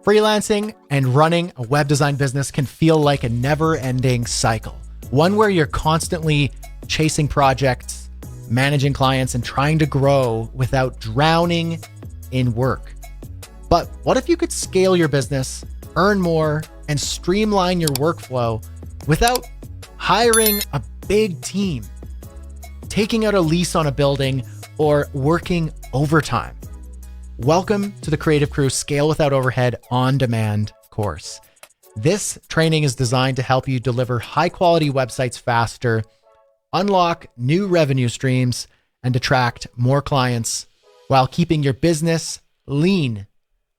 Freelancing and running a web design business can feel like a never-ending cycle, one where you're constantly chasing projects, managing clients, and trying to grow without drowning in work. But what if you could scale your business, earn more, and streamline your workflow without hiring a big team, taking out a lease on a building, or working overtime? Welcome to the Creative Crew Scale Without Overhead On-Demand course. This training is designed to help you deliver high-quality websites faster, unlock new revenue streams, and attract more clients while keeping your business lean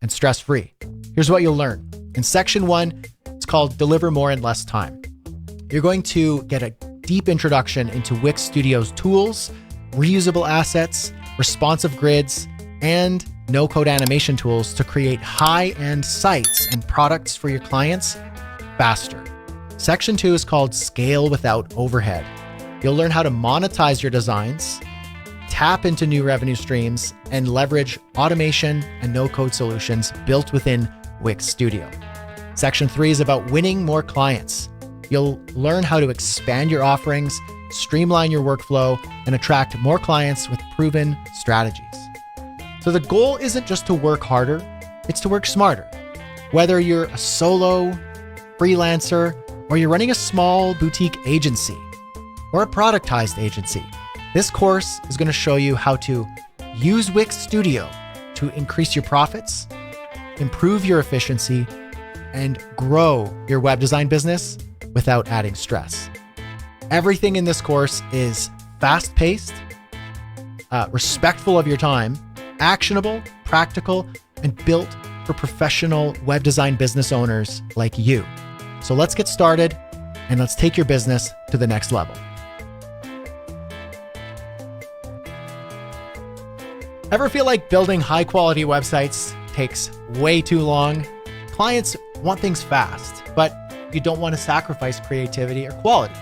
and stress-free. Here's what you'll learn. In section 1, it's called Deliver More in Less Time. You're going to get a deep introduction into Wix Studio's tools, reusable assets, responsive grids, and no-code animation tools to create high-end sites and products for your clients faster. Section 2 is called Scale Without Overhead. You'll learn how to monetize your designs, tap into new revenue streams, and leverage automation and no-code solutions built within Wix Studio. Section 3 is about winning more clients. You'll learn how to expand your offerings, streamline your workflow, and attract more clients with proven strategies. So the goal isn't just to work harder, it's to work smarter. Whether you're a solo, freelancer, or you're running a small boutique agency or a productized agency, this course is going to show you how to use Wix Studio to increase your profits, improve your efficiency, and grow your web design business without adding stress. Everything in this course is fast-paced, respectful of your time, actionable, practical, and built for professional web design business owners like you. So let's get started and let's take your business to the next level. Ever feel like building high-quality websites takes way too long? Clients want things fast, but you don't want to sacrifice creativity or quality.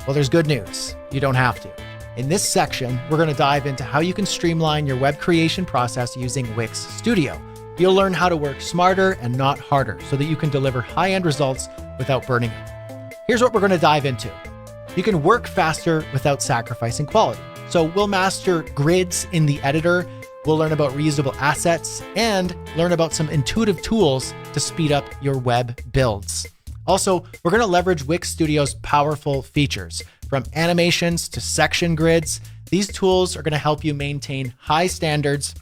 Well, there's good news. You don't have to. In this section, we're going to dive into how you can streamline your web creation process using Wix Studio. You'll learn how to work smarter and not harder so that you can deliver high-end results without burning out. Here's what we're going to dive into. You can work faster without sacrificing quality. So we'll master grids in the editor. We'll learn about reusable assets and learn about some intuitive tools to speed up your web builds. Also, we're going to leverage Wix Studio's powerful features. From animations to section grids, these tools are going to help you maintain high standards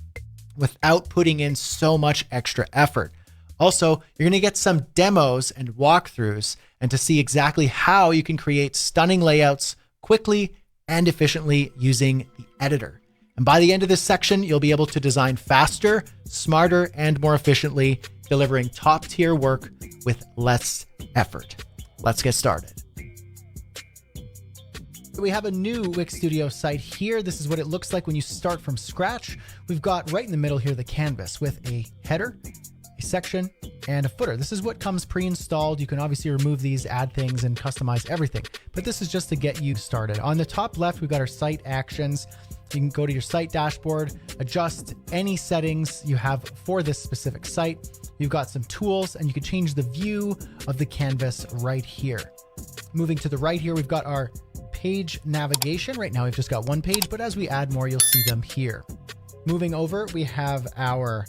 without putting in so much extra effort. Also, you're going to get some demos and walkthroughs and to see exactly how you can create stunning layouts quickly and efficiently using the editor. And by the end of this section, you'll be able to design faster, smarter, and more efficiently, delivering top-tier work with less effort. Let's get started. We have a new Wix Studio site here. This is what it looks like when you start from scratch. We've got right in the middle here the canvas with a header, a section, and a footer. This is what comes pre-installed. You can obviously remove these, add things, and customize everything. But this is just to get you started. On the top left, we've got our site actions. You can go to your site dashboard, adjust any settings you have for this specific site. You've got some tools, and you can change the view of the canvas right here. Moving to the right here, we've got our page navigation. Right now, we've just got one page, but as we add more, you'll see them here. Moving over, we have our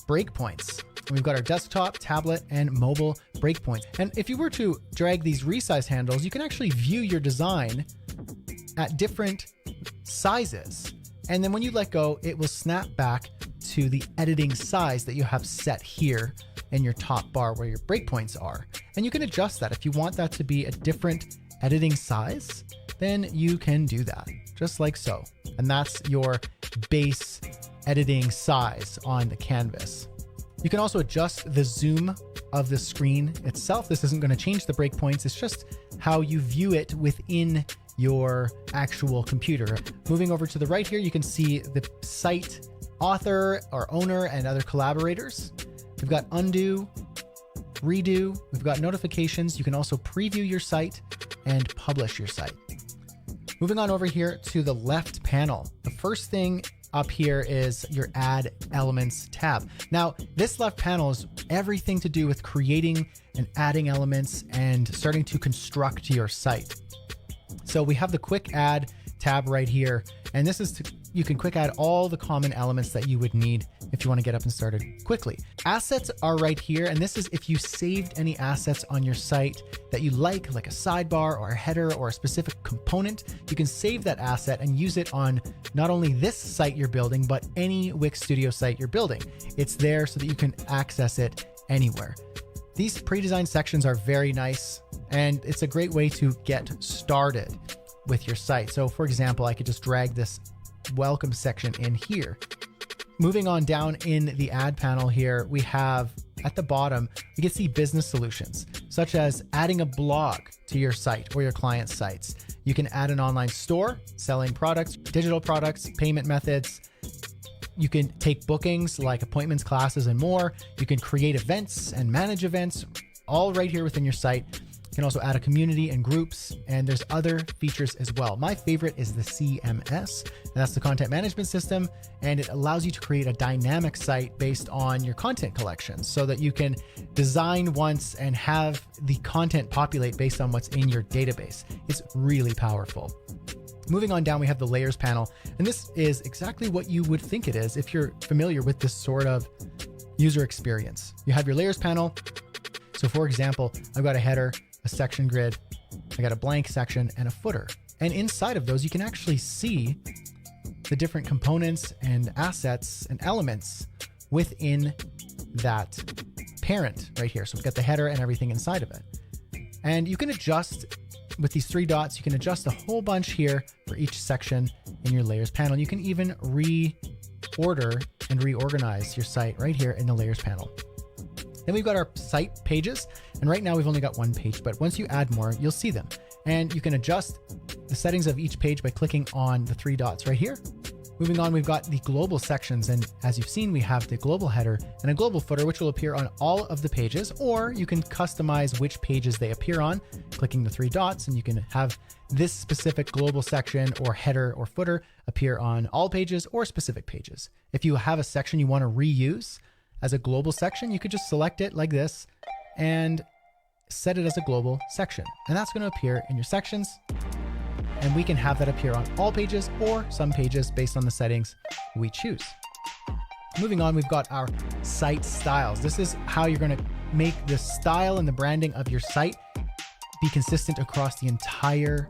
breakpoints. We've got our desktop, tablet, and mobile breakpoints. And if you were to drag these resize handles, you can actually view your design at different sizes. And then when you let go, it will snap back to the editing size that you have set here in your top bar where your breakpoints are. And you can adjust that. If you want that to be a different editing size, then you can do that just like so. And that's your base editing size on the canvas. You can also adjust the zoom of the screen itself. This isn't going to change the breakpoints. It's just how you view it within your actual computer. Moving over to the right here, you can see the site author or owner and other collaborators. We've got undo, redo. We've got notifications. You can also preview your site and publish your site. Moving on over here to the left panel. The first thing up here is your Add Elements tab. Now, this left panel is everything to do with creating and adding elements and starting to construct your site. So we have the Quick Add tab right here, and this is you can quick add all the common elements that you would need if you want to get up and started quickly. Assets are right here, and this is if you saved any assets on your site that you like a sidebar or a header or a specific component, you can save that asset and use it on not only this site you're building, but any Wix Studio site you're building. It's there so that you can access it anywhere. These pre-designed sections are very nice, and it's a great way to get started with your site. So for example, I could just drag this welcome section in here. Moving on down in the add panel here, we have at the bottom, you can see business solutions, such as adding a blog to your site or your client's sites. You can add an online store, selling products, digital products, payment methods. You can take bookings like appointments, classes, and more. You can create events and manage events, all right here within your site. You can also add a community and groups, and there's other features as well. My favorite is the CMS, and that's the content management system, and it allows you to create a dynamic site based on your content collections so that you can design once and have the content populate based on what's in your database. It's really powerful. Moving on down, we have the layers panel, and this is exactly what you would think it is if you're familiar with this sort of user experience. You have your layers panel. So for example, I've got a header, a section grid, I got a blank section and a footer. And inside of those, you can actually see the different components and assets and elements within that parent right here. So we've got the header and everything inside of it. And you can adjust with these three dots, you can adjust a whole bunch here for each section in your layers panel. You can even reorder and reorganize your site right here in the layers panel. Then we've got our site pages, and right now we've only got one page, but once you add more, you'll see them. And you can adjust the settings of each page by clicking on the three dots right here. Moving on, we've got the global sections, and as you've seen, we have the global header and a global footer, which will appear on all of the pages, or you can customize which pages they appear on, clicking the three dots, and you can have this specific global section or header or footer appear on all pages or specific pages. If you have a section you want to reuse as a global section, you could just select it like this and set it as a global section. And that's going to appear in your sections. And we can have that appear on all pages or some pages based on the settings we choose. Moving on, we've got our site styles. This is how you're going to make the style and the branding of your site be consistent across the entire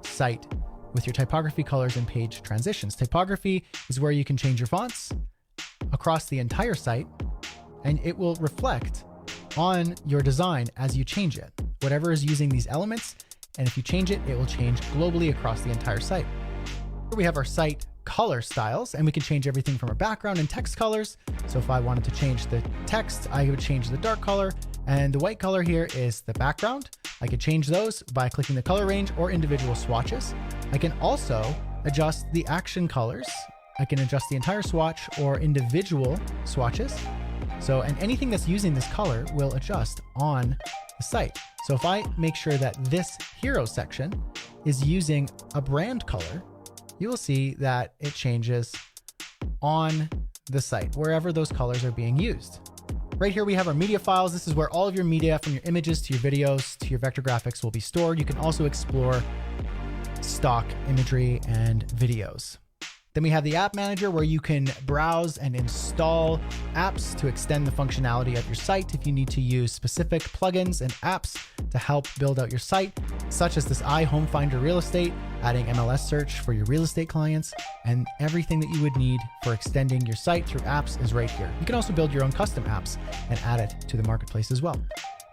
site with your typography, colors, and page transitions. Typography is where you can change your fonts across the entire site, and it will reflect on your design as you change it. Whatever is using these elements, and if you change it, it will change globally across the entire site. Here we have our site color styles, and we can change everything from our background and text colors. So if I wanted to change the text, I would change the dark color, and the white color here is the background. I could change those by clicking the color range or individual swatches. I can also adjust the action colors. I can adjust the entire swatch or individual swatches. And anything that's using this color will adjust on the site. So if I make sure that this hero section is using a brand color, you will see that it changes on the site, wherever those colors are being used. Right here, we have our media files. This is where all of your media, from your images to your videos to your vector graphics, will be stored. You can also explore stock imagery and videos. Then we have the app manager, where you can browse and install apps to extend the functionality of your site if you need to use specific plugins and apps to help build out your site, such as this iHome Finder Real Estate, adding MLS search for your real estate clients, and everything that you would need for extending your site through apps is right here. You can also build your own custom apps and add it to the marketplace as well.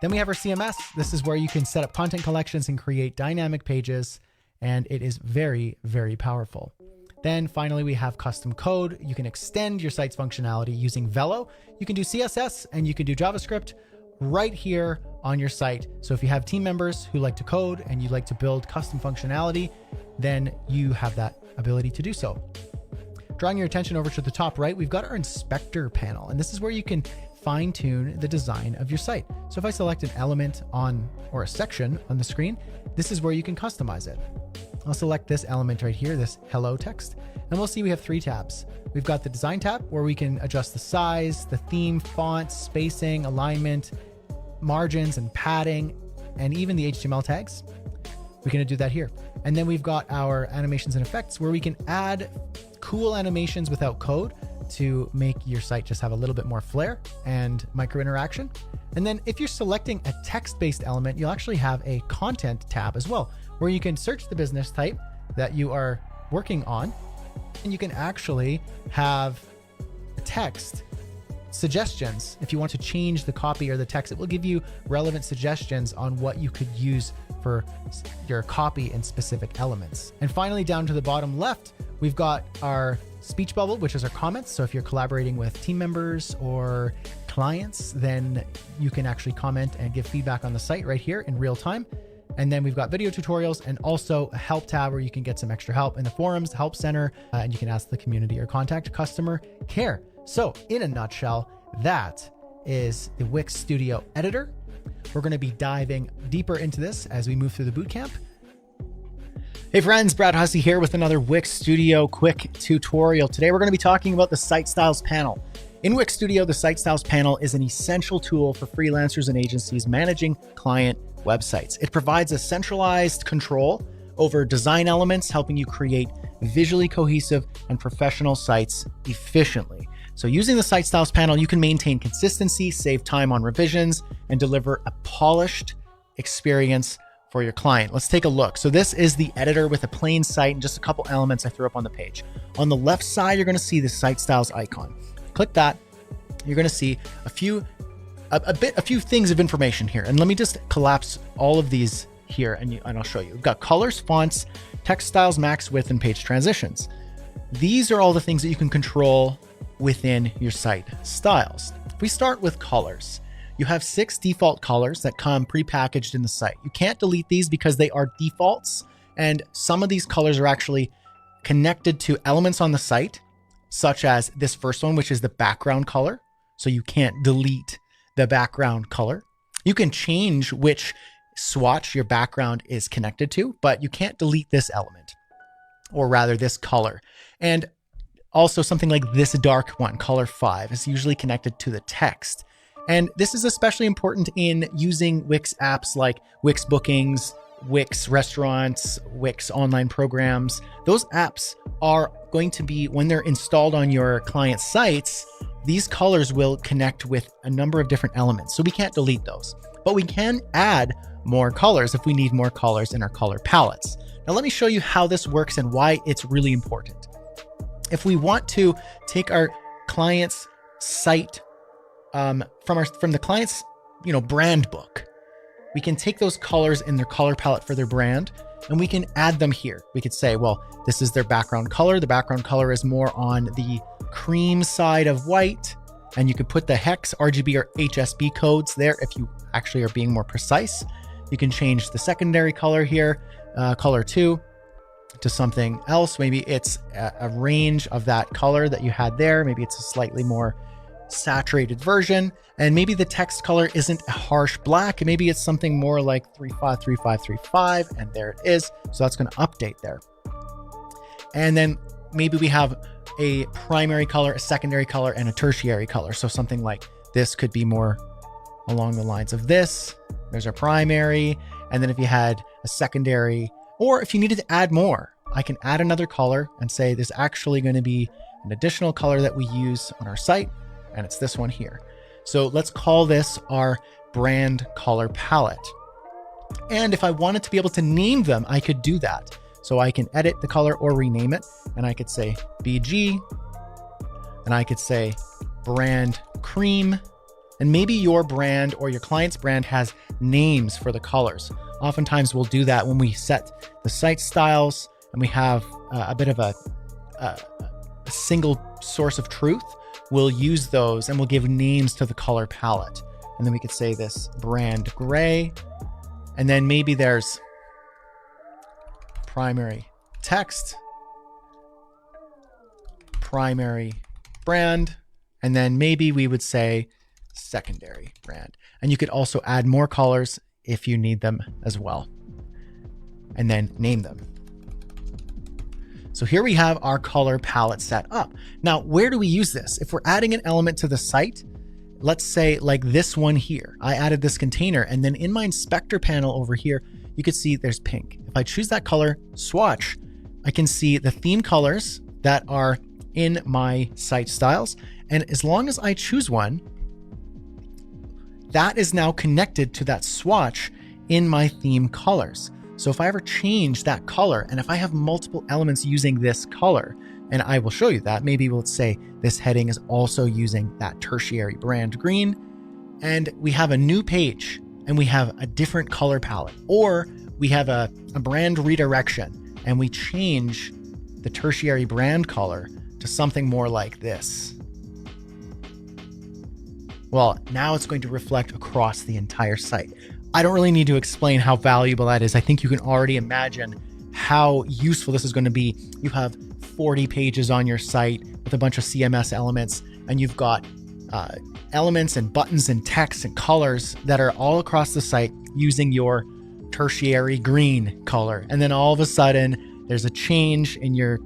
Then we have our CMS. This is where you can set up content collections and create dynamic pages, and it is very, very powerful. Then finally, we have custom code. You can extend your site's functionality using Velo. You can do CSS and you can do JavaScript right here on your site. So if you have team members who like to code and you like to build custom functionality, then you have that ability to do so. Drawing your attention over to the top right, we've got our inspector panel, and this is where you can fine tune the design of your site. So if I select an element or a section on the screen, this is where you can customize it. I'll select this element right here, this hello text, and we'll see we have 3 tabs. We've got the design tab where we can adjust the size, the theme, font, spacing, alignment, margins and padding, and even the HTML tags. We can do that here. And then we've got our animations and effects where we can add cool animations without code to make your site just have a little bit more flair and micro interaction. And then if you're selecting a text-based element, you'll actually have a content tab as well, where you can search the business type that you are working on, and you can actually have text suggestions. If you want to change the copy or the text, it will give you relevant suggestions on what you could use for your copy and specific elements. And finally, down to the bottom left, we've got our speech bubble, which is our comments. So if you're collaborating with team members or clients, then you can actually comment and give feedback on the site right here in real time. And then we've got video tutorials and also a help tab where you can get some extra help in the forums, help center, and you can ask the community or contact customer care. So in a nutshell, that is the Wix Studio editor. We're going to be diving deeper into this as we move through the bootcamp. Hey friends, Brad Hussey here with another Wix Studio quick tutorial. Today we're going to be talking about the Site Styles panel. In Wix Studio, the Site Styles panel is an essential tool for freelancers and agencies managing client websites. It provides a centralized control over design elements, helping you create visually cohesive and professional sites efficiently. So using the Site Styles panel, you can maintain consistency, save time on revisions, and deliver a polished experience for your client. Let's take a look. So this is the editor with a plain site and just a couple elements I threw up on the page. On the left side, you're going to see the Site Styles icon. Click that. You're going to see a few things of information here. And let me just collapse all of these here and I'll show you. We've got colors, fonts, text styles, max width, and page transitions. These are all the things that you can control within your site styles. If we start with colors, you have 6 default colors that come pre-packaged in the site. You can't delete these because they are defaults, and some of these colors are actually connected to elements on the site, such as this first one, which is the background color. So you can't delete the background color. You can change which swatch your background is connected to, but you can't delete this element, or rather this color. And also something like this dark one, color 5, is usually connected to the text. And this is especially important in using Wix apps like Wix Bookings, Wix Restaurants, Wix Online Programs. Those apps are going to be, when they're installed on your client sites, these colors will connect with a number of different elements. So we can't delete those, but we can add more colors if we need more colors in our color palettes. Now let me show you how this works and why it's really important. If we want to take our client's site from the client's brand book, we can take those colors in their color palette for their brand and we can add them here. We could say, well, this is their background color. The background color is more on the cream side of white, and you could put the hex, RGB, or HSB codes there if you actually are being more precise. You can change the secondary color here, color 2, to something else. Maybe it's a range of that color that you had there. Maybe it's a slightly more saturated version, and maybe the text color isn't a harsh black. Maybe it's something more like 353535, and there it is. So that's going to update there. And then maybe we have a primary color, a secondary color, and a tertiary color. So something like this could be more along the lines of this. There's our primary. And then if you had a secondary, or if you needed to add more, I can add another color and say there's actually going to be an additional color that we use on our site, and it's this one here. So let's call this our brand color palette. And if I wanted to be able to name them, I could do that. So I can edit the color or rename it, and I could say BG, and I could say brand cream, and maybe your brand or your client's brand has names for the colors. Oftentimes we'll do that when we set the site styles and we have a bit of a single source of truth. We'll use those and we'll give names to the color palette. And then we could say this brand gray, and then maybe there's primary text, primary brand, and then maybe we would say secondary brand. And you could also add more colors if you need them as well, and then name them. So here we have our color palette set up. Now, where do we use this? If we're adding an element to the site, let's say like this one here, I added this container, and then in my inspector panel over here, you can see there's pink. If I choose that color swatch, I can see the theme colors that are in my site styles. And as long as I choose one, that is now connected to that swatch in my theme colors. So if I ever change that color, and if I have multiple elements using this color, and I will show you that, maybe let's say this heading is also using that tertiary brand green, and we have a new page and we have a different color palette, or we have a brand redirection and we change the tertiary brand color to something more like this. Well, now it's going to reflect across the entire site. I don't really need to explain how valuable that is. I think you can already imagine how useful this is going to be. You have 40 pages on your site with a bunch of CMS elements, and you've got elements and buttons and text and colors that are all across the site using your tertiary green color. And then all of a sudden there's a change in your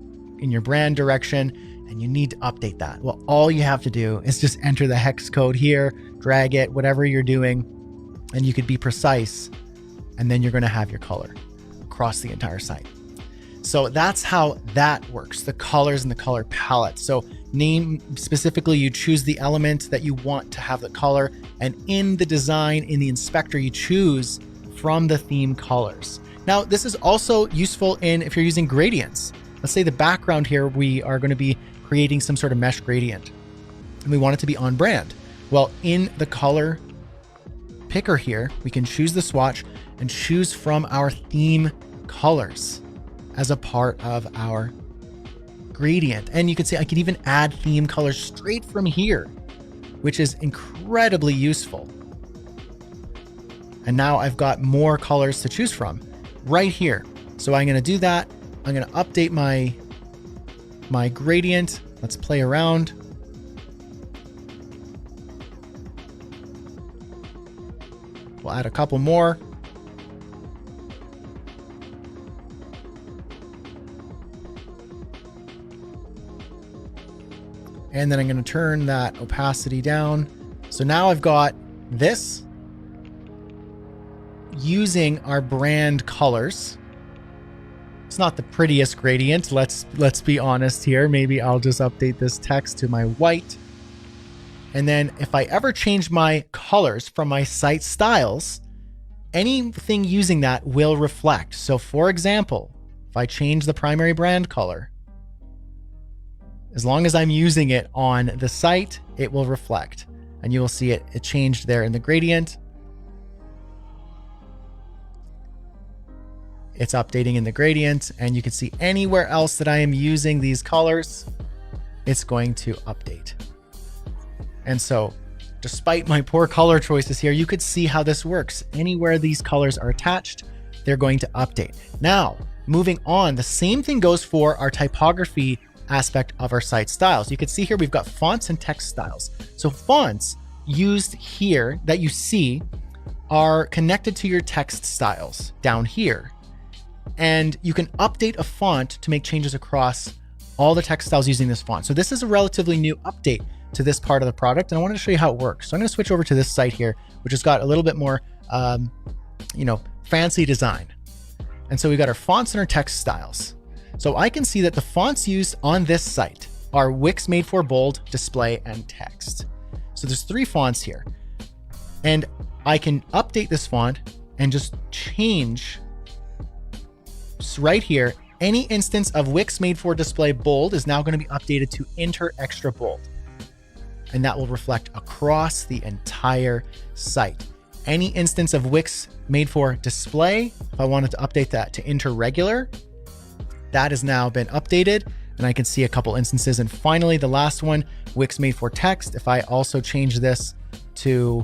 brand direction and you need to update that. Well, all you have to do is just enter the hex code here, drag it, whatever you're doing, and you could be precise, and then you're going to have your color across the entire site. So that's how that works, the colors and the color palette. So name specifically, you choose the element that you want to have the color, and in the design, in the inspector, you choose from the theme colors. Now, this is also useful if you're using gradients. Let's say the background here, we are going to be creating some sort of mesh gradient, and we want it to be on brand. Well, in the color picker here, we can choose the swatch and choose from our theme colors as a part of our gradient. And you can see I can even add theme colors straight from here, which is incredibly useful. And now I've got more colors to choose from right here. So I'm going to do that. I'm going to update my gradient. Let's play around. We'll add a couple more. And then I'm going to turn that opacity down. So now I've got this using our brand colors. It's not the prettiest gradient. Let's be honest here. Maybe I'll just update this text to my white. And then if I ever change my colors from my site styles, anything using that will reflect. So for example, if I change the primary brand color, as long as I'm using it on the site, it will reflect. And you will see it changed there in the gradient. It's updating in the gradient, and you can see anywhere else that I am using these colors, it's going to update. And so despite my poor color choices here, you could see how this works. Anywhere these colors are attached, they're going to update. Now, moving on, the same thing goes for our typography aspect of our site styles. You can see here we've got fonts and text styles. So fonts used here that you see are connected to your text styles down here. And you can update a font to make changes across all the text styles using this font. So this is a relatively new update to this part of the product, and I wanted to show you how it works. So I'm going to switch over to this site here, which has got a little bit more, fancy design. And so we've got our fonts and our text styles. So I can see that the fonts used on this site are Wix Made for Bold, Display, and Text. So there's 3 fonts here, and I can update this font and just change right here. Any instance of Wix Made for Display Bold is now going to be updated to Enter Extra Bold. And that will reflect across the entire site. Any instance of Wix Made for Display, if I wanted to update that to Enter Regular, that has now been updated, and I can see a couple instances. And finally, the last one, Wix Made for Text. If I also change this to,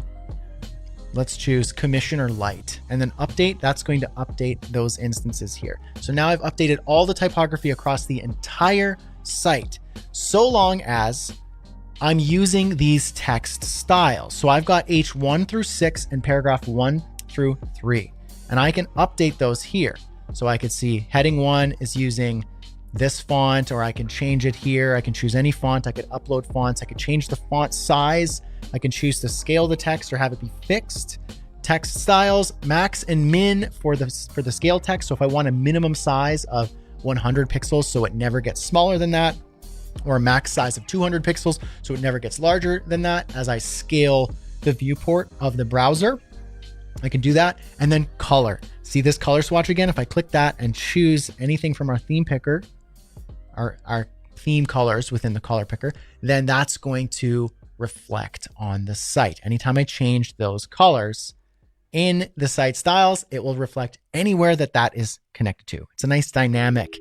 let's choose Commissioner Light, and then update, that's going to update those instances here. So now I've updated all the typography across the entire site, so long as I'm using these text styles. So I've got H1 through 6 and paragraph 1 through 3, and I can update those here. So I could see heading 1 is using this font, or I can change it here. I can choose any font. I could upload fonts. I could change the font size. I can choose to scale the text or have it be fixed. Text styles, max and min for the scale text. So if I want a minimum size of 100 pixels, so it never gets smaller than that, or a max size of 200 pixels, so it never gets larger than that as I scale the viewport of the browser, I can do that. And then color. See this color swatch again? If I click that and choose anything from our theme picker, our theme colors within the color picker, then that's going to reflect on the site. Anytime I change those colors in the site styles, it will reflect anywhere that is connected to. It's a nice dynamic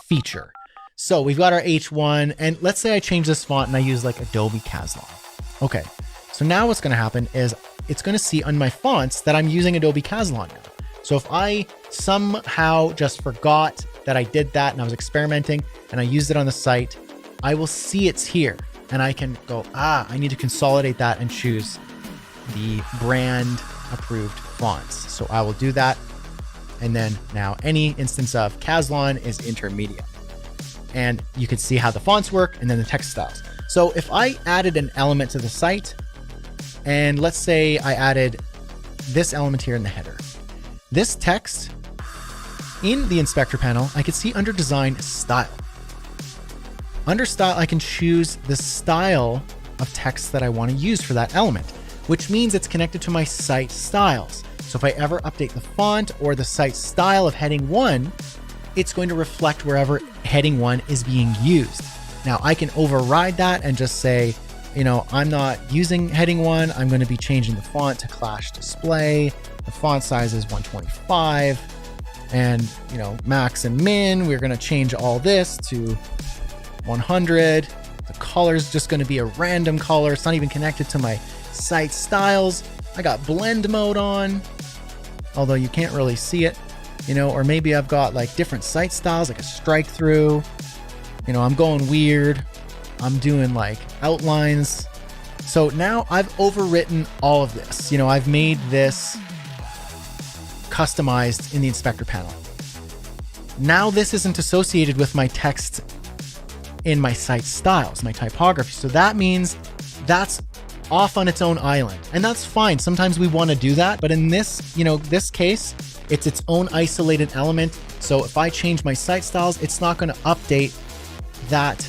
feature. So we've got our H1, and let's say I change this font and I use like Adobe Caslon. Okay, so now what's gonna happen is it's gonna see on my fonts that I'm using Adobe Caslon now. So if I somehow just forgot that I did that and I was experimenting and I used it on the site, I will see it's here and I can go, I need to consolidate that and choose the brand approved fonts. So I will do that. And then now any instance of Caslon is intermediate. And you can see how the fonts work and then the text styles. So if I added an element to the site, and let's say I added this element here in the header, this text in the inspector panel, I can see under design style. Under style, I can choose the style of text that I want to use for that element, which means it's connected to my site styles. So if I ever update the font or the site style of heading 1, it's going to reflect wherever heading 1 is being used. Now I can override that and just say, I'm not using heading 1. I'm going to be changing the font to Clash Display. The font size is 125, and max and min, we're going to change all this to 100. The color is just going to be a random color. It's not even connected to my site styles. I got blend mode on, although you can't really see it, or maybe I've got like different site styles, like a strike through, I'm going weird. I'm doing like outlines. So now I've overwritten all of this. I've made this customized in the inspector panel. Now this isn't associated with my text in my site styles, my typography. So that means that's off on its own island, and that's fine. Sometimes we want to do that, but in this, this case, it's its own isolated element. So if I change my site styles, it's not going to update that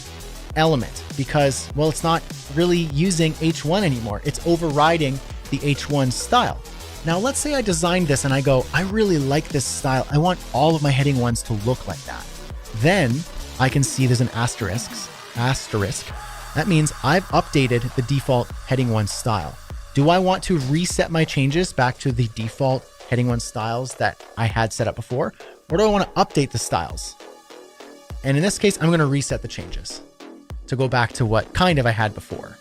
element because, well, it's not really using H1 anymore. It's overriding the H1 style. Now, let's say I designed this and I go, I really like this style. I want all of my heading 1s to look like that. Then I can see there's an asterisk. That means I've updated the default heading 1 style. Do I want to reset my changes back to the default heading 1 styles that I had set up before? Or do I want to update the styles? And in this case, I'm going to reset the changes to go back to what kind of I had before.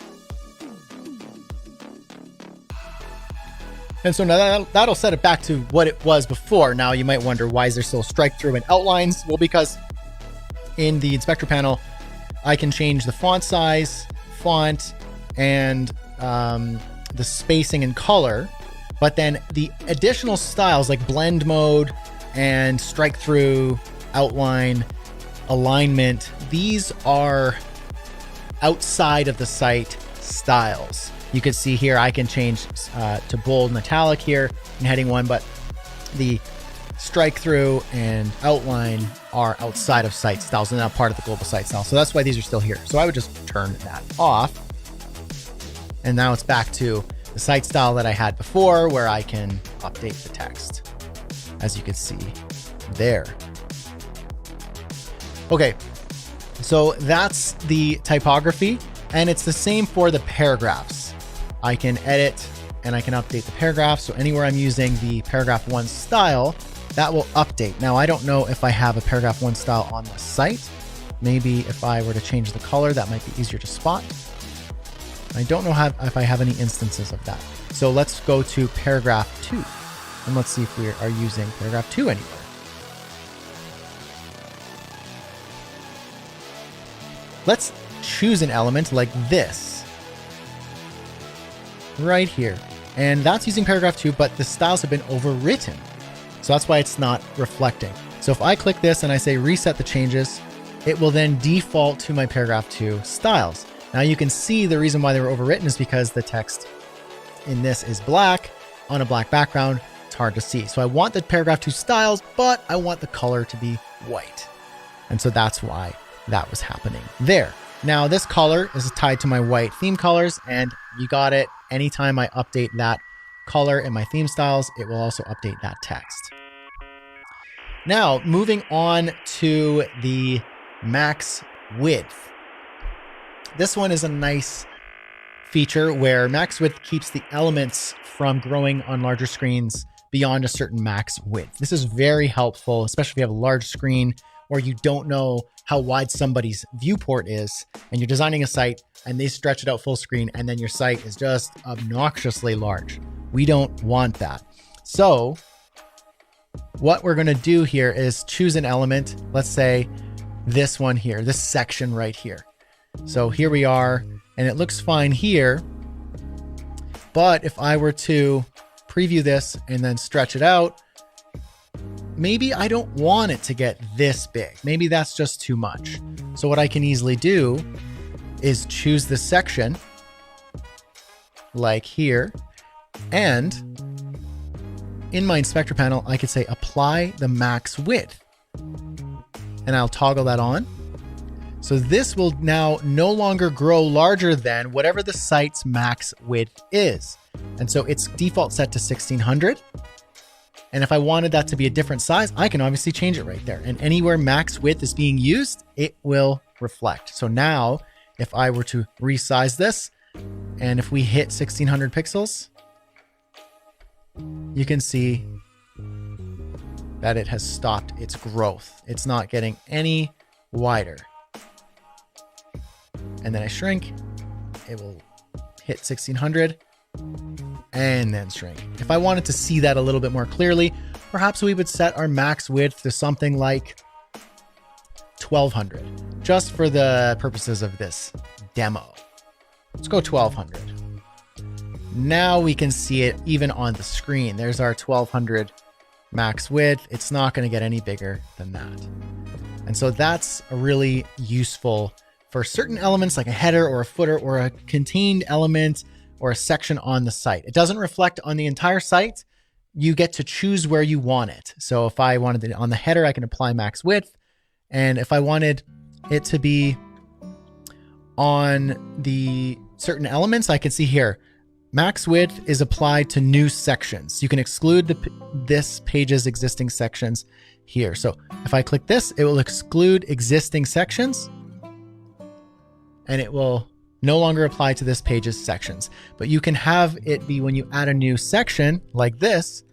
And so now that'll set it back to what it was before. Now you might wonder, why is there still strike through and outlines? Well, because in the inspector panel, I can change the font size, font, and the spacing and color. But then the additional styles like blend mode and strike through, outline, alignment, these are outside of the site styles. You can see here, I can change to bold and italic here in heading 1, but the strike through and outline are outside of site styles and not part of the global site style. So that's why these are still here. So I would just turn that off. And now it's back to the site style that I had before, where I can update the text, as you can see there. Okay, so that's the typography, and it's the same for the paragraphs. I can edit and I can update the paragraph. So anywhere I'm using the paragraph 1 style, that will update. Now, I don't know if I have a paragraph 1 style on the site. Maybe if I were to change the color, that might be easier to spot. I don't know if I have any instances of that. So let's go to paragraph 2 and let's see if we are using paragraph 2 anywhere. Let's choose an element like this right here. And that's using paragraph 2, but the styles have been overwritten. So that's why it's not reflecting. So if I click this and I say reset the changes, it will then default to my paragraph 2 styles. Now you can see the reason why they were overwritten is because the text in this is black on a black background. It's hard to see. So I want the paragraph 2 styles, but I want the color to be white. And so that's why that was happening there. Now this color is tied to my white theme colors, and you got it. Anytime I update that color in my theme styles, it will also update that text. Now moving on to the max width. This one is a nice feature where max width keeps the elements from growing on larger screens beyond a certain max width. This is very helpful, especially if you have a large screen or you don't know how wide somebody's viewport is and you're designing a site and they stretch it out full screen and then your site is just obnoxiously large. We don't want that. So what we're going to do here is choose an element. Let's say this one here, this section right here. So here we are, and it looks fine here. But if I were to preview this and then stretch it out, maybe I don't want it to get this big. Maybe that's just too much. So what I can easily do is choose this section like here, and in my inspector panel, I could say apply the max width, and I'll toggle that on. So this will now no longer grow larger than whatever the site's max width is. And so it's default set to 1600. And if I wanted that to be a different size, I can obviously change it right there. And anywhere max width is being used, it will reflect. So now if I were to resize this, and if we hit 1600 pixels, you can see that it has stopped its growth. It's not getting any wider. And then I shrink, it will hit 1600 and then shrink. If I wanted to see that a little bit more clearly, perhaps we would set our max width to something like 1200, just for the purposes of this demo. Let's go 1200. Now we can see it even on the screen. There's our 1200 max width. It's not going to get any bigger than that. And so that's a really useful for certain elements like a header or a footer or a contained element or a section on the site. It doesn't reflect on the entire site. You get to choose where you want it. So if I wanted it on the header, I can apply max width. And if I wanted it to be on the certain elements, I can see here, max width is applied to new sections. You can exclude this page's existing sections here. So if I click this, it will exclude existing sections, and it will no longer apply to this page's sections. But you can have it be when you add a new section like this,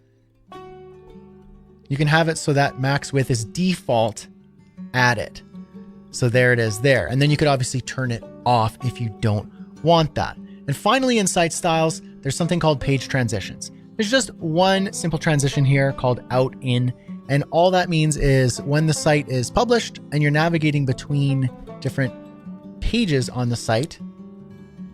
you can have it so that max width is default added. So there it is there. And then you could obviously turn it off if you don't want that. And finally, in site styles, there's something called page transitions. There's just one simple transition here called out in. And all that means is when the site is published and you're navigating between different pages on the site,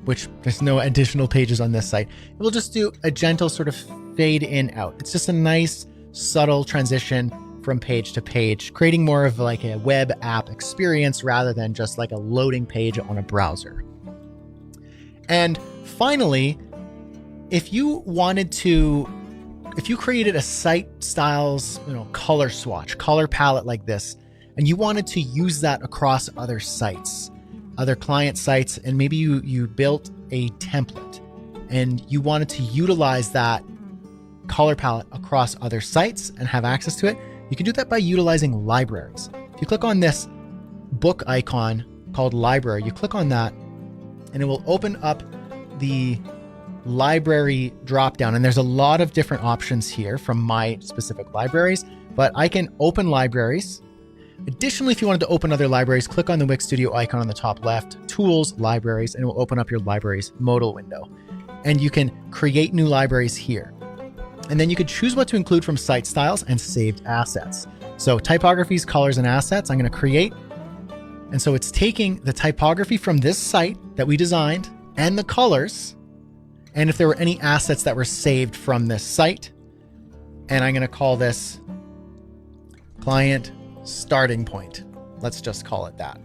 which there's no additional pages on this site, it will just do a gentle sort of fade in out. It's just a nice subtle transition from page to page, creating more of like a web app experience rather than just like a loading page on a browser. And finally, if you created a site styles, color swatch, color palette like this, and you wanted to use that across other sites, other client sites, and maybe you built a template and you wanted to utilize that color palette across other sites and have access to it, you can do that by utilizing libraries. If you click on this book icon called library, you click on that and it will open up the library dropdown. And there's a lot of different options here from my specific libraries, but I can open libraries. Additionally, if you wanted to open other libraries, click on the Wix Studio icon on the top left, Tools, Libraries, and it will open up your libraries modal window. And you can create new libraries here. And then you could choose what to include from site styles and saved assets. So typographies, colors, and assets, I'm going to create. And so it's taking the typography from this site that we designed and the colors, and if there were any assets that were saved from this site. And I'm going to call this client starting point. Let's just call it that.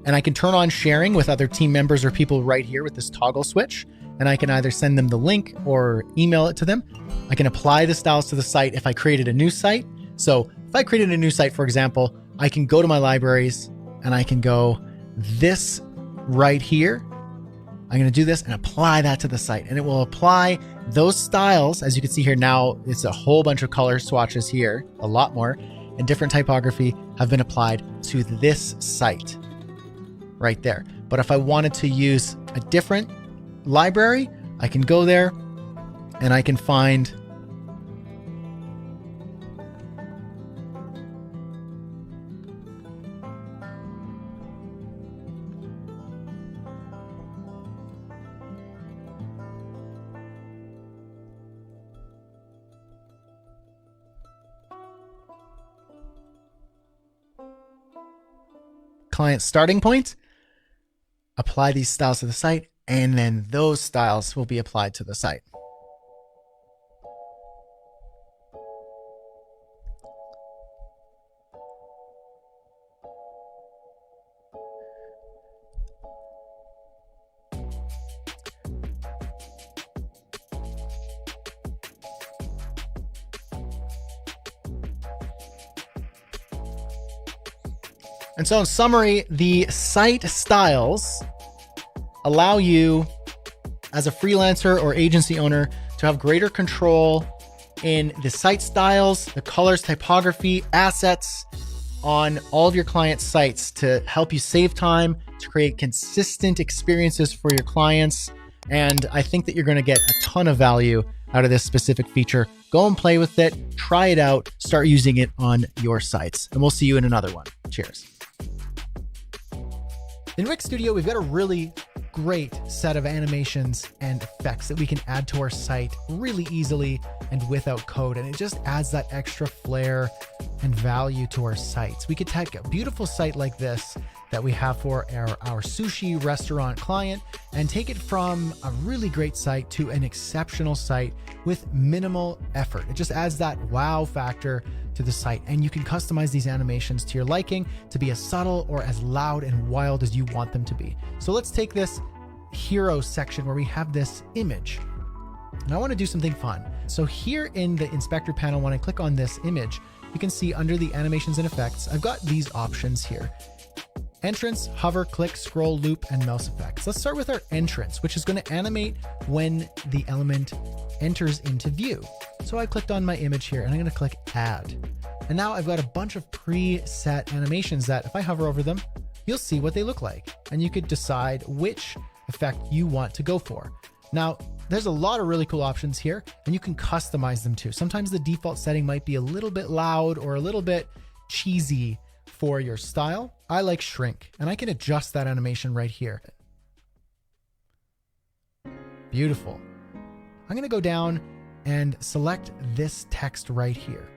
And I can turn on sharing with other team members or people right here with this toggle switch. And I can either send them the link or email it to them. I can apply the styles to the site if I created a new site. So if I created a new site, for example, I can go to my libraries and I can go this right here. I'm going to do this and apply that to the site, and it will apply those styles. As you can see here now, it's a whole bunch of color swatches here, a lot more, and different typography have been applied to this site right there. But if I wanted to use a different library, I can go there and I can find client starting point, apply these styles to the site, and then those styles will be applied to the site. And so in summary, the site styles allow you as a freelancer or agency owner to have greater control in the site styles, the colors, typography, assets on all of your clients' sites to help you save time, to create consistent experiences for your clients. And I think that you're going to get a ton of value out of this specific feature. Go and play with it, try it out, start using it on your sites, and we'll see you in another one. Cheers. In Wix Studio, we've got a really great set of animations and effects that we can add to our site really easily and without code. And it just adds that extra flair and value to our sites. We could take a beautiful site like this that we have for our sushi restaurant client and take it from a really great site to an exceptional site with minimal effort. It just adds that wow factor to the site, and you can customize these animations to your liking to be as subtle or as loud and wild as you want them to be. So let's take this hero section where we have this image, and I want to do something fun. So here in the inspector panel, when I click on this image, you can see under the animations and effects, I've got these options here: entrance, hover, click, scroll, loop, and mouse effects. Let's start with our entrance, which is going to animate when the element enters into view. So I clicked on my image here and I'm going to click add. And now I've got a bunch of preset animations that if I hover over them, you'll see what they look like. And you could decide which effect you want to go for. Now, there's a lot of really cool options here and you can customize them too. Sometimes the default setting might be a little bit loud or a little bit cheesy for your style. I like shrink, and I can adjust that animation right here. Beautiful. I'm going to go down and select this text right here.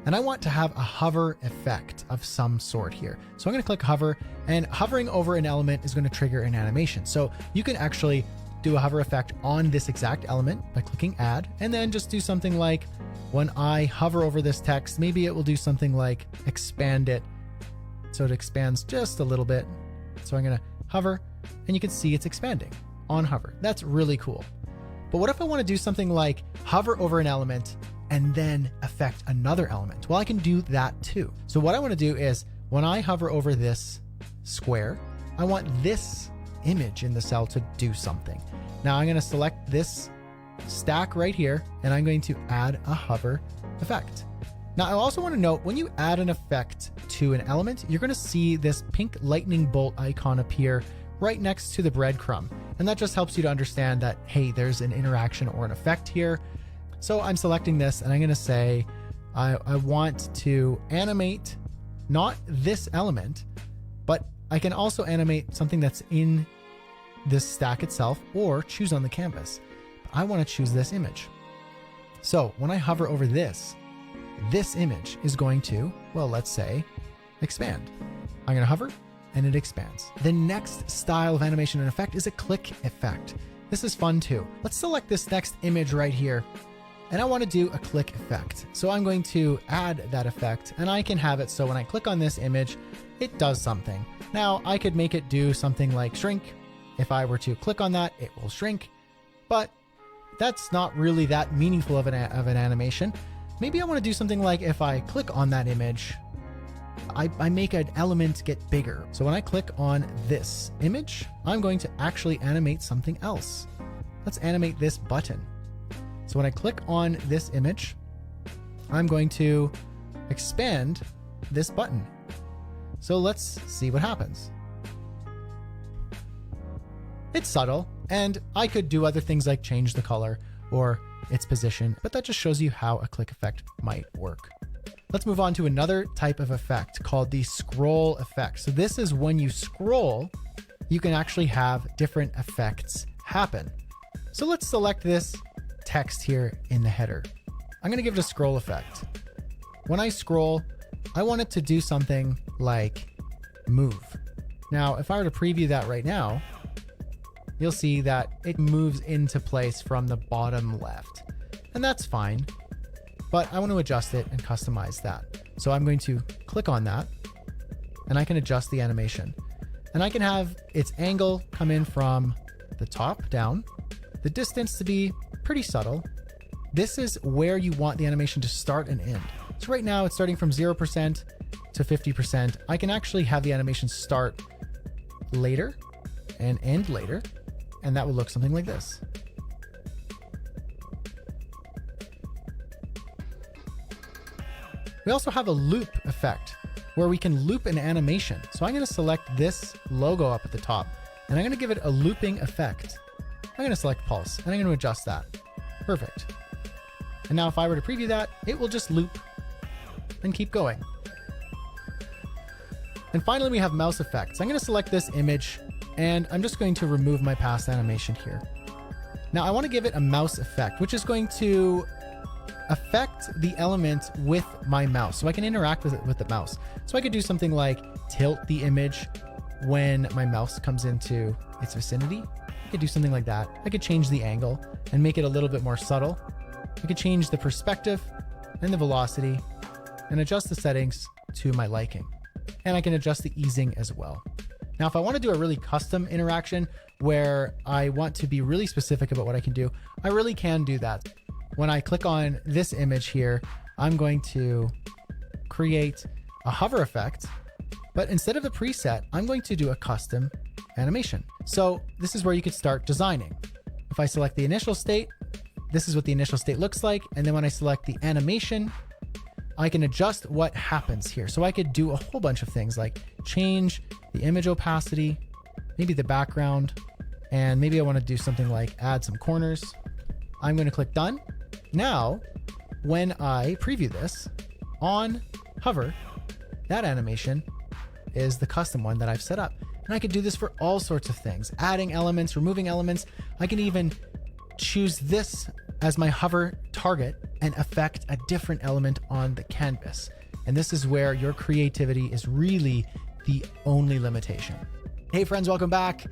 And I want to have a hover effect of some sort here. So I'm going to click hover, and hovering over an element is going to trigger an animation. So you can actually do a hover effect on this exact element by clicking add, and then just do something like when I hover over this text, maybe it will do something like expand it. So it expands just a little bit. So I'm going to hover and you can see it's expanding on hover. That's really cool. But what if I want to do something like hover over an element and then affect another element? Well, I can do that too. So what I want to do is when I hover over this square, I want this image in the cell to do something. Now I'm going to select this stack right here and I'm going to add a hover effect. Now I also want to note when you add an effect to an element, you're going to see this pink lightning bolt icon appear right next to the breadcrumb. And that just helps you to understand that, hey, there's an interaction or an effect here. So I'm selecting this and I'm going to say, I want to animate not this element, but I can also animate something that's in this stack itself or choose on the canvas. But I want to choose this image. So when I hover over this image is going to, well, let's say expand. I'm going to hover and it expands. The next style of animation and effect is a click effect. This is fun too. Let's select this next image right here and I want to do a click effect. So I'm going to add that effect, and I can have it so when I click on this image, it does something. Now I could make it do something like shrink. If I were to click on that, it will shrink, but that's not really that meaningful of an animation. Maybe I want to do something like if I click on that image, I make an element get bigger. So when I click on this image, I'm going to actually animate something else. Let's animate this button. So when I click on this image, I'm going to expand this button. So let's see what happens. It's subtle, and I could do other things like change the color or its position, but that just shows you how a click effect might work. Let's move on to another type of effect called the scroll effect. So this is when you scroll, you can actually have different effects happen. So let's select this text here in the header. I'm going to give it a scroll effect. When I scroll, I want it to do something like move. Now, if I were to preview that right now, you'll see that it moves into place from the bottom left, and that's fine. But I want to adjust it and customize that. So I'm going to click on that, and I can adjust the animation. And I can have its angle come in from the top down, the distance to be pretty subtle. This is where you want the animation to start and end. So right now it's starting from 0% to 50%. I can actually have the animation start later and end later, and that will look something like this. We also have a loop effect where we can loop an animation. So I'm going to select this logo up at the top, and I'm going to give it a looping effect. I'm going to select pulse, and I'm going to adjust that. Perfect. And now if I were to preview that, it will just loop and keep going. And finally, we have mouse effects. I'm going to select this image, and I'm just going to remove my past animation here. Now I want to give it a mouse effect, which is going to affect the element with my mouse. So I can interact with it with the mouse. So I could do something like tilt the image when my mouse comes into its vicinity. I could do something like that. I could change the angle and make it a little bit more subtle. I could change the perspective and the velocity and adjust the settings to my liking. And I can adjust the easing as well. Now, if I want to do a really custom interaction where I want to be really specific about what I can do, I really can do that. When I click on this image here, I'm going to create a hover effect, but instead of the preset, I'm going to do a custom animation. So this is where you could start designing. If I select the initial state, this is what the initial state looks like. And then when I select the animation, I can adjust what happens here. So I could do a whole bunch of things like change the image opacity, maybe the background, and maybe I want to do something like add some corners. I'm going to click done. Now, when I preview this on hover, that animation is the custom one that I've set up. And I could do this for all sorts of things, adding elements, removing elements. I can even choose this as my hover target and affect a different element on the canvas. And this is where your creativity is really the only limitation. Hey friends, welcome back.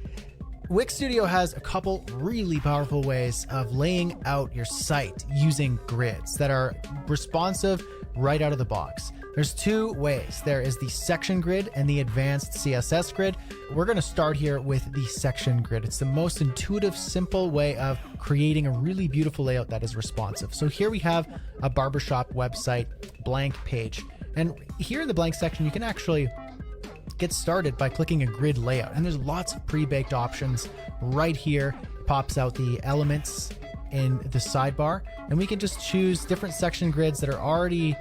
Wix Studio has a couple really powerful ways of laying out your site using grids that are responsive right out of the box. There's two ways. There is the section grid and the advanced CSS grid. We're going to start here with the section grid. It's the most intuitive, simple way of creating a really beautiful layout that is responsive. So here we have a barbershop website blank page. And here in the blank section, you can actually get started by clicking a grid layout. And there's lots of pre-baked options right here. It pops out the elements in the sidebar, and we can just choose different section grids that are already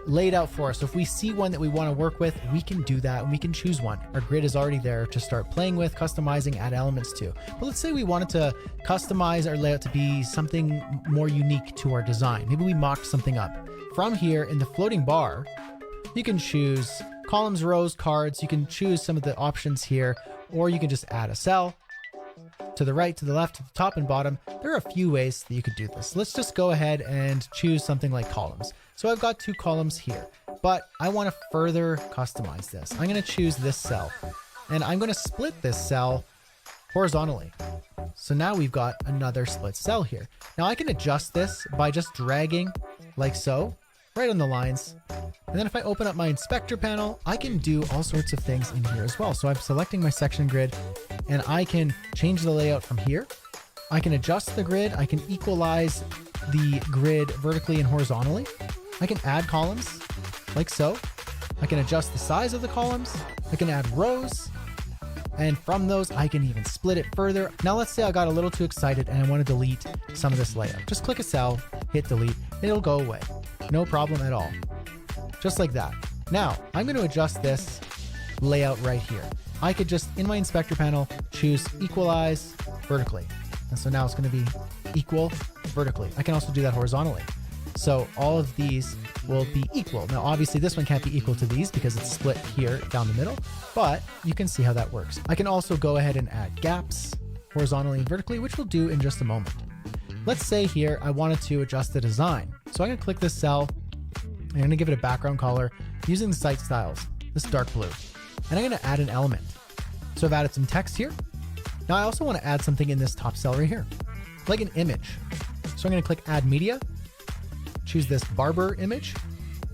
laid out for us. So if we see one that we want to work with, we can do that and we can choose one. Our grid is already there to start playing with, customizing, add elements to. But let's say we wanted to customize our layout to be something more unique to our design. Maybe we mocked something up. From here in the floating bar, you can choose columns, rows, cards. You can choose some of the options here, or you can just add a cell to the right, to the left, to the top and bottom. There are a few ways that you could do this. Let's just go ahead and choose something like columns. So I've got 2 columns here, but I want to further customize this. I'm going to choose this cell, and I'm going to split this cell horizontally. So now we've got another split cell here. Now I can adjust this by just dragging like so, right on the lines. And then if I open up my inspector panel, I can do all sorts of things in here as well. So I'm selecting my section grid and I can change the layout from here. I can adjust the grid. I can equalize the grid vertically and horizontally. I can add columns like so. I can adjust the size of the columns. I can add rows. And from those, I can even split it further. Now, let's say I got a little too excited and I want to delete some of this layout. Just click a cell, hit delete, it'll go away. No problem at all. Just like that. Now, I'm going to adjust this layout right here. I could just, in my inspector panel, choose equalize vertically. And so now it's going to be equal vertically. I can also do that horizontally. So all of these will be equal. Now, obviously this one can't be equal to these because it's split here down the middle, but you can see how that works. I can also go ahead and add gaps horizontally and vertically, which we'll do in just a moment. Let's say here, I wanted to adjust the design. So I'm going to click this cell. I'm going to give it a background color using the site styles, this dark blue, and I'm going to add an element. So I've added some text here. Now I also want to add something in this top cell right here, like an image. So I'm going to click add media, choose this barber image.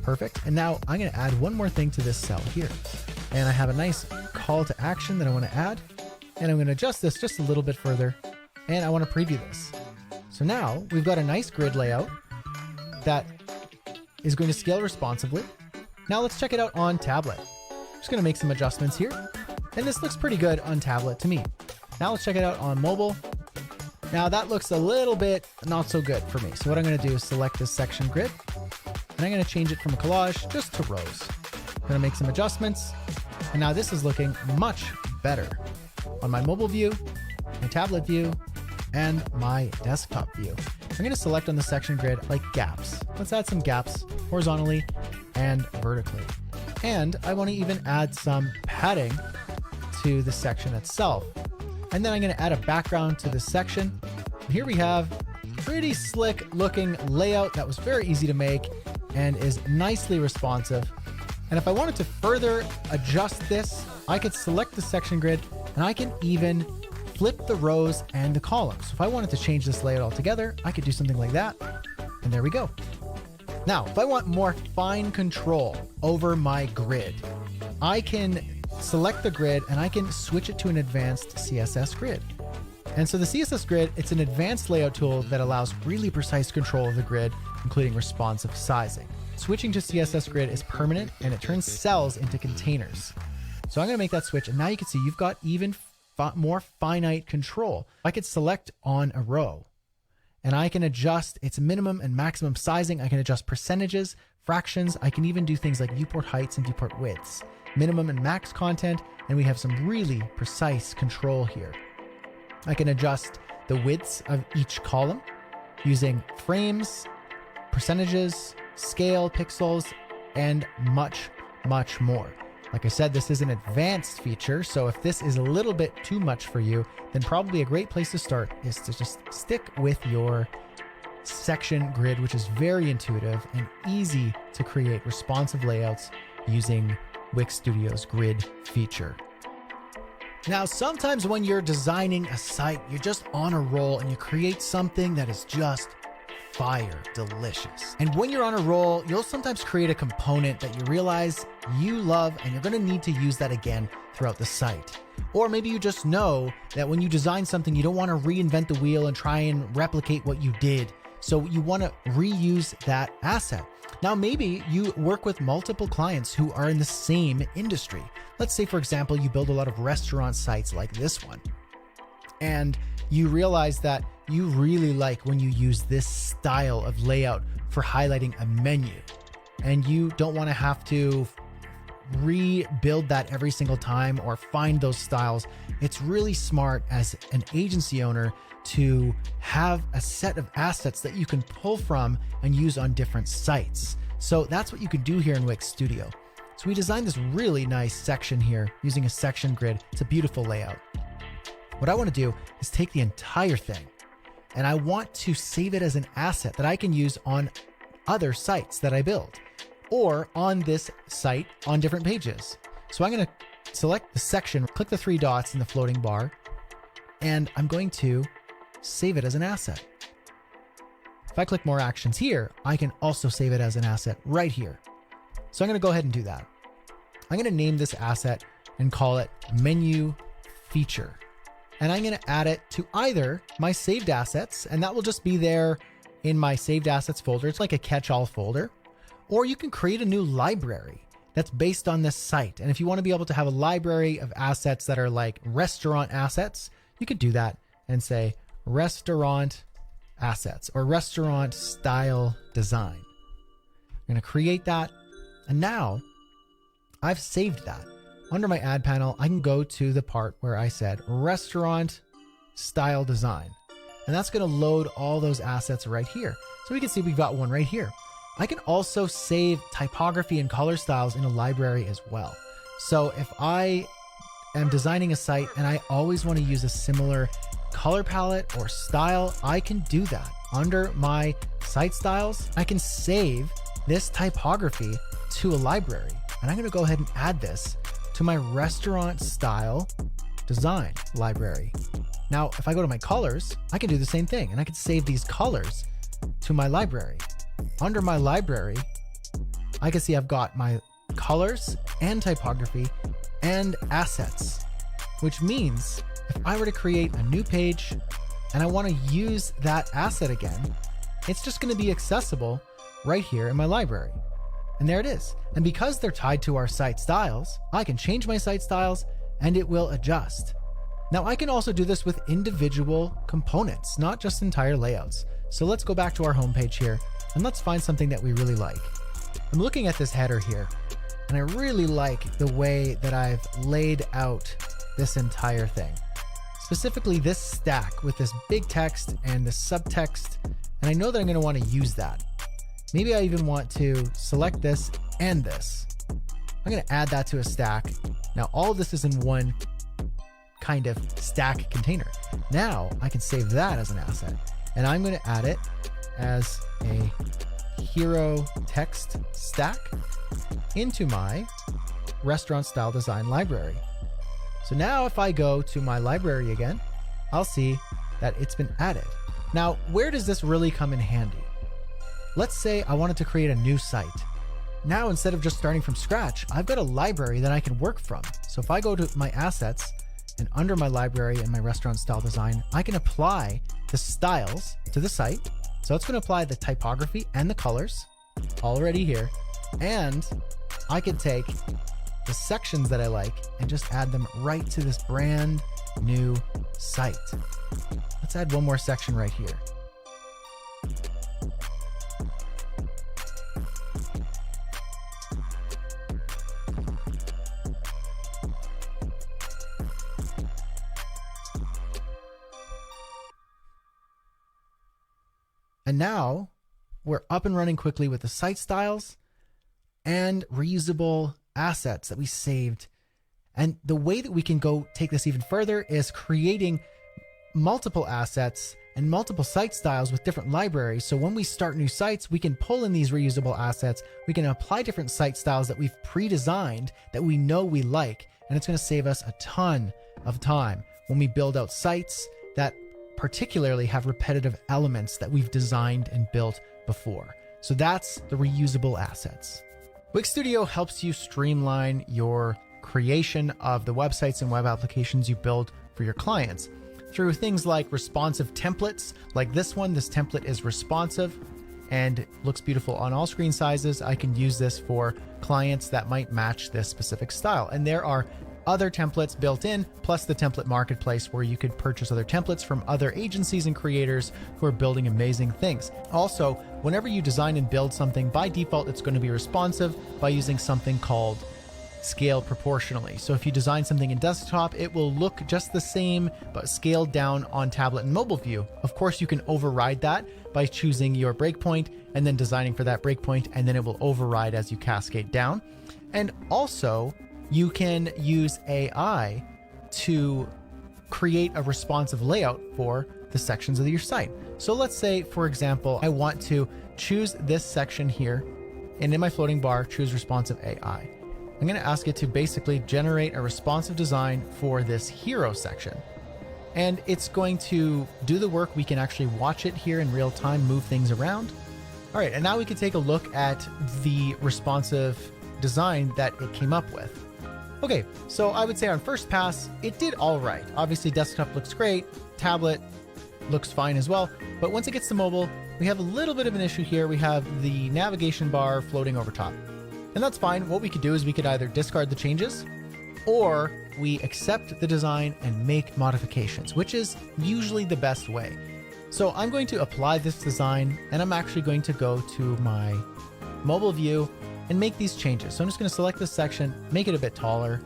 Perfect. And now I'm going to add one more thing to this cell here. And I have a nice call to action that I want to add. And I'm going to adjust this just a little bit further. And I want to preview this. So now we've got a nice grid layout that is going to scale responsively. Now let's check it out on tablet. I'm just going to make some adjustments here. And this looks pretty good on tablet to me. Now let's check it out on mobile. Now that looks a little bit not so good for me. So what I'm going to do is select this section grid and I'm going to change it from a collage just to rows. I'm going to make some adjustments. And now this is looking much better on my mobile view, my tablet view, and my desktop view. I'm going to select on the section grid like gaps. Let's add some gaps horizontally and vertically. And I want to even add some padding to the section itself. And then I'm going to add a background to this section. And here we have pretty slick looking layout that was very easy to make and is nicely responsive. And if I wanted to further adjust this, I could select the section grid and I can even flip the rows and the columns. So if I wanted to change this layout altogether, I could do something like that. And there we go. Now, if I want more fine control over my grid, I can select the grid and I can switch it to an advanced CSS grid. And so the CSS grid, it's an advanced layout tool that allows really precise control of the grid, including responsive sizing. Switching to CSS grid is permanent and it turns cells into containers. So I'm going to make that switch. And now you can see you've got even more finite control. I could select on a row and I can adjust its minimum and maximum sizing. I can adjust percentages, fractions. I can even do things like viewport heights and viewport widths, minimum and max content. And we have some really precise control here. I can adjust the widths of each column using frames, percentages, scale, pixels, and much, much more. Like I said, this is an advanced feature, so if this is a little bit too much for you, then probably a great place to start is to just stick with your section grid, which is very intuitive and easy to create responsive layouts using Wix Studio's grid feature. Now, sometimes when you're designing a site, you're just on a roll and you create something that is just fire delicious. And when you're on a roll, you'll sometimes create a component that you realize you love and you're going to need to use that again throughout the site. Or maybe you just know that when you design something, you don't want to reinvent the wheel and try and replicate what you did. So you want to reuse that asset. Now, maybe you work with multiple clients who are in the same industry. Let's say, for example, you build a lot of restaurant sites like this one, and you realize that you really like when you use this style of layout for highlighting a menu, and you don't want to have to rebuild that every single time or find those styles. It's really smart as an agency owner to have a set of assets that you can pull from and use on different sites. So that's what you can do here in Wix Studio. So we designed this really nice section here using a section grid. It's a beautiful layout. What I want to do is take the entire thing and I want to save it as an asset that I can use on other sites that I build or on this site on different pages. So I'm going to select the section, click the three dots in the floating bar, and I'm going to save it as an asset. If I click more actions here, I can also save it as an asset right here. So I'm going to go ahead and do that. I'm going to name this asset and call it menu feature. And I'm going to add it to either my saved assets, and that will just be there in my saved assets folder. It's like a catch-all folder. Or you can create a new library that's based on this site. And if you want to be able to have a library of assets that are like restaurant assets, you could do that and say restaurant assets or restaurant style design. I'm going to create that. And now I've saved that. Under my add panel, I can go to the part where I said restaurant style design. And that's going to load all those assets right here. So we can see we've got one right here. I can also save typography and color styles in a library as well. So if I am designing a site and I always want to use a similar color palette or style, I can do that. Under my site styles, I can save this typography to a library. And I'm going to go ahead and add this to my restaurant style design library. Now, if I go to my colors, I can do the same thing, and I can save these colors to my library. Under my library, I can see I've got my colors and typography and assets, which means if I were to create a new page and I want to use that asset again, it's just going to be accessible right here in my library. And there it is. And because they're tied to our site styles, I can change my site styles and it will adjust. Now I can also do this with individual components, not just entire layouts. So let's go back to our homepage here and let's find something that we really like. I'm looking at this header here and I really like the way that I've laid out this entire thing. Specifically this stack with this big text and this subtext. And I know that I'm going to want to use that. Maybe I even want to select this and this. I'm going to add that to a stack. Now all of this is in one kind of stack container. Now I can save that as an asset and I'm going to add it as a hero text stack into my restaurant style design library. So now if I go to my library again, I'll see that it's been added. Now, where does this really come in handy? Let's say I wanted to create a new site. Now, instead of just starting from scratch, I've got a library that I can work from. So if I go to my assets and under my library and my restaurant style design, I can apply the styles to the site. So it's going to apply the typography and the colors already here. And I can take the sections that I like and just add them right to this brand new site. Let's add one more section right here. And now we're up and running quickly with the site styles and reusable assets that we saved. And the way that we can go take this even further is creating multiple assets and multiple site styles with different libraries. So when we start new sites, we can pull in these reusable assets. We can apply different site styles that we've pre-designed that we know we like. And it's going to save us a ton of time when we build out sites that particularly have repetitive elements that we've designed and built before. So that's the reusable assets. Wix Studio helps you streamline your creation of the websites and web applications you build for your clients through things like responsive templates. Like this one, this template is responsive and looks beautiful on all screen sizes. I can use this for clients that might match this specific style. And there are other templates built in, plus the template marketplace where you could purchase other templates from other agencies and creators who are building amazing things. Also, whenever you design and build something, by default, it's going to be responsive by using something called scale proportionally. So if you design something in desktop, it will look just the same, but scaled down on tablet and mobile view. Of course, you can override that by choosing your breakpoint and then designing for that breakpoint, and then it will override as you cascade down. And also, you can use AI to create a responsive layout for the sections of your site. So let's say, for example, I want to choose this section here, and in my floating bar, choose responsive AI. I'm going to ask it to basically generate a responsive design for this hero section. and it's going to do the work. We can actually watch it here in real time, move things around. All right, and now we can take a look at the responsive design that it came up with. Okay, so I would say on first pass, it did all right. Obviously desktop looks great, tablet looks fine as well, but once it gets to mobile, we have a little bit of an issue here. We have the navigation bar floating over top. And that's fine. What we could do is we could either discard the changes, or we accept the design and make modifications, which is usually the best way. So I'm going to apply this design, and I'm actually going to go to my mobile view and make these changes. So I'm just going to select this section, make it a bit taller.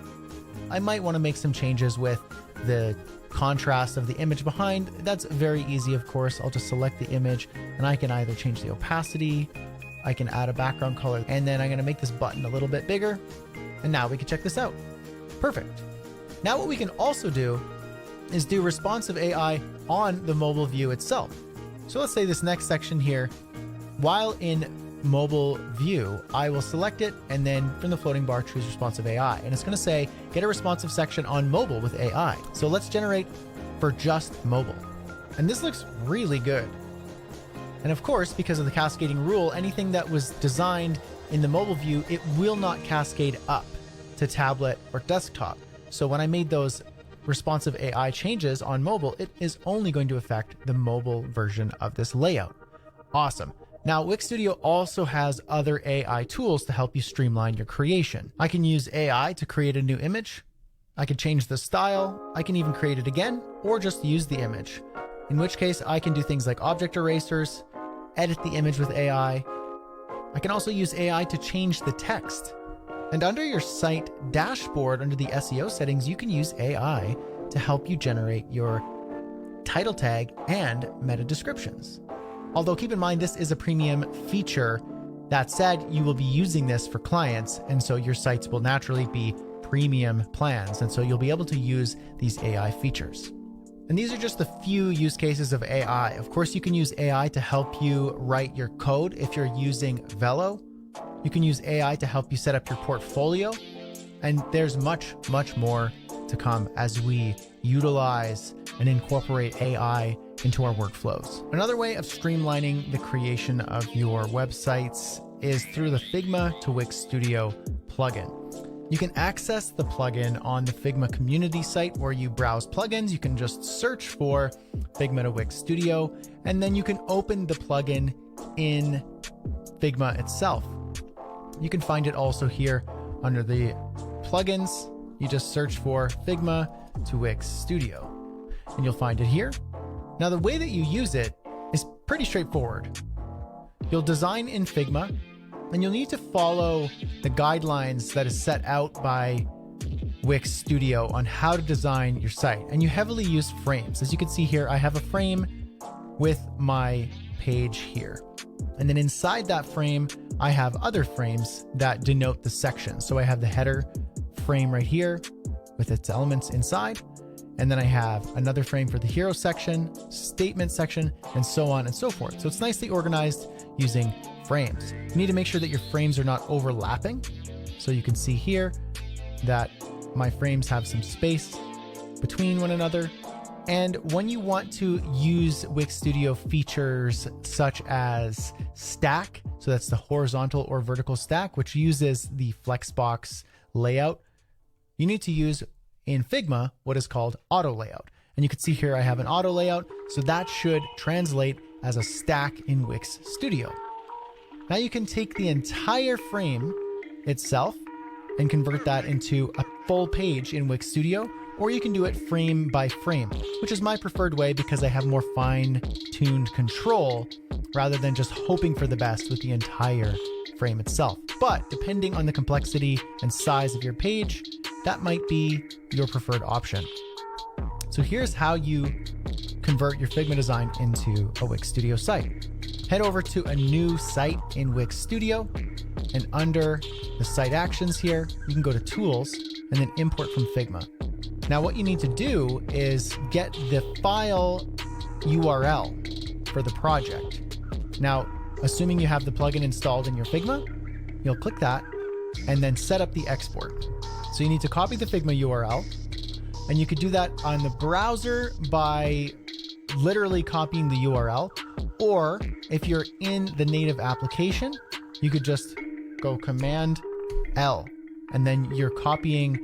I might want to make some changes with the contrast of the image behind. That's very easy, of course. I'll just select the image and I can either change the opacity, I can add a background color, and then I'm going to make this button a little bit bigger. And now we can check this out. Perfect. Now what we can also do is do responsive AI on the mobile view itself. So let's say this next section here, while in mobile view, I will select it and then from the floating bar choose responsive AI, and it's going to say get a responsive section on mobile with AI. So let's generate for just mobile, and this looks really good. And of course, because of the cascading rule, anything that was designed in the mobile view, it will not cascade up to tablet or desktop. So when I made those responsive AI changes on mobile, it is only going to affect the mobile version of this layout. Awesome. Now, Wix Studio also has other AI tools to help you streamline your creation. I can use AI to create a new image. I can change the style. I can even create it again, or just use the image. In which case, I can do things like object erasers, edit the image with AI. I can also use AI to change the text. And under your site dashboard, under the SEO settings, you can use AI to help you generate your title tag and meta descriptions. Although keep in mind, this is a premium feature. That said, you will be using this for clients, and so your sites will naturally be premium plans, and so you'll be able to use these AI features. And these are just a few use cases of AI. Of course, you can use AI to help you write your code if you're using Velo. You can use AI to help you set up your portfolio, and there's much, much more to come as we utilize and incorporate AI into our workflows. Another way of streamlining the creation of your websites is through the Figma to Wix Studio plugin. You can access the plugin on the Figma community site where you browse plugins. You can just search for Figma to Wix Studio, and then you can open the plugin in Figma itself. You can find it also here under the plugins. You just search for Figma to Wix Studio, and you'll find it here. Now, the way that you use it is pretty straightforward. You'll design in Figma, and you'll need to follow the guidelines that is set out by Wix Studio on how to design your site. And you heavily use frames. As you can see here, I have a frame with my page here. And then inside that frame, I have other frames that denote the section. So I have the header frame right here with its elements inside. And then I have another frame for the hero section, statement section, and so on and so forth. So it's nicely organized using frames. You need to make sure that your frames are not overlapping. So you can see here that my frames have some space between one another. And when you want to use Wix Studio features such as stack, so that's the horizontal or vertical stack, which uses the Flexbox layout, you need to use in Figma what is called auto layout. And you can see here I have an auto layout, so that should translate as a stack in Wix Studio. Now you can take the entire frame itself and convert that into a full page in Wix Studio, or you can do it frame by frame, which is my preferred way because I have more fine-tuned control rather than just hoping for the best with the entire frame itself. But depending on the complexity and size of your page, that might be your preferred option. So here's how you convert your Figma design into a Wix Studio site. Head over to a new site in Wix Studio, and under the site actions here, you can go to tools and then import from Figma. Now what you need to do is get the file URL for the project. Now, assuming you have the plugin installed in your Figma, you'll click that and then set up the export. So you need to copy the Figma URL And you could do that on the browser by literally copying the URL, or if you're in the native application, you could just go Command L, and then you're copying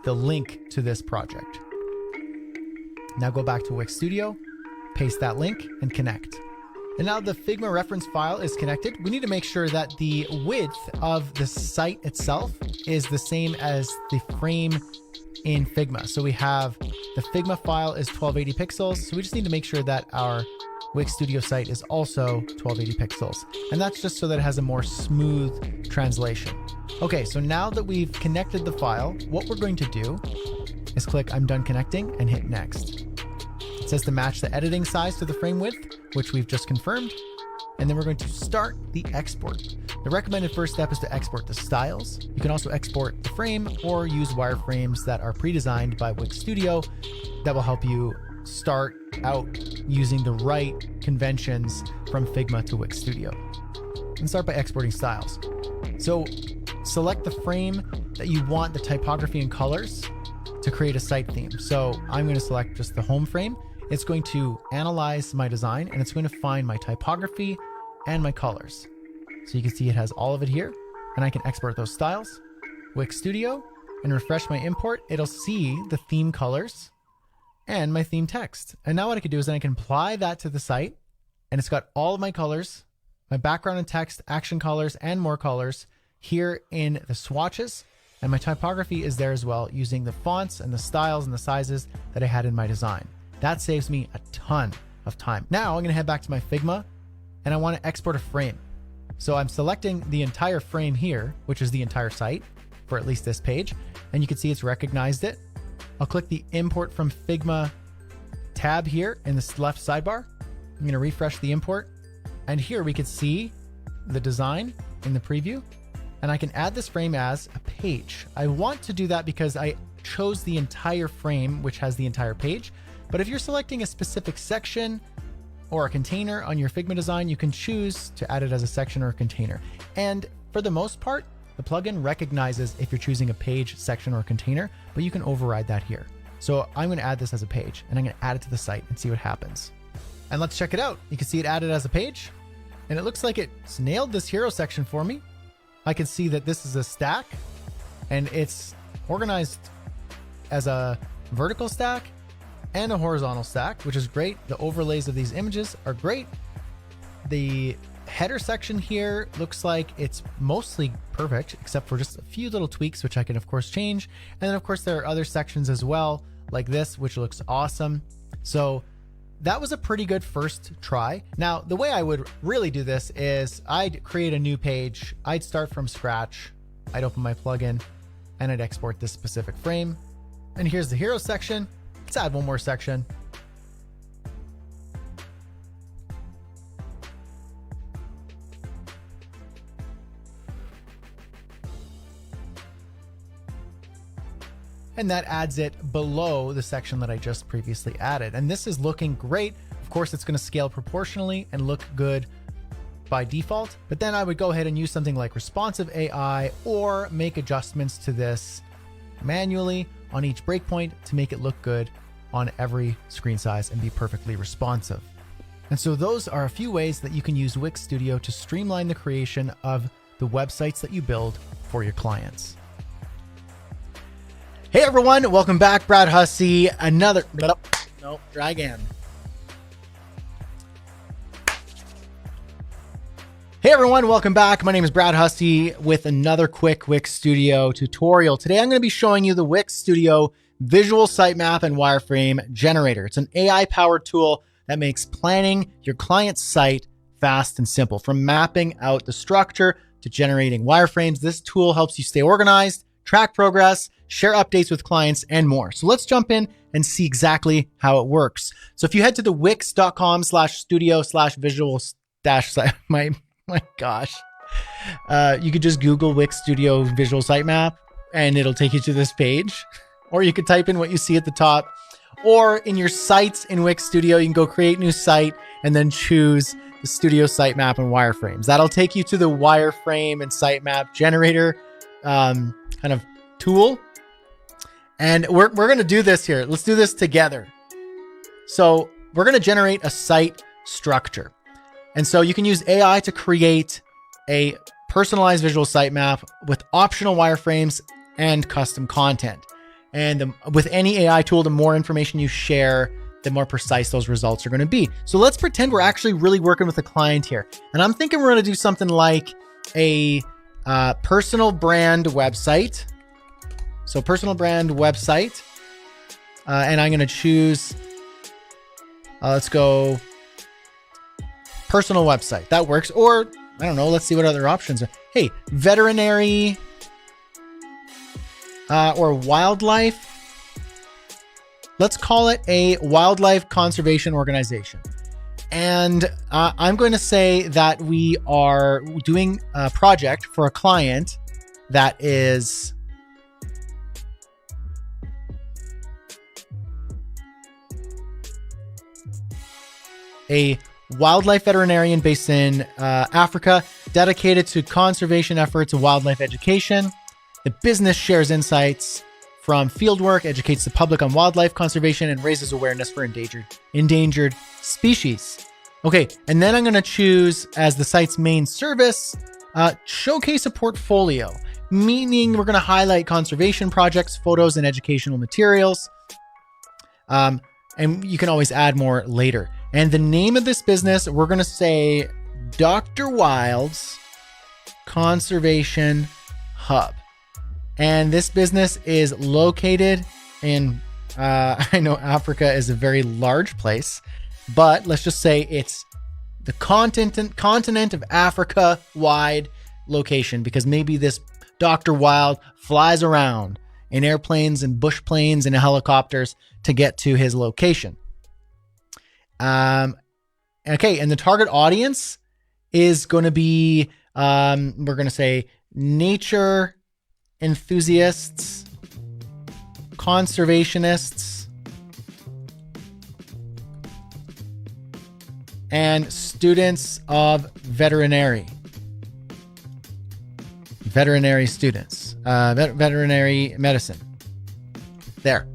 the link to this project. Now go back to Wix Studio, paste that link, and connect. And now the Figma reference file is connected. We need to make sure that the width of the site itself is the same as the frame in Figma. So we have the Figma file is 1280 pixels. So we just need to make sure that our Wix Studio site is also 1280 pixels. And that's just so that it has a more smooth translation. Okay, so now that we've connected the file, what we're going to do is click I'm done connecting and hit next. It says to match the editing size to the frame width, which we've just confirmed. And then we're going to start the export. The recommended first step is to export the styles. You can also export the frame or use wireframes that are pre-designed by Wix Studio that will help you start out using the right conventions from Figma to Wix Studio. And start by exporting styles. So select the frame that you want the typography and colors to create a site theme. So I'm going to select just the home frame. It's going to analyze my design and it's going to find my typography and my colors. So you can see it has all of it here, and I can export those styles. Wix Studio, and refresh my import. It'll see the theme colors and my theme text. And now what I can do is then I can apply that to the site, and it's got all of my colors, my background and text, action colors, and more colors here in the swatches. And my typography is there as well, using the fonts and the styles and the sizes that I had in my design. That saves me a ton of time. Now I'm going to head back to my Figma, and I want to export a frame. So I'm selecting the entire frame here, which is the entire site for at least this page. And you can see it's recognized it. I'll click the import from Figma tab here in this left sidebar. I'm going to refresh the import. And here we can see the design in the preview. And I can add this frame as a page. I want to do that because I chose the entire frame, which has the entire page. But if you're selecting a specific section or a container on your Figma design, you can choose to add it as a section or a container. And for the most part, the plugin recognizes if you're choosing a page, section, or container, but you can override that here. So I'm going to add this as a page, and I'm going to add it to the site and see what happens. And let's check it out. You can see it added as a page, and it looks like it's nailed this hero section for me. I can see that this is a stack, and it's organized as a vertical stack and a horizontal stack, which is great. The overlays of these images are great. The header section here looks like it's mostly perfect, except for just a few little tweaks, which I can of course change. And then of course there are other sections as well, like this, which looks awesome. So that was a pretty good first try. Now, the way I would really do this is I'd create a new page. I'd start from scratch. I'd open my plugin and I'd export this specific frame. And here's the hero section. Let's add one more section. And that adds it below the section that I just previously added. And this is looking great. Of course, it's going to scale proportionally and look good by default. But then I would go ahead and use something like responsive AI or make adjustments to this manually on each breakpoint to make it look good on every screen size and be perfectly responsive. And so those are a few ways that you can use Wix Studio to streamline the creation of the websites that you build for your clients. Hey everyone, welcome back. Brad Hussey, try again. Hey everyone, welcome back. My name is Brad Hussey with another quick Wix Studio tutorial. Today I'm going to be showing you the Wix Studio Visual Sitemap and Wireframe Generator. It's an AI-powered tool that makes planning your client's site fast and simple. From mapping out the structure to generating wireframes, this tool helps you stay organized, track progress, share updates with clients, and more. So let's jump in and see exactly how it works. So if you head to the wix.com/studio/visual-site, my gosh. You could just Google Wix Studio Visual Sitemap and it'll take you to this page. Or you could type in what you see at the top. Or in your sites in Wix Studio, you can go create new site and then choose the Studio Sitemap and Wireframes. That'll take you to the wireframe and sitemap generator kind of tool. And we're going to do this here. Let's do this together. So we're going to generate a site structure. And so you can use AI to create a personalized visual sitemap with optional wireframes and custom content. And with any AI tool, the more information you share, the more precise those results are going to be. So let's pretend we're actually really working with a client here. And I'm thinking we're going to do something like a personal brand website. So personal brand website. And I'm going to choose, let's go personal website. That works. Or I don't know. Let's see what other options are. Hey, veterinary or wildlife. Let's call it a wildlife conservation organization. And I'm going to say that we are doing a project for a client that is a wildlife veterinarian based in Africa, dedicated to conservation efforts and wildlife education. The business shares insights from fieldwork, educates the public on wildlife conservation, and raises awareness for endangered species. Okay, and then I'm going to choose as the site's main service, showcase a portfolio, meaning we're going to highlight conservation projects, photos, and educational materials. And you can always add more later. And the name of this business, we're going to say Dr. Wild's Conservation Hub. And this business is located in, I know Africa is a very large place, but let's just say it's the continent of Africa wide location, because maybe this Dr. Wild flies around in airplanes and bush planes and helicopters to get to his location. Okay, and the target audience is going to be, we're going to say nature enthusiasts, conservationists, and students of veterinary students, veterinary medicine. There,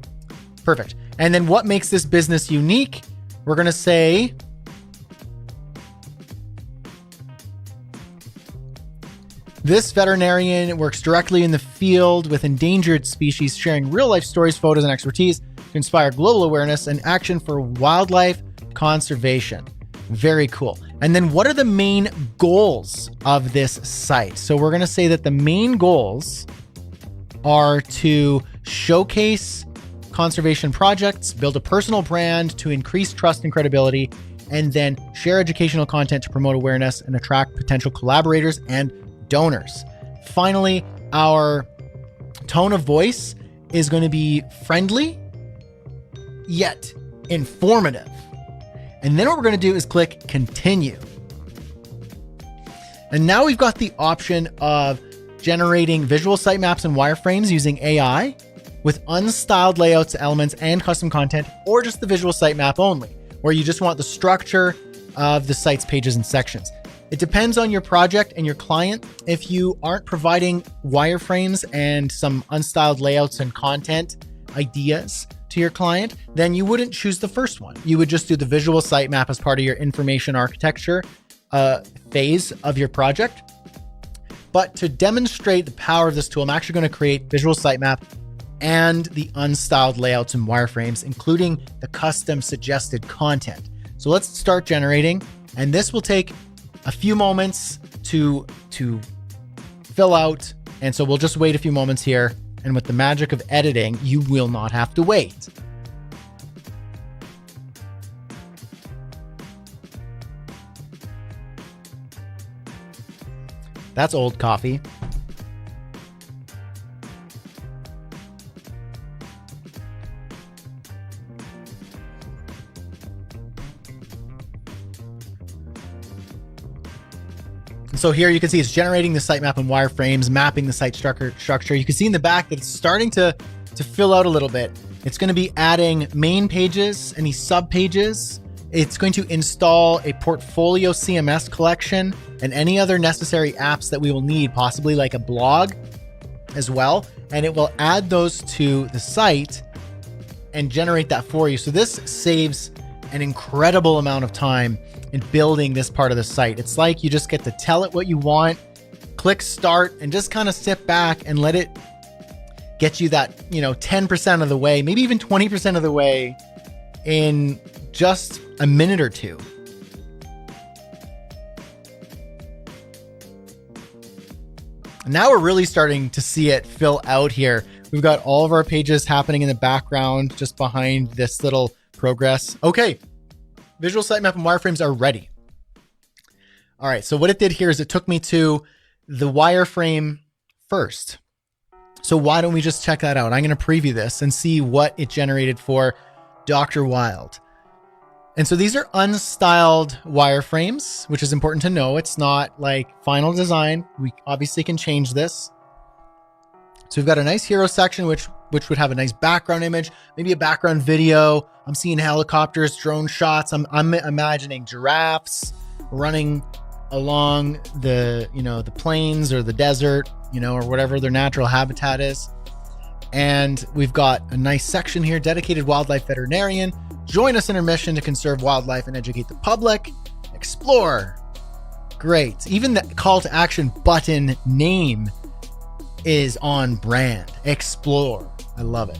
perfect. And then what makes this business unique? We're going to say this veterinarian works directly in the field with endangered species, sharing real-life stories, photos, and expertise to inspire global awareness and action for wildlife conservation. Very cool. And then what are the main goals of this site? So we're going to say that the main goals are to showcase conservation projects, build a personal brand to increase trust and credibility, and then share educational content to promote awareness and attract potential collaborators and donors. Finally, our tone of voice is going to be friendly, yet informative. And then what we're going to do is click continue. And now we've got the option of generating visual sitemaps and wireframes using AI with unstyled layouts, elements, and custom content, or just the visual sitemap only, where you just want the structure of the site's pages and sections. It depends on your project and your client. If you aren't providing wireframes and some unstyled layouts and content ideas to your client, then you wouldn't choose the first one. You would just do the visual sitemap as part of your information architecture phase of your project. But to demonstrate the power of this tool, I'm actually going to create visual sitemap and the unstyled layouts and wireframes, including the custom suggested content. So let's start generating, and this will take a few moments to fill out. And so we'll just wait a few moments here. And with the magic of editing, you will not have to wait. That's old coffee. So here you can see it's generating the sitemap and wireframes, mapping the site structure. You can see in the back that it's starting to fill out a little bit. It's going to be adding main pages, any sub pages. It's going to install a portfolio CMS collection and any other necessary apps that we will need, possibly like a blog as well. and it will add those to the site and generate that for you. So this saves an incredible amount of time in building this part of the site. It's like you just get to tell it what you want, click start, and just kind of sit back and let it get you that, 10% of the way, maybe even 20% of the way in just a minute or two. Now we're really starting to see it fill out here. We've got all of our pages happening in the background, just behind this little progress. Okay, visual sitemap and wireframes are ready. All right, so what it did here is it took me to the wireframe first. So why don't we just check that out? I'm going to preview this and see what it generated for Dr. Wild. And so these are unstyled wireframes, which is important to know. It's not like final design. We obviously can change this. So we've got a nice hero section, which would have a nice background image, maybe a background video. I'm seeing helicopters, drone shots. I'm imagining giraffes running along the, the plains or the desert, or whatever their natural habitat is. And we've got a nice section here, dedicated wildlife veterinarian. Join us in our mission to conserve wildlife and educate the public. Explore. Great. Even the call to action button name is on brand. Explore. I love it.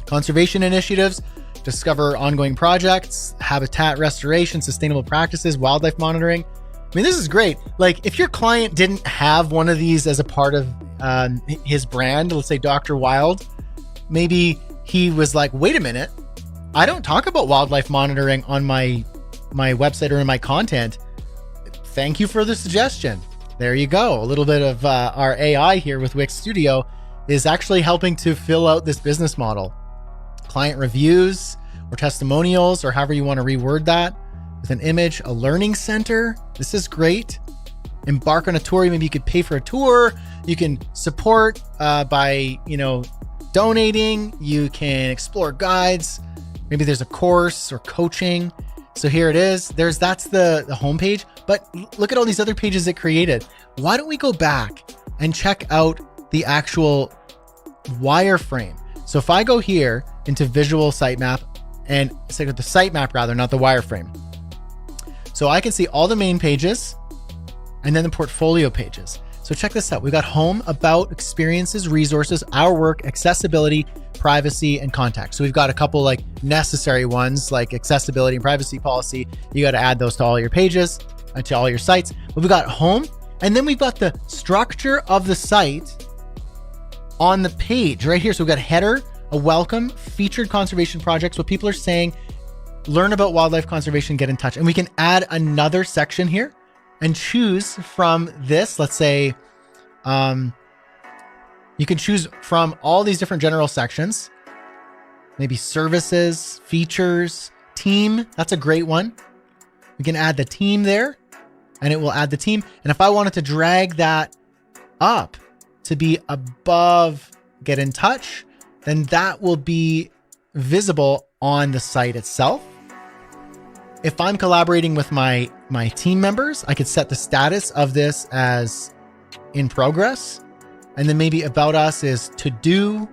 Conservation initiatives. Discover ongoing projects, habitat restoration, sustainable practices, wildlife monitoring. I mean, this is great. Like, if your client didn't have one of these as a part of his brand, let's say Dr. Wild, maybe he was like, wait a minute, I don't talk about wildlife monitoring on my website or in my content. Thank you for the suggestion. There you go. A little bit of our AI here with Wix Studio is actually helping to fill out this business model. Client reviews or testimonials, or however you want to reword that, with an image, a learning center. This is great. Embark on a tour. Maybe you could pay for a tour. You can support by, donating. You can explore guides. Maybe there's a course or coaching. So here it is. That's the homepage. But look at all these other pages it created. Why don't we go back and check out the actual wireframe? So if I go here into visual sitemap, and say the sitemap rather, not the wireframe. So I can see all the main pages and then the portfolio pages. So check this out. We've got home, about, experiences, resources, our work, accessibility, privacy, and contact. So we've got a couple like necessary ones like accessibility and privacy policy. You got to add those to all your pages, to all your sites. But we've got home, and then we've got the structure of the site on the page right here. So we've got header, a welcome, featured conservation projects, what people are saying, learn about wildlife conservation, get in touch. And we can add another section here and choose from this. Let's say, you can choose from all these different general sections, maybe services, features, team. That's a great one. We can add the team there, and it will add the team. And if I wanted to drag that up to be above get in touch, then that will be visible on the site itself. If I'm collaborating with my team members, I could set the status of this as in progress. And then maybe about us is to do.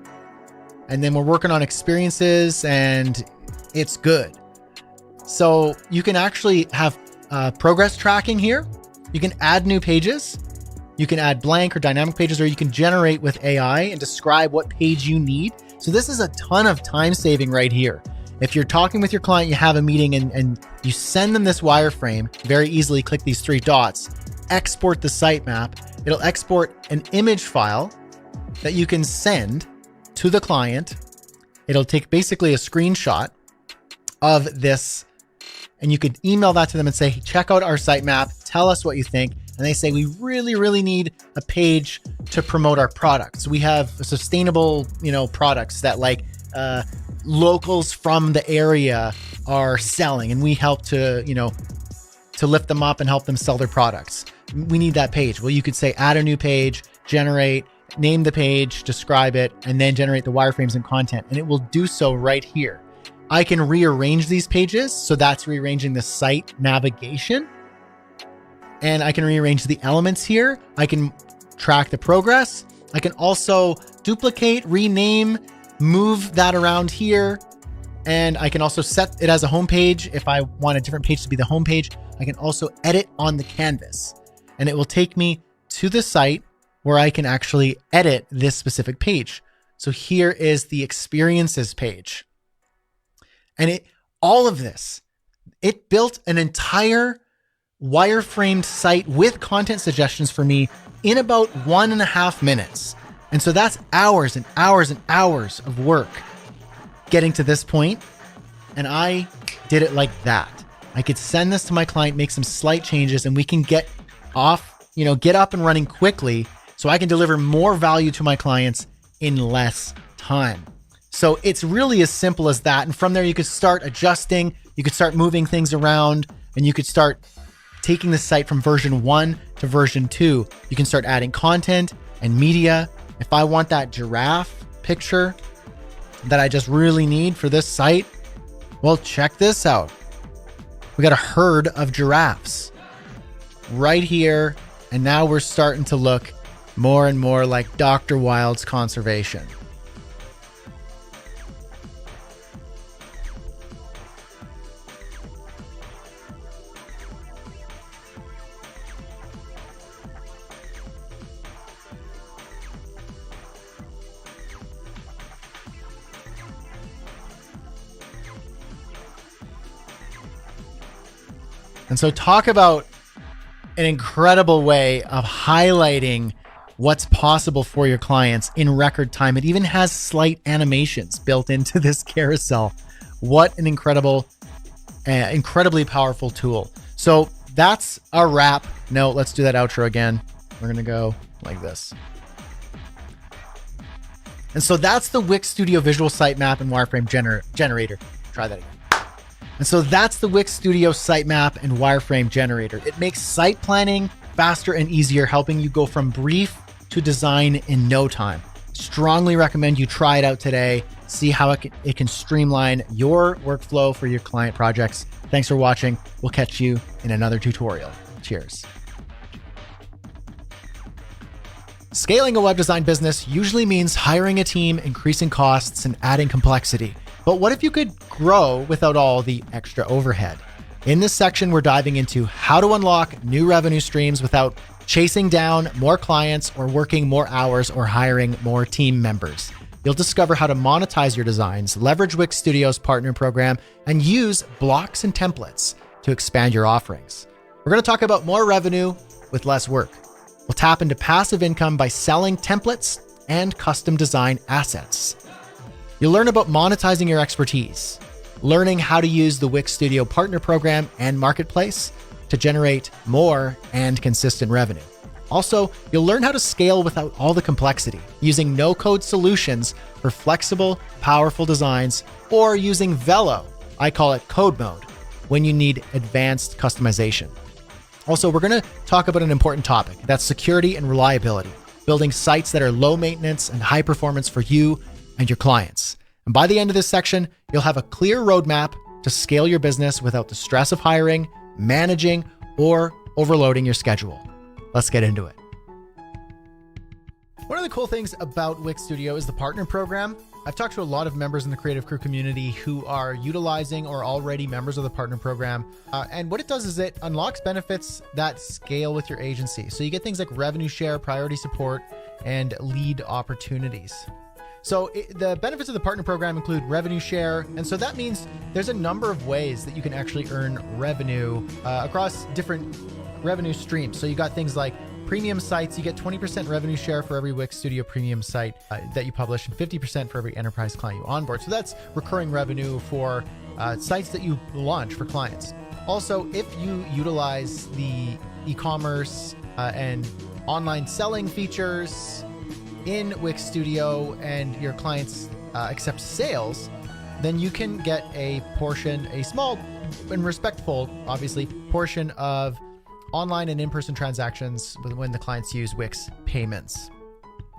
And then we're working on experiences and it's good. So you can actually have progress tracking here. You can add new pages. You can add blank or dynamic pages, or you can generate with AI and describe what page you need. So this is a ton of time saving right here. If you're talking with your client, you have a meeting and you send them this wireframe, very easily click these three dots, export the sitemap. It'll export an image file that you can send to the client. It'll take basically a screenshot of this, and you could email that to them and say, hey, check out our sitemap, tell us what you think. And they say, we really, really need a page to promote our products. We have sustainable, products that like locals from the area are selling, and we help to lift them up and help them sell their products. We need that page. Well, you could say, add a new page, generate, name the page, describe it, and then generate the wireframes and content. And it will do so right here. I can rearrange these pages. So that's rearranging the site navigation. And I can rearrange the elements here. I can track the progress. I can also duplicate, rename, move that around here. And I can also set it as a home page. If I want a different page to be the home page, I can also edit on the canvas, and it will take me to the site where I can actually edit this specific page. So here is the experiences page. And all of this, it built an entire wireframed site with content suggestions for me in about 1.5 minutes. And so that's hours and hours and hours of work getting to this point. And I did it like that. I could send this to my client, make some slight changes, and we can get up and running quickly so I can deliver more value to my clients in less time. So it's really as simple as that. And from there, you could start adjusting, you could start moving things around, and you could start taking the site from version 1 to version 2. You can start adding content and media. If I want that giraffe picture that I just really need for this site, well, check this out. We got a herd of giraffes right here. And now we're starting to look more and more like Dr. Wild's conservation. And so talk about an incredible way of highlighting what's possible for your clients in record time. It even has slight animations built into this carousel. What an incredibly powerful tool. So that's a wrap. No, let's do that outro again. We're going to go like this. And so that's the Wix Studio visual sitemap and wireframe generator. Try that again. And so that's the Wix Studio sitemap and wireframe generator. It makes site planning faster and easier, helping you go from brief to design in no time. Strongly recommend you try it out today. See how it can streamline your workflow for your client projects. Thanks for watching. We'll catch you in another tutorial. Cheers. Scaling a web design business usually means hiring a team, increasing costs, and adding complexity. But what if you could grow without all the extra overhead? In this section, we're diving into how to unlock new revenue streams without chasing down more clients or working more hours or hiring more team members. You'll discover how to monetize your designs, leverage Wix Studio's partner program, and use blocks and templates to expand your offerings. We're going to talk about more revenue with less work. We'll tap into passive income by selling templates and custom design assets. You'll learn about monetizing your expertise, learning how to use the Wix Studio Partner Program and Marketplace to generate more and consistent revenue. Also, you'll learn how to scale without all the complexity, using no-code solutions for flexible, powerful designs, or using Velo, I call it code mode, when you need advanced customization. Also, we're going to talk about an important topic, that's security and reliability, building sites that are low maintenance and high performance for you and your clients. And by the end of this section, you'll have a clear roadmap to scale your business without the stress of hiring, managing, or overloading your schedule. Let's get into it. One of the cool things about Wix Studio is the partner program. I've talked to a lot of members in the Creative Crew community who are utilizing or already members of the partner program. And what it does is it unlocks benefits that scale with your agency. So you get things like revenue share, priority support, and lead opportunities. So the benefits of the partner program include revenue share. And so that means there's a number of ways that you can actually earn revenue across different revenue streams. So you got things like premium sites, you get 20% revenue share for every Wix Studio premium site that you publish and 50% for every enterprise client you onboard. So that's recurring revenue for sites that you launch for clients. Also, if you utilize the e-commerce and online selling features in Wix Studio and your clients accept sales, then you can get a portion, a small and respectful, obviously, portion of online and in-person transactions when the clients use Wix payments.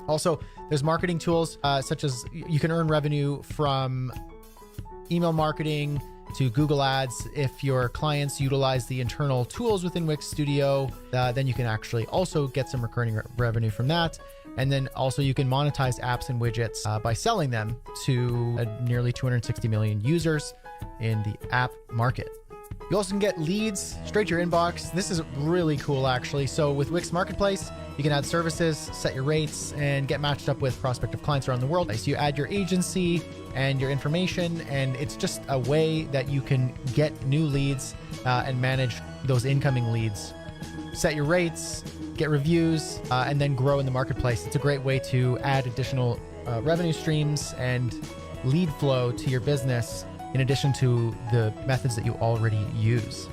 Also, there's marketing tools such as you can earn revenue from email marketing to Google Ads. If your clients utilize the internal tools within Wix Studio, then you can actually also get some recurring revenue from that. And then also you can monetize apps and widgets by selling them to nearly 260 million users in the app market. You also can get leads straight to your inbox. This is really cool, actually. So with Wix Marketplace, you can add services, set your rates, and get matched up with prospective clients around the world. So you add your agency and your information, and it's just a way that you can get new leads and manage those incoming leads. Set your rates, get reviews, and then grow in the marketplace. It's a great way to add additional revenue streams and lead flow to your business, in addition to the methods that you already use.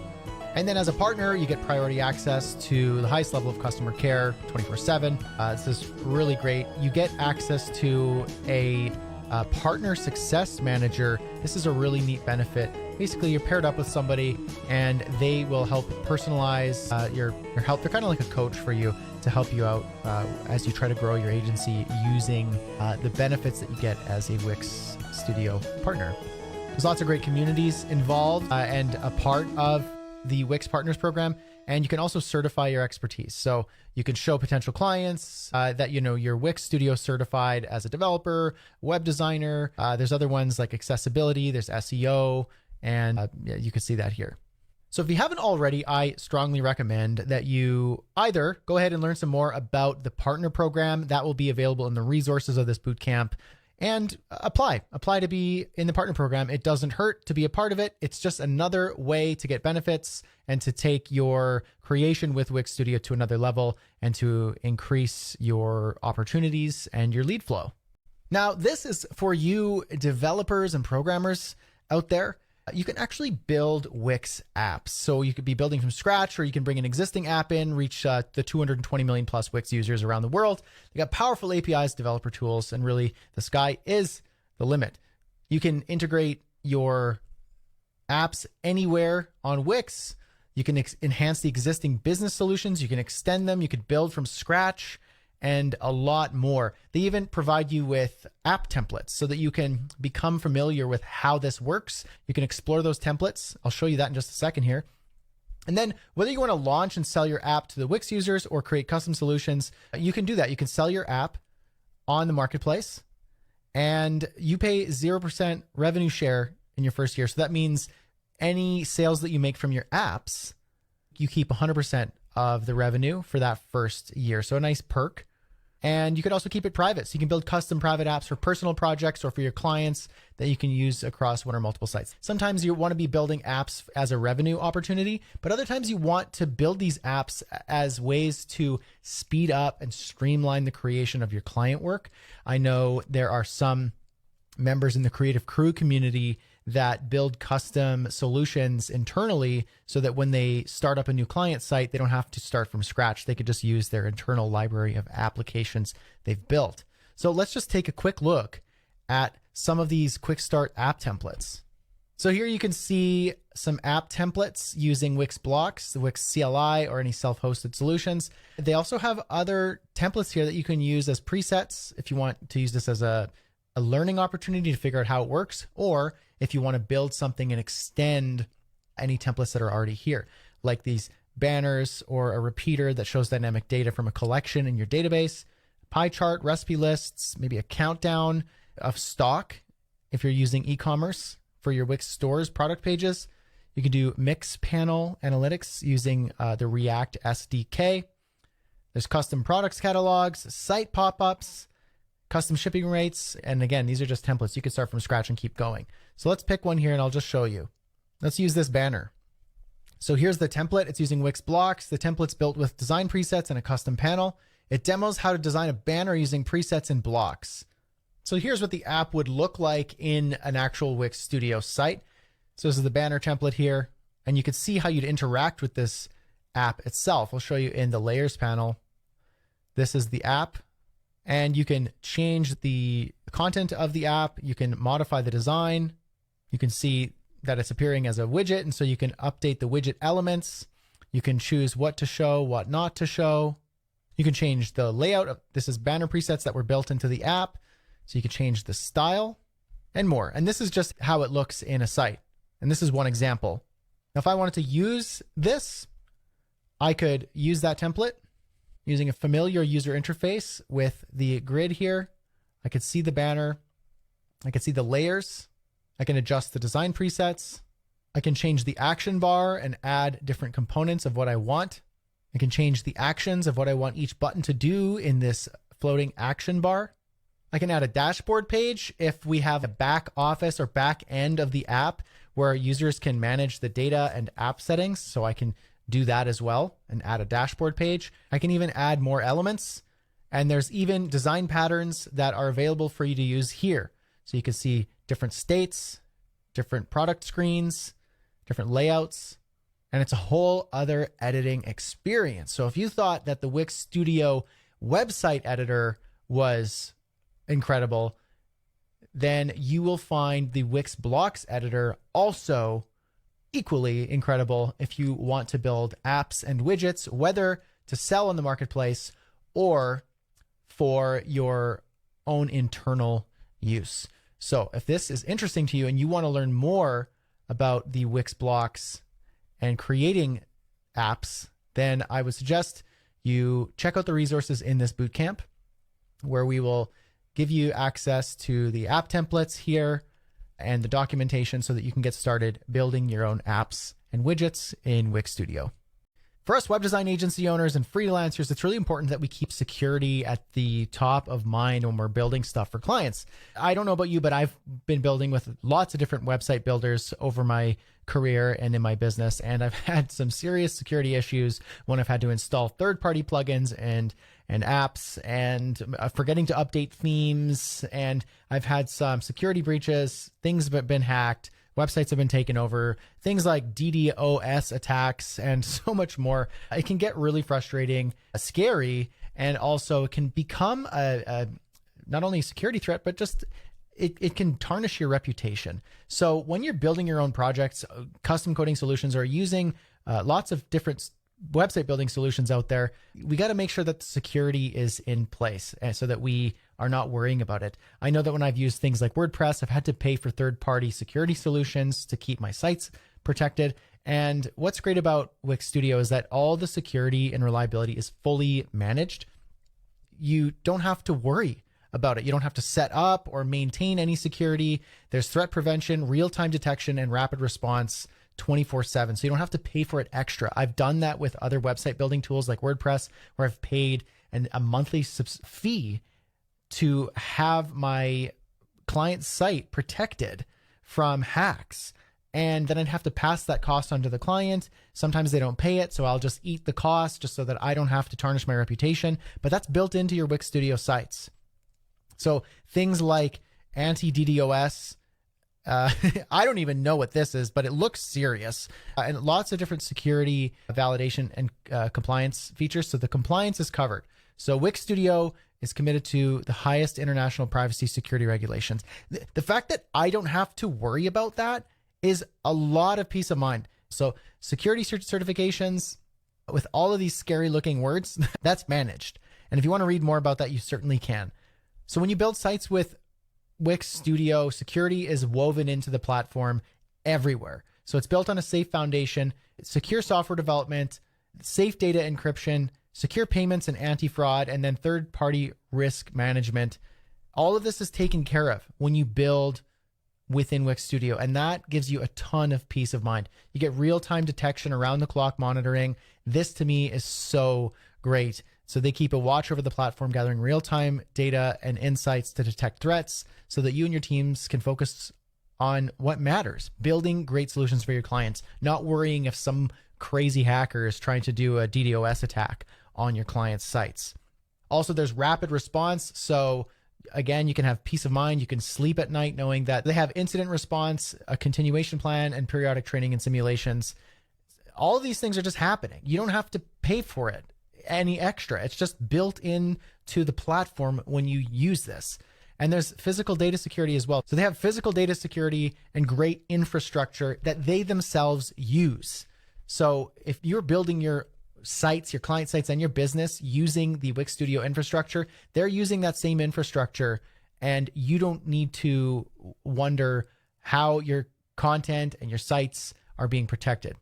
And then as a partner, you get priority access to the highest level of customer care 24/7. This is really great. You get access to a partner success manager. This is a really neat benefit. Basically, you're paired up with somebody and they will help personalize your help. They're kind of like a coach for you to help you out as you try to grow your agency using the benefits that you get as a Wix Studio partner. There's lots of great communities involved and a part of the Wix Partners program. And you can also certify your expertise. So you can show potential clients that you're Wix Studio certified as a developer, web designer. There's other ones like accessibility, there's SEO, and you can see that here. So if you haven't already, I strongly recommend that you either go ahead and learn some more about the partner program that will be available in the resources of this bootcamp, and apply to be in the partner program. It doesn't hurt to be a part of it. It's just another way to get benefits and to take your creation with Wix Studio to another level and to increase your opportunities and your lead flow. Now, this is for you developers and programmers out there. You can actually build Wix apps. So you could be building from scratch, or you can bring an existing app in, reach the 220 million plus Wix users around the world. They got powerful APIs, developer tools, and really the sky is the limit. You can integrate your apps anywhere on Wix. You can enhance the existing business solutions. You can extend them. You could build from scratch, and a lot more. They even provide you with app templates so that you can become familiar with how this works. You can explore those templates. I'll show you that in just a second here. And then whether you want to launch and sell your app to the Wix users or create custom solutions, you can do that. You can sell your app on the marketplace and you pay 0% revenue share in your first year. So that means any sales that you make from your apps, you keep 100% of the revenue for that first year. So a nice perk. And you could also keep it private. So you can build custom private apps for personal projects or for your clients that you can use across one or multiple sites. Sometimes you want to be building apps as a revenue opportunity, but other times you want to build these apps as ways to speed up and streamline the creation of your client work. I know there are some members in the creative crew community that build custom solutions internally so that when they start up a new client site, they don't have to start from scratch. They could just use their internal library of applications they've built. So let's just take a quick look at some of these quick start app templates. So here you can see some app templates using Wix blocks, the Wix CLI, or any self-hosted solutions. They also have other templates here that you can use as presets if you want to use this as a learning opportunity to figure out how it works, or if you want to build something and extend any templates that are already here, like these banners or a repeater that shows dynamic data from a collection in your database, pie chart, recipe lists, maybe a countdown of stock. If you're using e-commerce for your Wix stores product pages, you can do mix panel analytics using the React SDK. There's custom products catalogs, site pop-ups, custom shipping rates. And again, these are just templates. You can start from scratch and keep going. So let's pick one here and I'll just show you. Let's use this banner. So here's the template. It's using Wix blocks. The template's built with design presets and a custom panel. It demos how to design a banner using presets and blocks. So here's what the app would look like in an actual Wix Studio site. So this is the banner template here, and you can see how you'd interact with this app itself. I'll show you in the layers panel. This is the app. And you can change the content of the app. You can modify the design. You can see that it's appearing as a widget. And so you can update the widget elements. You can choose what to show, what not to show. You can change the layout. This is banner presets that were built into the app. So you can change the style and more. And this is just how it looks in a site. And this is one example. Now, if I wanted to use this, I could use that template. using a familiar user interface with the grid here. I can see the banner. I can see the layers. I can adjust the design presets. I can change the action bar and add different components of what I want. I can change the actions of what I want each button to do in this floating action bar. I can add a dashboard page if we have a back office or back end of the app where users can manage the data and app settings. So I can do that as well and add a dashboard page. I can even add more elements. And there's even design patterns that are available for you to use here. So you can see different states, different product screens, different layouts, and it's a whole other editing experience. So if you thought that the Wix Studio website editor was incredible, then you will find the Wix blocks editor also equally incredible if you want to build apps and widgets, whether to sell on the marketplace or for your own internal use. So if this is interesting to you and you want to learn more about the Wix blocks and creating apps, then I would suggest you check out the resources in this bootcamp, where we will give you access to the app templates here and the documentation so that you can get started building your own apps and widgets in Wix Studio. For us web design agency owners and freelancers, it's really important that we keep security at the top of mind when we're building stuff for clients. I don't know about you, but I've been building with lots of different website builders over my career and in my business, and I've had some serious security issues when I've had to install third-party plugins and apps and forgetting to update themes, and I've had some security breaches, things have been hacked, websites have been taken over, things like DDoS attacks, and so much more. It can get really frustrating, scary, and also it can become a not only a security threat, but just it can tarnish your reputation. So when you're building your own projects, custom coding solutions, or using lots of different website building solutions out there, we got to make sure that the security is in place so that we are not worrying about it. I know that when I've used things like WordPress, I've had to pay for third-party security solutions to keep my sites protected. And what's great about Wix Studio is that all the security and reliability is fully managed. You don't have to worry about it. You don't have to set up or maintain any security. There's threat prevention, real-time detection, and rapid response 24/7. So you don't have to pay for it extra. I've done that with other website building tools like WordPress, where I've paid a monthly fee to have my client site protected from hacks. And then I'd have to pass that cost on to the client. Sometimes they don't pay it, so I'll just eat the cost just so that I don't have to tarnish my reputation. But that's built into your Wix Studio sites. So things like anti-DDoS, I don't even know what this is, but it looks serious. And lots of different security validation and compliance features. So the compliance is covered. So Wix Studio is committed to the highest international privacy security regulations. The fact that I don't have to worry about that is a lot of peace of mind. So security certifications with all of these scary looking words, that's managed. And if you want to read more about that, you certainly can. So when you build sites with Wix Studio, security is woven into the platform everywhere. So it's built on a safe foundation, secure software development, safe data encryption, secure payments and anti-fraud, and then third-party risk management. All of this is taken care of when you build within Wix Studio, and that gives you a ton of peace of mind. You get real-time detection, around-the-clock monitoring. This, to me, is so great. So they keep a watch over the platform, gathering real-time data and insights to detect threats so that you and your teams can focus on what matters, building great solutions for your clients, not worrying if some crazy hacker is trying to do a DDoS attack on your client's sites. Also, there's rapid response. So again, you can have peace of mind. You can sleep at night knowing that they have incident response, a continuation plan, and periodic training and simulations. All of these things are just happening. You don't have to pay for it any extra. It's just built in to the platform when you use this. And there's physical data security as well. So they have physical data security and great infrastructure that they themselves use. So if you're building your sites, your client sites, and your business using the Wix Studio infrastructure, they're using that same infrastructure, and you don't need to wonder how your content and your sites are being protected.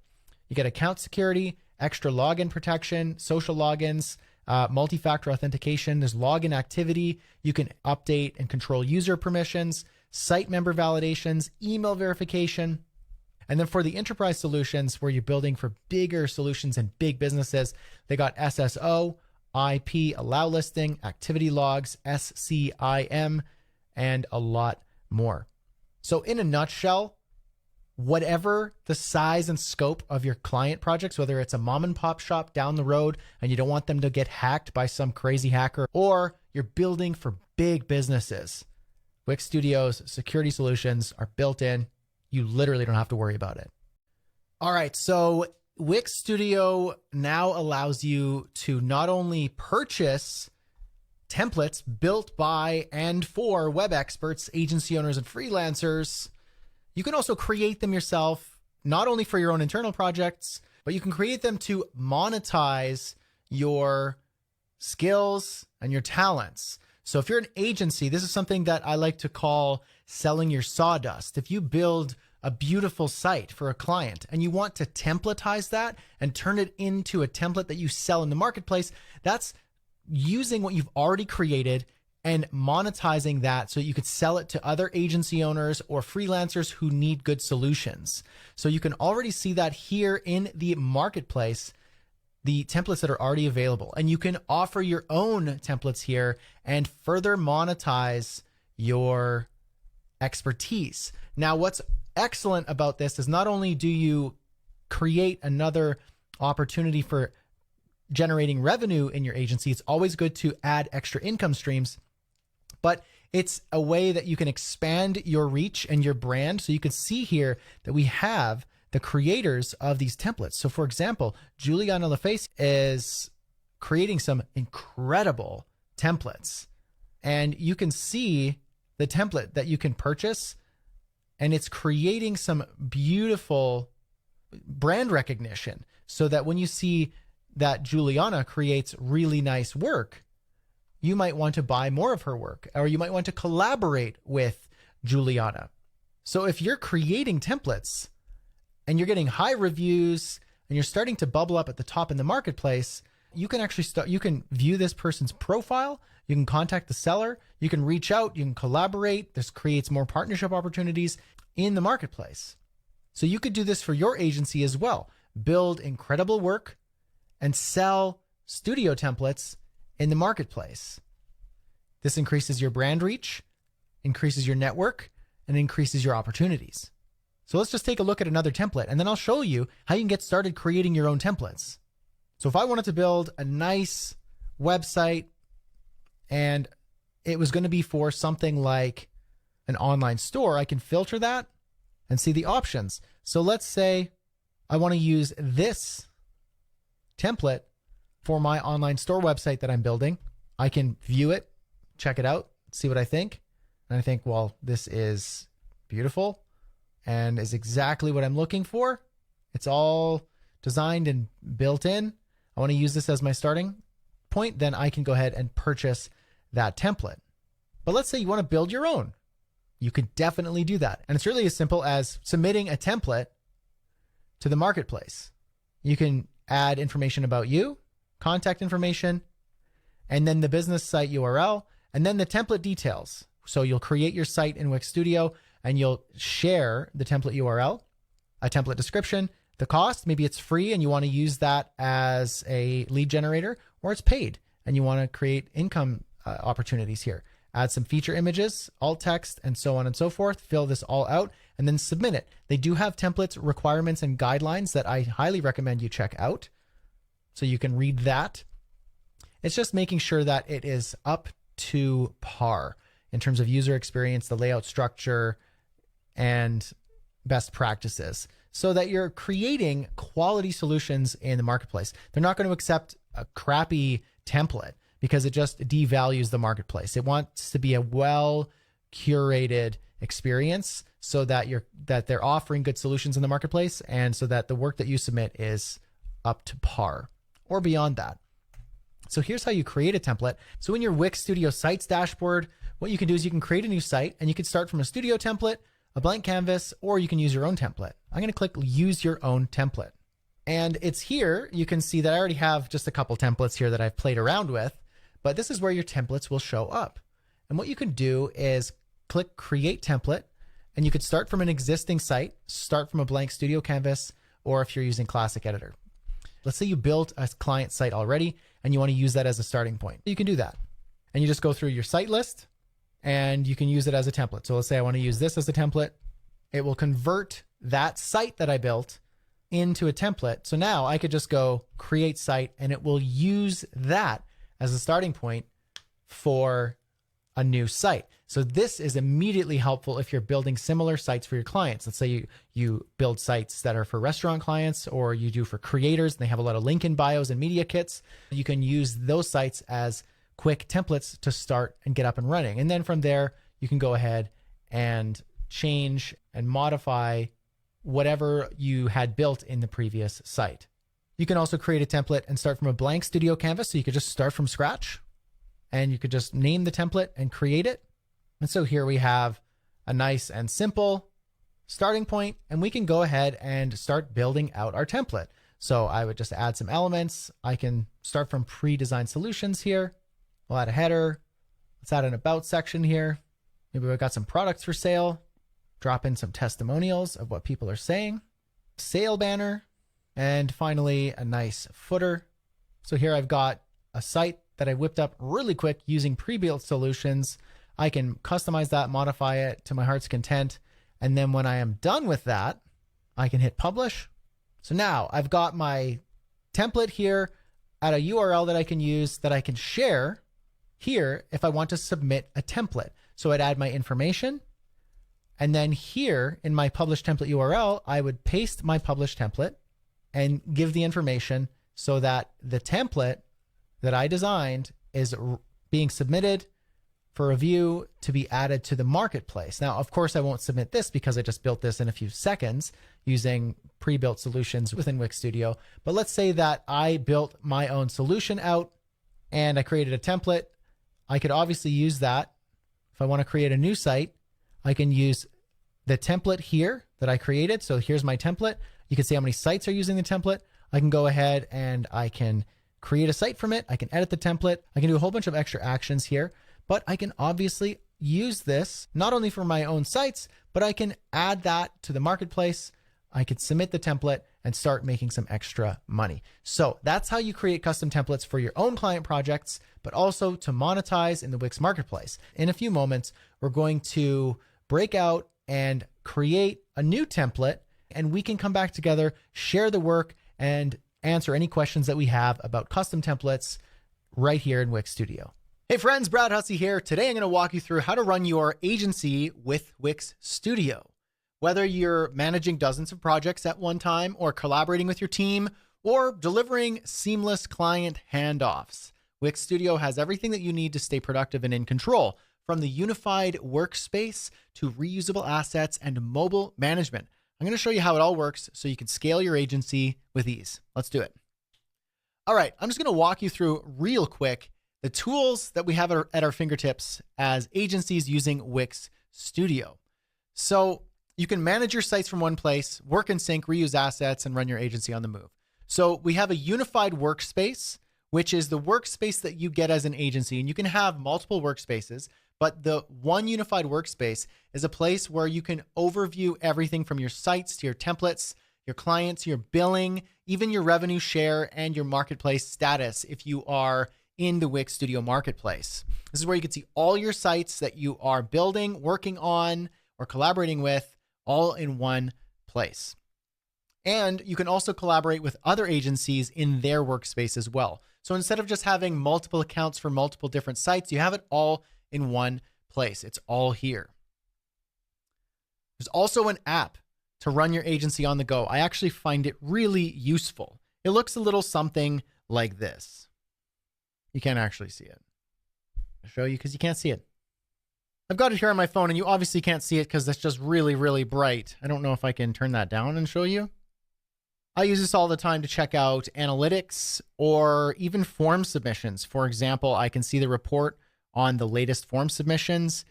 You get account security, extra login protection, social logins, multi-factor authentication. There's login activity. You can update and control user permissions, site member validations, email verification. And then for the enterprise solutions, where you're building for bigger solutions and big businesses, they got SSO, IP, allow listing, activity logs, SCIM, and a lot more. So in a nutshell, whatever the size and scope of your client projects, whether it's a mom and pop shop down the road and you don't want them to get hacked by some crazy hacker, or you're building for big businesses, Wix Studio's security solutions are built in. You literally don't have to worry about it. All right, so Wix Studio now allows you to not only purchase templates built by and for web experts, agency owners, and freelancers. You can also create them yourself, not only for your own internal projects, but you can create them to monetize your skills and your talents. So if you're an agency, this is something that I like to call selling your sawdust. If you build a beautiful site for a client and you want to templatize that and turn it into a template that you sell in the marketplace, that's using what you've already created and monetizing that so you could sell it to other agency owners or freelancers who need good solutions. So you can already see that here in the marketplace, the templates that are already available, and you can offer your own templates here and further monetize your expertise. Now, what's excellent about this is not only do you create another opportunity for generating revenue in your agency, it's always good to add extra income streams, but it's a way that you can expand your reach and your brand. So you can see here that we have the creators of these templates. So for example, Juliana LaFace is creating some incredible templates, and you can see the template that you can purchase, and it's creating some beautiful brand recognition so that when you see that Juliana creates really nice work, you might want to buy more of her work, or you might want to collaborate with Juliana. So if you're creating templates and you're getting high reviews and you're starting to bubble up at the top in the marketplace, you can actually you can view this person's profile, you can contact the seller, you can reach out, you can collaborate. This creates more partnership opportunities in the marketplace. So you could do this for your agency as well. Build incredible work and sell studio templates in the marketplace. This increases your brand reach, increases your network, and increases your opportunities. So let's just take a look at another template, and then I'll show you how you can get started creating your own templates. So if I wanted to build a nice website and it was going to be for something like an online store, I can filter that and see the options. So let's say I want to use this template for my online store website that I'm building. I can view it, check it out, see what I think. And I think, well, this is beautiful and is exactly what I'm looking for. It's all designed and built in. I want to use this as my starting point. Then I can go ahead and purchase that template. But let's say you want to build your own. You could definitely do that. And it's really as simple as submitting a template to the marketplace. You can add information about you, contact information, and then the business site URL, and then the template details. So you'll create your site in Wix Studio and you'll share the template URL, a template description, the cost. Maybe it's free and you want to use that as a lead generator, or it's paid and you want to create income opportunities here. Add some feature images, alt text, and so on and so forth. Fill this all out and then submit it. They do have templates, requirements, and guidelines that I highly recommend you check out, so you can read that. It's just making sure that it is up to par in terms of user experience, the layout structure, and best practices, so that you're creating quality solutions in the marketplace. They're not going to accept a crappy template because it just devalues the marketplace. It wants to be a well curated experience so that they're offering good solutions in the marketplace, and so that the work that you submit is up to par or beyond that. So here's how you create a template. So in your Wix Studio Sites dashboard, what you can do is you can create a new site, and you can start from a studio template, a blank canvas, or you can use your own template. I'm going to click use your own template. And it's here, you can see that I already have just a couple templates here that I've played around with, but this is where your templates will show up. And what you can do is click Create Template, and you could start from an existing site, start from a blank studio canvas, or if you're using Classic Editor. Let's say you built a client site already and you want to use that as a starting point. You can do that. And you just go through your site list and you can use it as a template. So let's say I want to use this as a template. It will convert that site that I built into a template. So now I could just go create site and it will use that as a starting point for a new site. So this is immediately helpful if you're building similar sites for your clients. Let's say you build sites that are for restaurant clients, or you do for creators and they have a lot of link in bios and media kits. You can use those sites as quick templates to start and get up and running. And then from there, you can go ahead and change and modify whatever you had built in the previous site. You can also create a template and start from a blank studio canvas. So you could just start from scratch and you could just name the template and create it. And so here we have a nice and simple starting point, and we can go ahead and start building out our template. So I would just add some elements. I can start from pre-designed solutions here. We'll add a header. Let's add an about section here. Maybe we've got some products for sale. Drop in some testimonials of what people are saying. Sale banner. And finally, a nice footer. So here I've got a site that I whipped up really quick using pre-built solutions. I can customize that, modify it to my heart's content. And then when I am done with that, I can hit publish. So now I've got my template here at a URL that I can use, that I can share here if I want to submit a template. So I'd add my information. And then here in my published template URL, I would paste my published template and give the information so that the template that I designed is being submitted for review to be added to the marketplace. Now, of course, I won't submit this because I just built this in a few seconds using pre-built solutions within Wix Studio. But let's say that I built my own solution out and I created a template. I could obviously use that. If I want to create a new site, I can use the template here that I created. So here's my template. You can see how many sites are using the template. I can go ahead and I can create a site from it. I can edit the template. I can do a whole bunch of extra actions here, but I can obviously use this not only for my own sites, but I can add that to the marketplace. I could submit the template and start making some extra money. So that's how you create custom templates for your own client projects, but also to monetize in the Wix marketplace. In a few moments, we're going to break out and create a new template, and we can come back together, share the work, and answer any questions that we have about custom templates right here in Wix Studio. Hey friends, Brad Hussey here. Today I'm going to walk you through how to run your agency with Wix Studio. Whether you're managing dozens of projects at one time, or collaborating with your team, or delivering seamless client handoffs, Wix Studio has everything that you need to stay productive and in control, from the unified workspace to reusable assets and mobile management. I'm going to show you how it all works so you can scale your agency with ease. Let's do it. All right, I'm just going to walk you through real quick the tools that we have at our fingertips as agencies using Wix Studio. So you can manage your sites from one place, work in sync, reuse assets, and run your agency on the move. So we have a unified workspace, which is the workspace that you get as an agency. And you can have multiple workspaces, but the one unified workspace is a place where you can overview everything from your sites to your templates, your clients, your billing, even your revenue share, and your marketplace status if you are in the Wix Studio marketplace. This is where you can see all your sites that you are building, working on, or collaborating with, all in one place. And you can also collaborate with other agencies in their workspace as well. So instead of just having multiple accounts for multiple different sites, you have it all in one place. It's all here. There's also an app to run your agency on the go. I actually find it really useful. It looks a little something like this. You can't actually see it. I'll show you because you can't see it. I've got it here on my phone and you obviously can't see it because that's just really, really bright. I don't know if I can turn that down and show you. I use this all the time to check out analytics or even form submissions. For example, I can see the report on the latest form submissions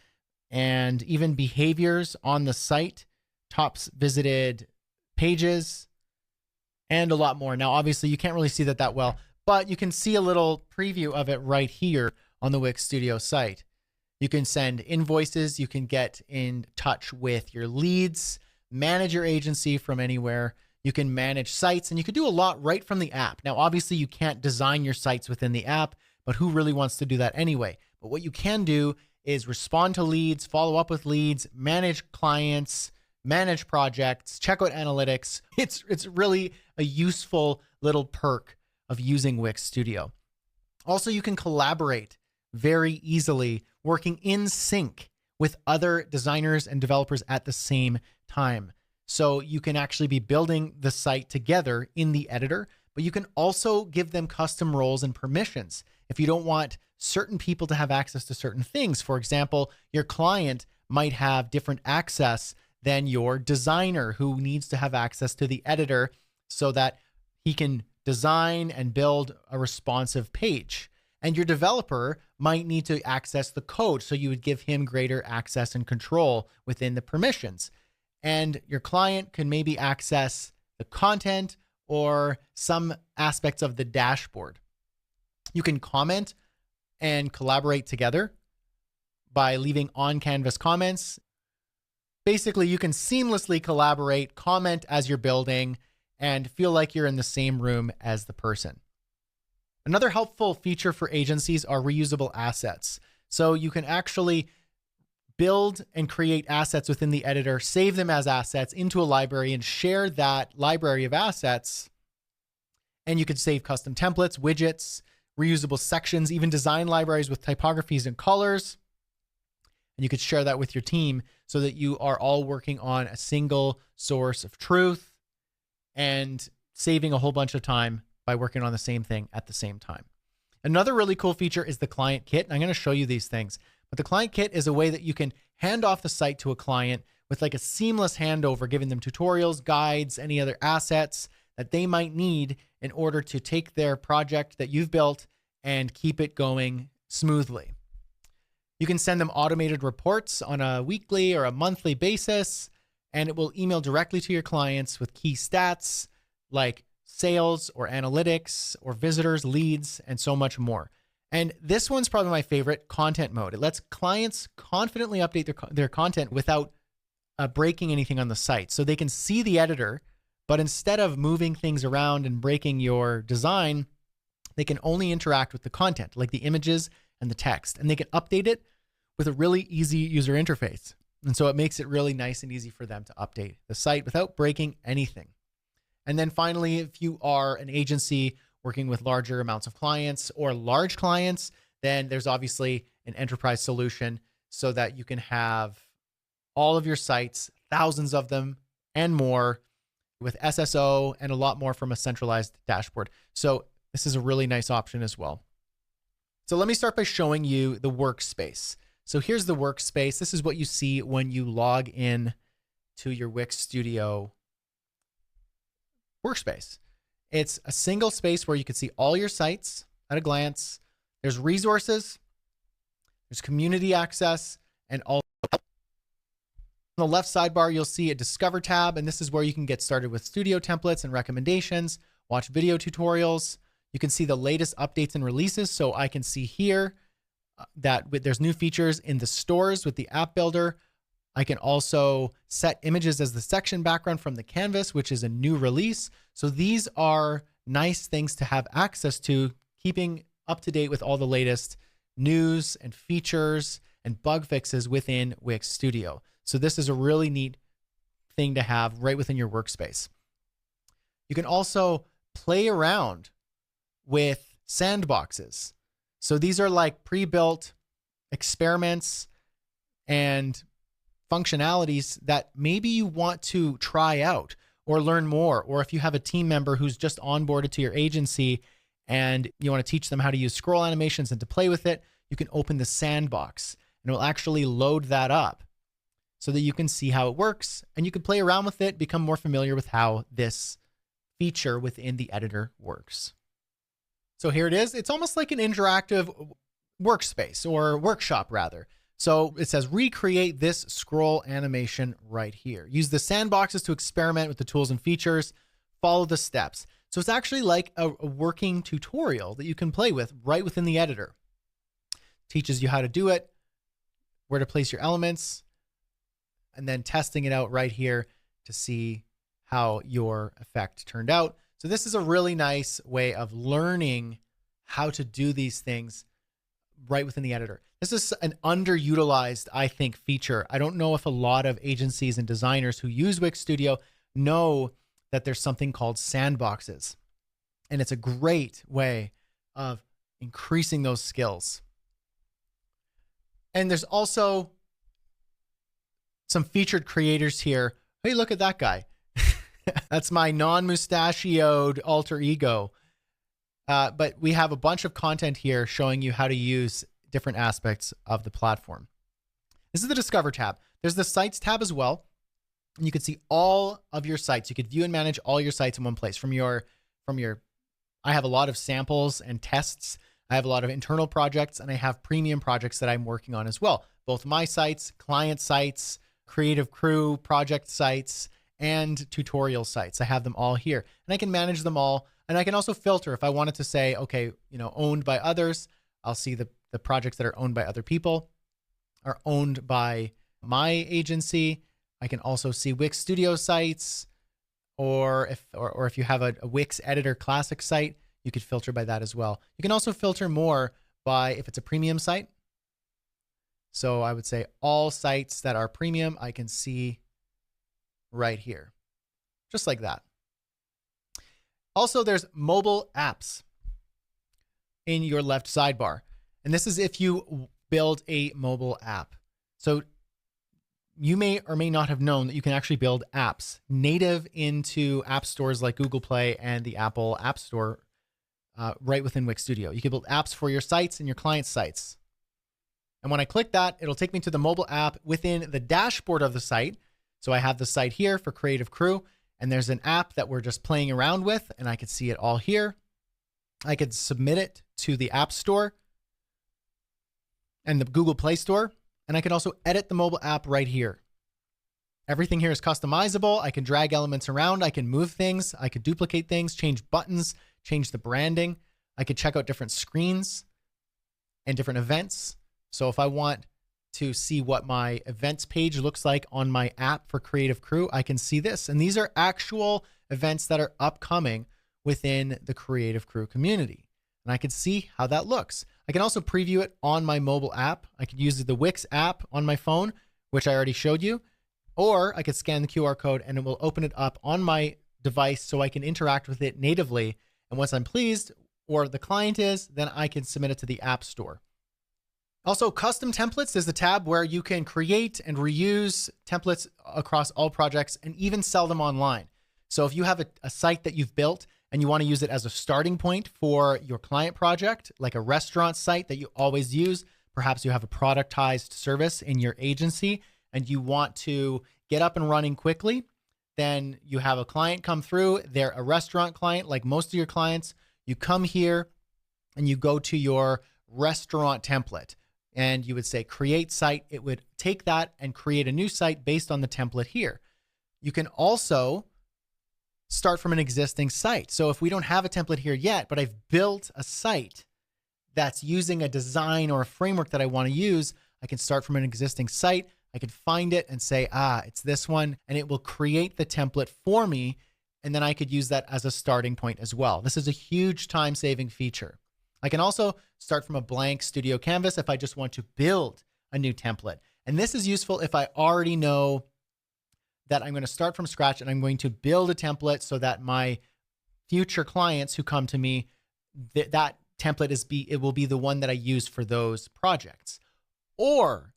and even behaviors on the site, top visited pages, and a lot more. Now, obviously you can't really see that well, but you can see a little preview of it right here on the Wix Studio site. You can send invoices, you can get in touch with your leads, manage your agency from anywhere. You can manage sites, and you can do a lot right from the app. Now, obviously you can't design your sites within the app, but who really wants to do that anyway? But what you can do is respond to leads, follow up with leads, manage clients, manage projects, check out analytics. It's really a useful little perk of using Wix Studio. Also, you can collaborate very easily, working in sync with other designers and developers at the same time. So you can actually be building the site together in the editor, but you can also give them custom roles and permissions. If you don't want certain people to have access to certain things, for example, your client might have different access than your designer, who needs to have access to the editor so that he can design and build a responsive page. And your developer might need to access the code, so you would give him greater access and control within the permissions. And your client can maybe access the content or some aspects of the dashboard. You can comment and collaborate together by leaving on-canvas comments. Basically, you can seamlessly collaborate, comment as you're building, and feel like you're in the same room as the person. Another helpful feature for agencies are reusable assets. So you can actually build and create assets within the editor, save them as assets into a library, and share that library of assets. And you could save custom templates, widgets, reusable sections, even design libraries with typographies and colors. And you could share that with your team so that you are all working on a single source of truth and saving a whole bunch of time by working on the same thing at the same time. Another really cool feature is the client kit. And I'm going to show you these things. But the client kit is a way that you can hand off the site to a client with like a seamless handover, giving them tutorials, guides, any other assets that they might need in order to take their project that you've built and keep it going smoothly. You can send them automated reports on a weekly or a monthly basis, and it will email directly to your clients with key stats like sales or analytics or visitors, leads, and so much more. And this one's probably my favorite, content mode. It lets clients confidently update their content without breaking anything on the site. So they can see the editor, but instead of moving things around and breaking your design, they can only interact with the content, like the images and the text, and they can update it with a really easy user interface. And so it makes it really nice and easy for them to update the site without breaking anything. And then finally, if you are an agency working with larger amounts of clients or large clients, then there's obviously an enterprise solution so that you can have all of your sites, thousands of them and more, with SSO and a lot more from a centralized dashboard. So this is a really nice option as well. So let me start by showing you the workspace. So here's the workspace. This is what you see when you log in to your Wix Studio workspace. It's a single space where you can see all your sites at a glance. There's resources, there's community access, and all. On the left sidebar, you'll see a Discover tab, and this is where you can get started with studio templates and recommendations, watch video tutorials. You can see the latest updates and releases. So I can see here that there's new features in the stores with the app builder. I can also set images as the section background from the canvas, which is a new release. So these are nice things to have access to, keeping up to date with all the latest news and features and bug fixes within Wix Studio. So this is a really neat thing to have right within your workspace. You can also play around with sandboxes. So these are like pre-built experiments and functionalities that maybe you want to try out or learn more. Or if you have a team member who's just onboarded to your agency and you want to teach them how to use scroll animations and to play with it, you can open the sandbox and it will actually load that up so that you can see how it works and you can play around with it, become more familiar with how this feature within the editor works. So here it is. It's almost like an interactive workspace or workshop rather. So it says recreate this scroll animation right here. Use the sandboxes to experiment with the tools and features. follow the steps. So it's actually like a working tutorial that you can play with right within the editor. Teaches you how to do it, where to place your elements, and then testing it out right here to see how your effect turned out. So this is a really nice way of learning how to do these things right within the editor. This is an underutilized, I think, feature. I don't know if a lot of agencies and designers who use Wix Studio know that there's something called sandboxes. And it's a great way of increasing those skills. And there's also some featured creators here. Hey, look at that guy. That's my non-mustachioed alter ego. But we have a bunch of content here showing you how to use different aspects of the platform. This is the Discover tab. There's the Sites tab as well. And you can see all of your sites. You could view and manage all your sites in one place. I have a lot of samples and tests. I have a lot of internal projects, and I have premium projects that I'm working on as well. Both my sites, client sites, creative crew project sites, and tutorial sites. I have them all here, and I can manage them all. And I can also filter if I wanted to say, okay, owned by others. I'll see the projects that are owned by other people are owned by my agency. I can also see Wix Studio sites, or if you have a Wix Editor Classic site, you could filter by that as well. You can also filter more by if it's a premium site. So I would say all sites that are premium, I can see right here, just like that. Also, there's mobile apps in your left sidebar. And this is if you build a mobile app. So you may or may not have known that you can actually build apps native into app stores like Google Play and the Apple App Store right within Wix Studio. You can build apps for your sites and your client sites. And when I click that, it'll take me to the mobile app within the dashboard of the site. So I have the site here for Creative Crew, and there's an app that we're just playing around with, and I could see it all here. I could submit it to the App Store and the Google Play Store, and I can also edit the mobile app right here. Everything here is customizable. I can drag elements around. I can move things. I could duplicate things, change buttons, change the branding. I could check out different screens and different events. So if I want to see what my events page looks like on my app for Creative Crew, I can see this. And these are actual events that are upcoming within the Creative Crew community. And I can see how that looks. I can also preview it on my mobile app. I could use the Wix app on my phone, which I already showed you, or I could scan the QR code and it will open it up on my device so I can interact with it natively. And once I'm pleased, or the client is, then I can submit it to the App Store. Also, custom templates is the tab where you can create and reuse templates across all projects and even sell them online. So if you have a site that you've built and you want to use it as a starting point for your client project, like a restaurant site that you always use, perhaps you have a productized service in your agency and you want to get up and running quickly, then you have a client come through, they're a restaurant client like most of your clients. You come here and you go to your restaurant template. And you would say create site. It would take that and create a new site based on the template here. You can also start from an existing site. So if we don't have a template here yet, but I've built a site that's using a design or a framework that I want to use, I can start from an existing site. I can find it and say, it's this one, and it will create the template for me. And then I could use that as a starting point as well. This is a huge time-saving feature. I can also start from a blank studio canvas if I just want to build a new template. And this is useful if I already know that I'm going to start from scratch and I'm going to build a template so that my future clients who come to me, that template it will be the one that I use for those projects. Or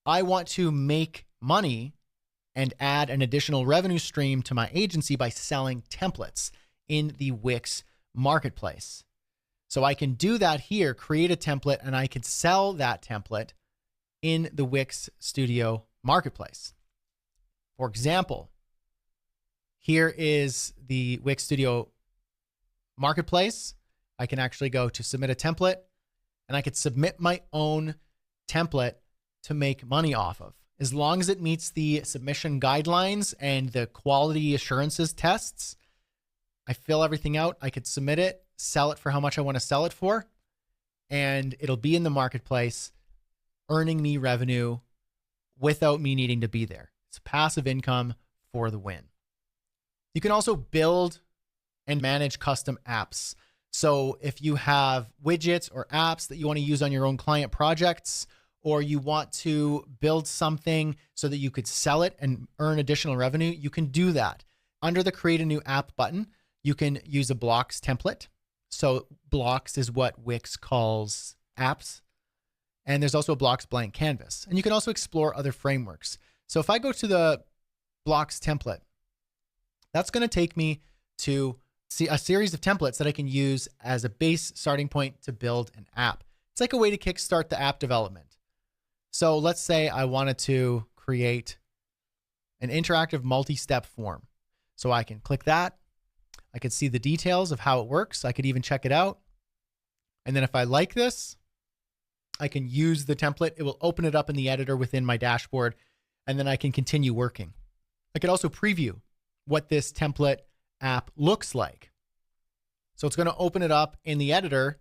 I want to make money and add an additional revenue stream to my agency by selling templates in the Wix marketplace. So I can do that here, create a template, and I can sell that template in the Wix Studio marketplace. For example, here is the Wix Studio marketplace. I can actually go to submit a template, and I could submit my own template to make money off of. As long as it meets the submission guidelines and the quality assurances tests, I fill everything out. I could submit it, sell it for how much I want to sell it for, and it'll be in the marketplace, earning me revenue without me needing to be there. It's passive income for the win. You can also build and manage custom apps. So if you have widgets or apps that you want to use on your own client projects, or you want to build something so that you could sell it and earn additional revenue, you can do that. Under the Create a New App button, you can use a blocks template. So blocks is what Wix calls apps. And there's also a blocks blank canvas. And you can also explore other frameworks. So if I go to the blocks template, that's going to take me to see a series of templates that I can use as a base starting point to build an app. It's like a way to kickstart the app development. So let's say I wanted to create an interactive multi-step form. So I can click that. I could see the details of how it works. I could even check it out. And then if I like this, I can use the template. It will open it up in the editor within my dashboard, and then I can continue working. I could also preview what this template app looks like. So it's going to open it up in the editor,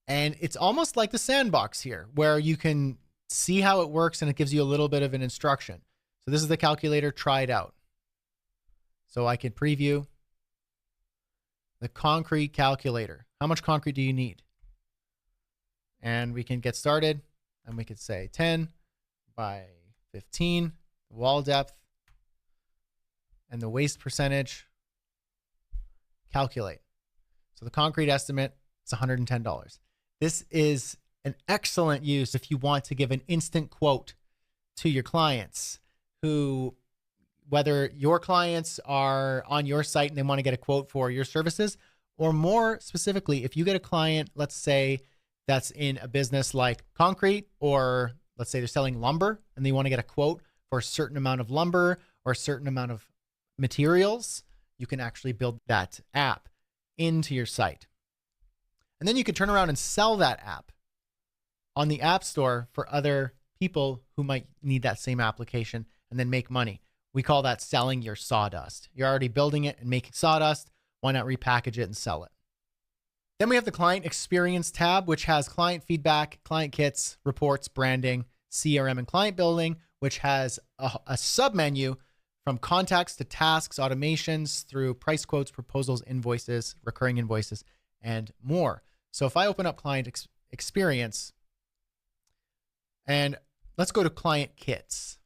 and it's almost like the sandbox here, where you can see how it works and it gives you a little bit of an instruction. So this is the calculator, try it out. So I can preview the concrete calculator. How much concrete do you need? And we can get started, and we could say 10 by 15, wall depth, and the waste percentage, calculate. So the concrete estimate is $110. This is an excellent use if you want to give an instant quote to your clients who, whether your clients are on your site and they want to get a quote for your services, or more specifically, if you get a client, let's say that's in a business like concrete, or let's say they're selling lumber and they want to get a quote for a certain amount of lumber or a certain amount of materials, you can actually build that app into your site. And then you can turn around and sell that app on the App Store for other people who might need that same application, and then make money. We call that selling your sawdust. You're already building it and making sawdust. Why not repackage it and sell it? Then we have the Client Experience tab, which has client feedback, client kits, reports, branding, CRM, and client building, which has a sub-menu from contacts to tasks, automations, through price quotes, proposals, invoices, recurring invoices, and more. So if I open up Client Experience, and let's go to Client Kits.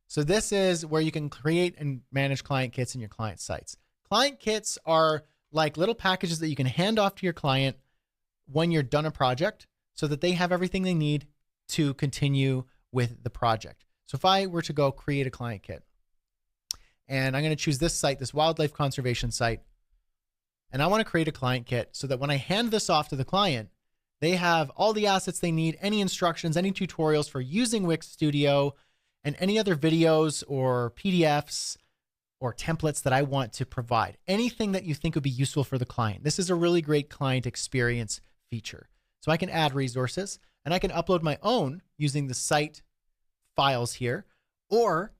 So this is where you can create and manage client kits in your client sites. Client kits are like little packages that you can hand off to your client when you're done a project, so that they have everything they need to continue with the project. So if I were to go create a client kit, and I'm going to choose this site, this wildlife conservation site, and I want to create a client kit so that when I hand this off to the client, they have all the assets they need, any instructions, any tutorials for using Wix Studio, and any other videos or PDFs or templates that I want to provide. Anything that you think would be useful for the client. This is a really great client experience feature. So I can add resources, and I can upload my own using the site files here, or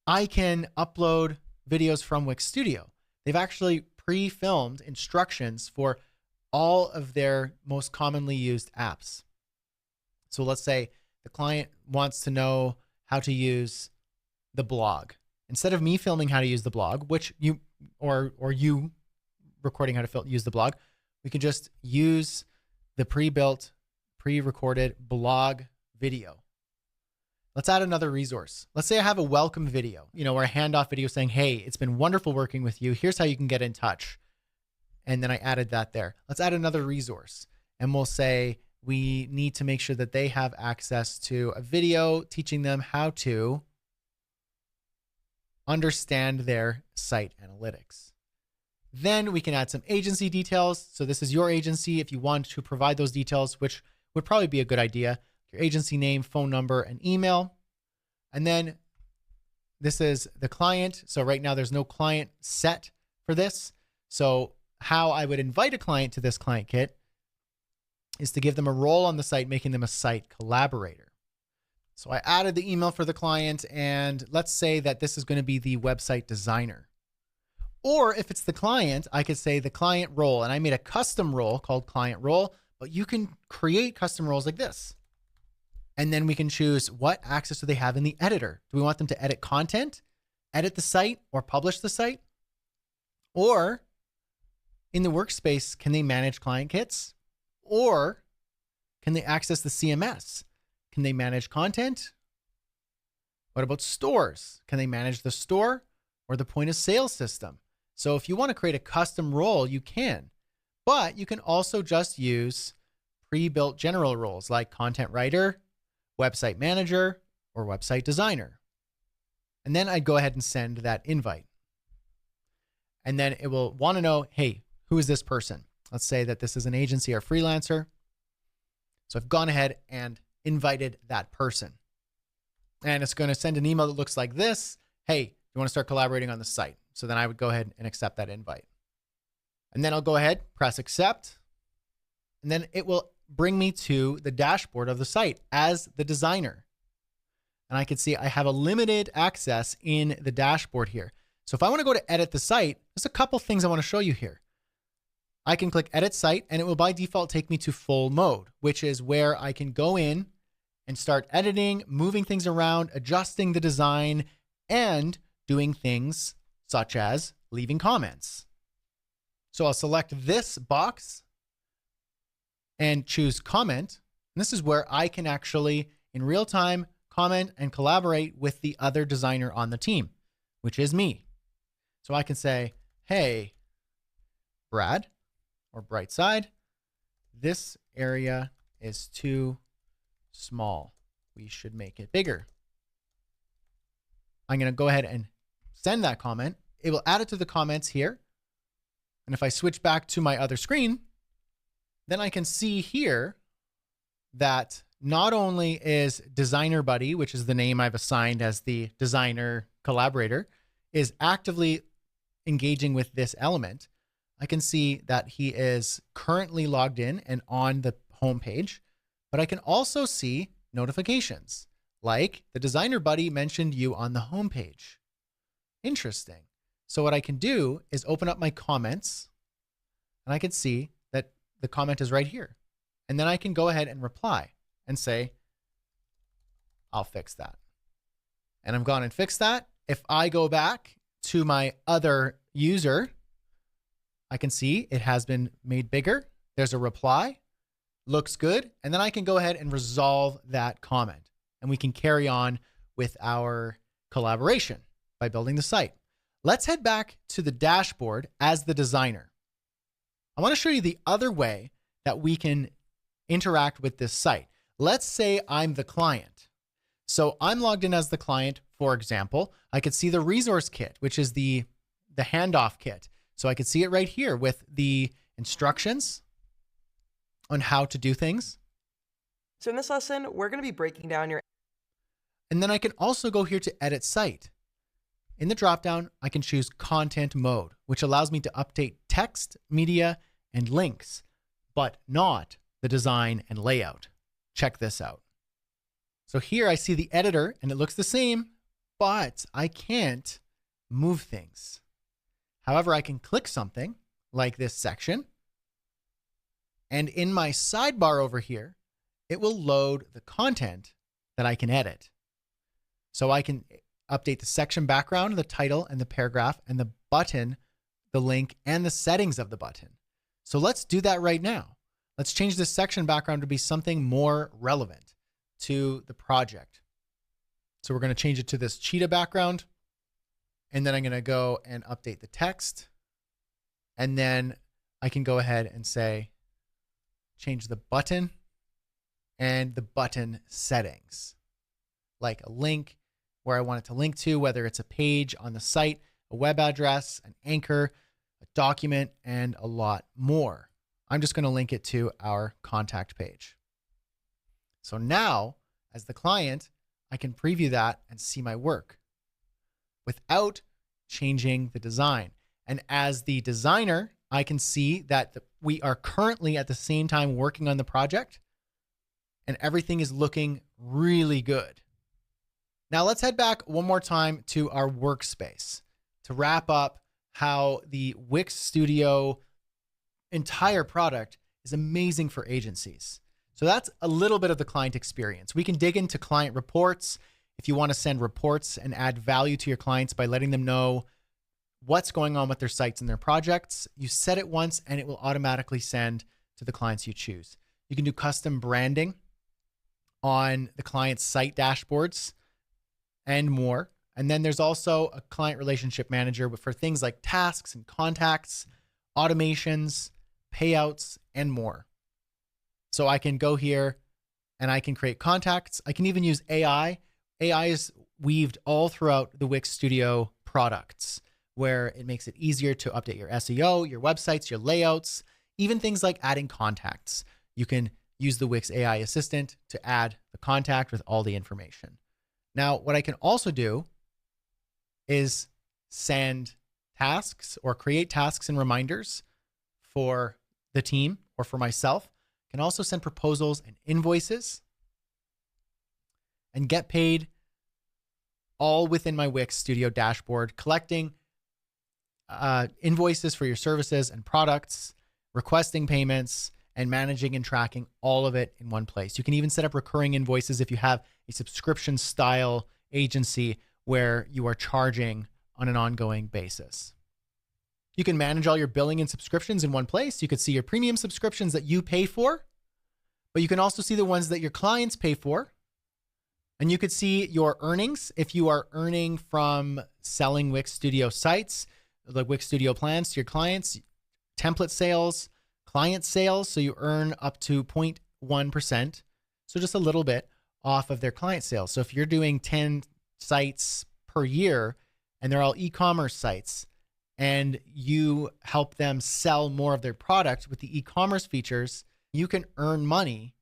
I can upload videos from Wix Studio. They've actually pre-filmed instructions for all of their most commonly used apps. So let's say the client wants to know how to use the blog. Instead of me filming how to use the blog, which you or you recording how to use the blog, we can just use the pre-built, pre-recorded blog video. Let's add another resource. Let's say I have a welcome video, or a handoff video saying, hey, it's been wonderful working with you. Here's how you can get in touch. And then I added that there. Let's add another resource, and we'll say we need to make sure that they have access to a video teaching them how to understand their site analytics. Then we can add some agency details. So this is your agency. If you want to provide those details, which would probably be a good idea, your agency name, phone number, and email. And then this is the client. So right now there's no client set for this. So how I would invite a client to this client kit is to give them a role on the site, making them a site collaborator. So I added the email for the client, and let's say that this is going to be the website designer. Or if it's the client, I could say the client role, and I made a custom role called client role, but you can create custom roles like this. And then we can choose what access do they have in the editor. Do we want them to edit content, edit the site, or publish the site? Or in the workspace, can they manage client kits? Or can they access the CMS? Can they manage content? What about stores? Can they manage the store or the point of sale system? So if you want to create a custom role, you can, but you can also just use pre-built general roles like content writer, website manager, or website designer. And then I'd go ahead and send that invite. And then it will want to know, hey, who is this person? Let's say that this is an agency or freelancer. So I've gone ahead and invited that person. And it's going to send an email that looks like this. Hey, you want to start collaborating on the site? So then I would go ahead and accept that invite. And then I'll go ahead, press accept. And then it will bring me to the dashboard of the site as the designer. And I can see I have a limited access in the dashboard here. So if I want to go to edit the site, there's a couple things I want to show you here. I can click edit site and it will by default take me to full mode, which is where I can go in and start editing, moving things around, adjusting the design, and doing things such as leaving comments. So I'll select this box and choose comment. And this is where I can actually, in real time, comment and collaborate with the other designer on the team, which is me. So I can say, hey, Brad, or Brightside, this area is too small. We should make it bigger. I'm going to go ahead and send that comment. It will add it to the comments here. And if I switch back to my other screen, then I can see here that not only is Designer Buddy, which is the name I've assigned as the designer collaborator, is actively engaging with this element, I can see that he is currently logged in and on the home page, but I can also see notifications like the Designer Buddy mentioned you on the home page. Interesting. So what I can do is open up my comments and I can see that the comment is right here. And then I can go ahead and reply and say, I'll fix that. And I'm gone and fixed that. If I go back to my other user, I can see it has been made bigger. There's a reply, looks good. And then I can go ahead and resolve that comment. And we can carry on with our collaboration by building the site. Let's head back to the dashboard as the designer. I want to show you the other way that we can interact with this site. Let's say I'm the client. So I'm logged in as the client, for example. I could see the resource kit, which is the handoff kit. So I could see it right here with the instructions on how to do things. So in this lesson, we're going to be breaking down your... And then I can also go here to edit site. In the dropdown, I can choose content mode, which allows me to update text, media, and links, but not the design and layout. Check this out. So here I see the editor and it looks the same, but I can't move things. However, I can click something like this section, and in my sidebar over here, it will load the content that I can edit. So I can update the section background, the title, and the paragraph, and the button, the link, and the settings of the button. So let's do that right now. Let's change this section background to be something more relevant to the project. So we're going to change it to this cheetah background. And then I'm going to go and update the text. And then I can go ahead and say, change the button and the button settings, like a link where I want it to link to, whether it's a page on the site, a web address, an anchor, a document, and a lot more. I'm just going to link it to our contact page. So now, as the client, I can preview that and see my work without changing the design. And as the designer, I can see that we are currently at the same time working on the project and everything is looking really good. Now let's head back one more time to our workspace to wrap up how the Wix Studio entire product is amazing for agencies. So that's a little bit of the client experience. We can dig into client reports if you want to send reports and add value to your clients by letting them know what's going on with their sites and their projects. You set it once and it will automatically send to the clients you choose. You can do custom branding on the client's site dashboards and more. And then there's also a client relationship manager for things like tasks and contacts, automations, payouts, and more. So I can go here and I can create contacts. I can even use AI. AI is weaved all throughout the Wix Studio products, where it makes it easier to update your SEO, your websites, your layouts, even things like adding contacts. You can use the Wix AI assistant to add the contact with all the information. Now, what I can also do is send tasks or create tasks and reminders for the team or for myself. I can also send proposals and invoices and get paid all within my Wix Studio dashboard, collecting invoices for your services and products, requesting payments, and managing and tracking all of it in one place. You can even set up recurring invoices if you have a subscription style agency where you are charging on an ongoing basis. You can manage all your billing and subscriptions in one place. You could see your premium subscriptions that you pay for, but you can also see the ones that your clients pay for. And you could see your earnings if you are earning from selling Wix Studio sites, the Wix Studio plans to your clients, template sales, client sales. So you earn up to 0.1%. So just a little bit off of their client sales. So if you're doing 10 sites per year and they're all e-commerce sites and you help them sell more of their product with the e-commerce features, you can earn money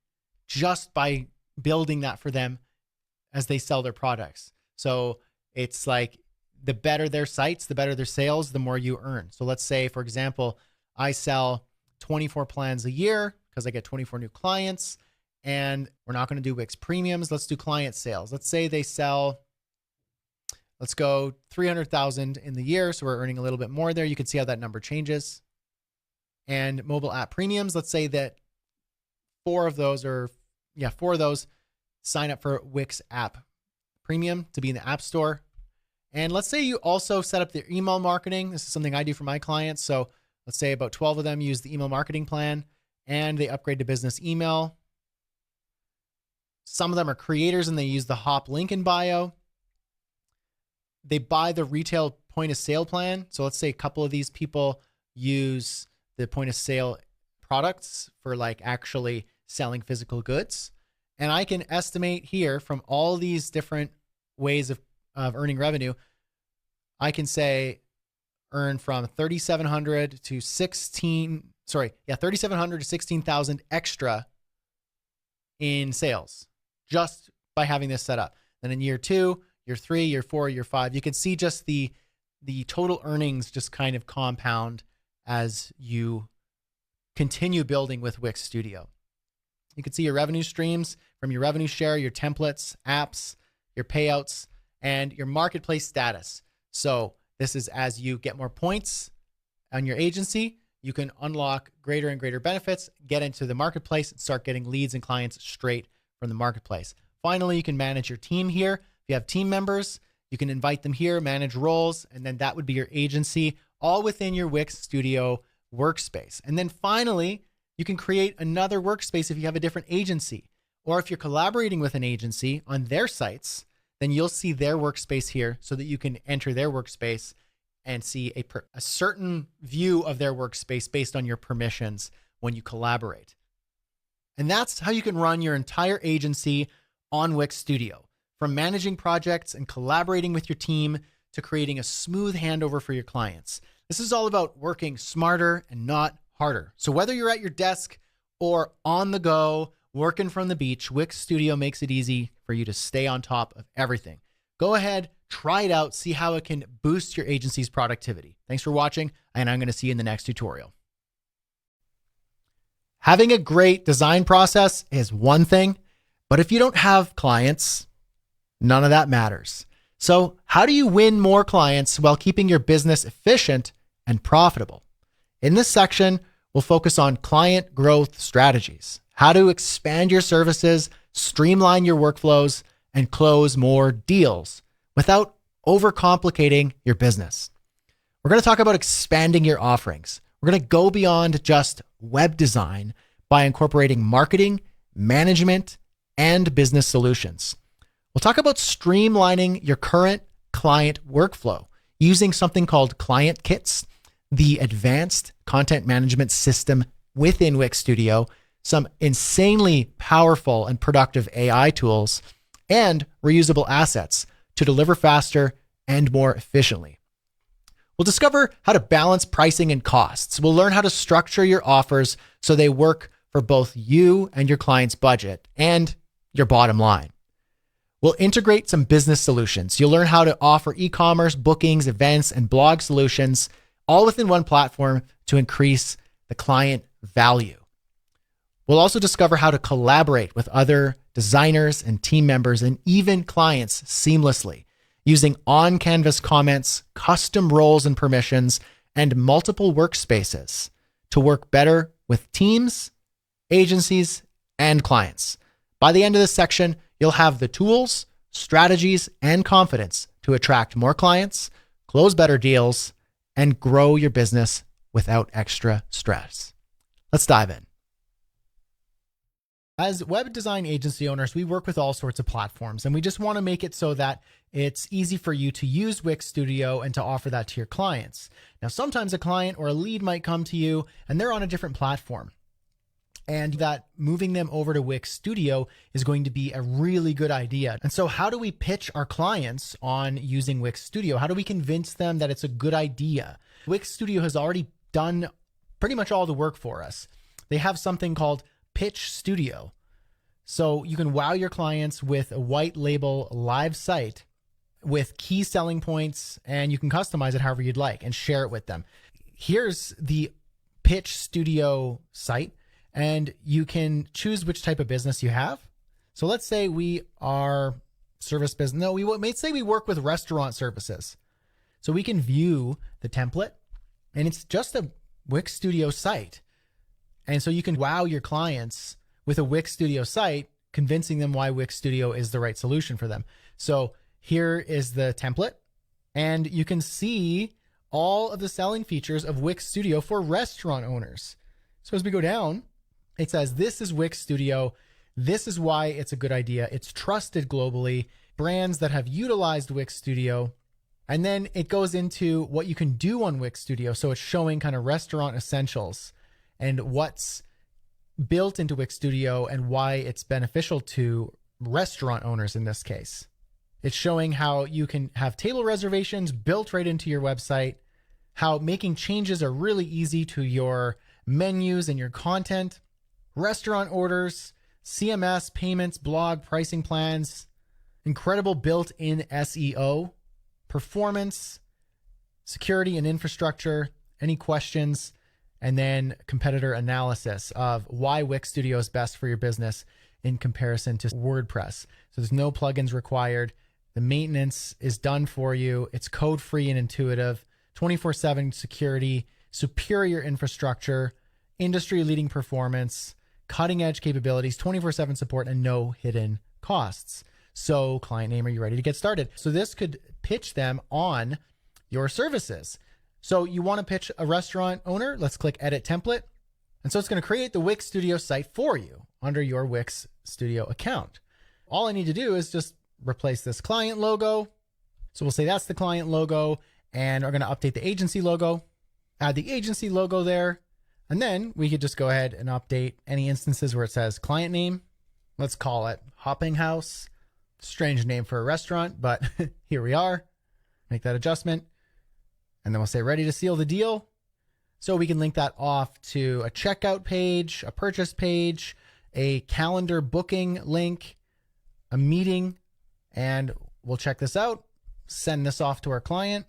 just by building that for them as they sell their products. So it's like the better their sites, the better their sales, the more you earn. So let's say, for example, I sell 24 plans a year because I get 24 new clients, and we're not going to do Wix premiums. Let's do client sales. Let's say they sell, let's go 300,000 in the year. So we're earning a little bit more there. You can see how that number changes. And mobile app premiums, let's say that four of those sign up for Wix app premium to be in the app store. And let's say you also set up their email marketing. This is something I do for my clients. So let's say about 12 of them use the email marketing plan and they upgrade to business email. Some of them are creators and they use the Hop link in bio. They buy the retail point of sale plan. So let's say a couple of these people use the point of sale products for like actually selling physical goods. And I can estimate here from all these different ways of earning revenue, I can say earn from 3,700 to 16,000 extra in sales just by having this set up. Then in year 2, year 3, year 4, year 5, you can see just the total earnings just kind of compound as you continue building with Wix Studio. You can see your revenue streams from your revenue share, your templates, apps, your payouts, and your marketplace status. So this is as you get more points on your agency, you can unlock greater and greater benefits, get into the marketplace, and start getting leads and clients straight from the marketplace. Finally, you can manage your team here. If you have team members, you can invite them here, manage roles, and then that would be your agency, all within your Wix Studio workspace. And then finally, you can create another workspace if you have a different agency, or if you're collaborating with an agency on their sites, then you'll see their workspace here so that you can enter their workspace and see a certain view of their workspace based on your permissions when you collaborate. And that's how you can run your entire agency on Wix Studio, from managing projects and collaborating with your team to creating a smooth handover for your clients. This is all about working smarter and not harder. So whether you're at your desk or on the go, working from the beach, Wix Studio makes it easy for you to stay on top of everything. Go ahead, try it out, see how it can boost your agency's productivity. Thanks for watching, and I'm going to see you in the next tutorial. Having a great design process is one thing, but if you don't have clients, none of that matters. So how do you win more clients while keeping your business efficient and profitable. In this section, we'll focus on client growth strategies, how to expand your services, streamline your workflows, and close more deals without overcomplicating your business. We're going to talk about expanding your offerings. We're going to go beyond just web design by incorporating marketing, management, and business solutions. We'll talk about streamlining your current client workflow using something called Client Kits, the advanced content management system within Wix Studio, some insanely powerful and productive AI tools, and reusable assets to deliver faster and more efficiently. We'll discover how to balance pricing and costs. We'll learn how to structure your offers so they work for both you and your client's budget and your bottom line. We'll integrate some business solutions. You'll learn how to offer e-commerce, bookings, events, and blog solutions all within one platform to increase the client value. We'll also discover how to collaborate with other designers and team members and even clients seamlessly using on-canvas comments, custom roles and permissions, and multiple workspaces to work better with teams, agencies, and clients. By the end of this section, you'll have the tools, strategies, and confidence to attract more clients, close better deals, and grow your business without extra stress. Let's dive in. As web design agency owners, we work with all sorts of platforms, and we just want to make it so that it's easy for you to use Wix Studio and to offer that to your clients. Now, sometimes a client or a lead might come to you and they're on a different platform, and that moving them over to Wix Studio is going to be a really good idea. And so how do we pitch our clients on using Wix Studio? How do we convince them that it's a good idea? Wix Studio has already done pretty much all the work for us. They have something called Pitch Studio. So you can wow your clients with a white label live site with key selling points, and you can customize it however you'd like and share it with them. Here's the Pitch Studio site, and you can choose which type of business you have. So let's say we are service business. No, we may say we work with restaurant services. So we can view the template, and it's just a Wix Studio site. And so you can wow your clients with a Wix Studio site, convincing them why Wix Studio is the right solution for them. So here is the template, and you can see all of the selling features of Wix Studio for restaurant owners. So as we go down, it says, this is Wix Studio. This is why it's a good idea. It's trusted globally, brands that have utilized Wix Studio. And then it goes into what you can do on Wix Studio. So it's showing kind of restaurant essentials and what's built into Wix Studio and why it's beneficial to restaurant owners in this case. It's showing how you can have table reservations built right into your website, how making changes are really easy to your menus and your content, restaurant orders, CMS, payments, blog, pricing plans, incredible built-in SEO, performance, security and infrastructure, any questions, and then competitor analysis of why Wix Studio is best for your business in comparison to WordPress. So there's no plugins required. The maintenance is done for you. It's code-free and intuitive, 24/7 security, superior infrastructure, industry-leading performance, cutting-edge capabilities, 24/7 support, and no hidden costs. So client name, are you ready to get started? So this could pitch them on your services. So you want to pitch a restaurant owner, let's click Edit Template. And so it's going to create the Wix Studio site for you under your Wix Studio account. All I need to do is just replace this client logo. So we'll say that's the client logo, and we're going to update the agency logo, add the agency logo there. And then we could just go ahead and update any instances where it says client name. Let's call it Hopping House. Strange name for a restaurant, but here we are. Make that adjustment. And then we'll say ready to seal the deal. So we can link that off to a checkout page, a purchase page, a calendar booking link, a meeting, and we'll check this out, send this off to our client.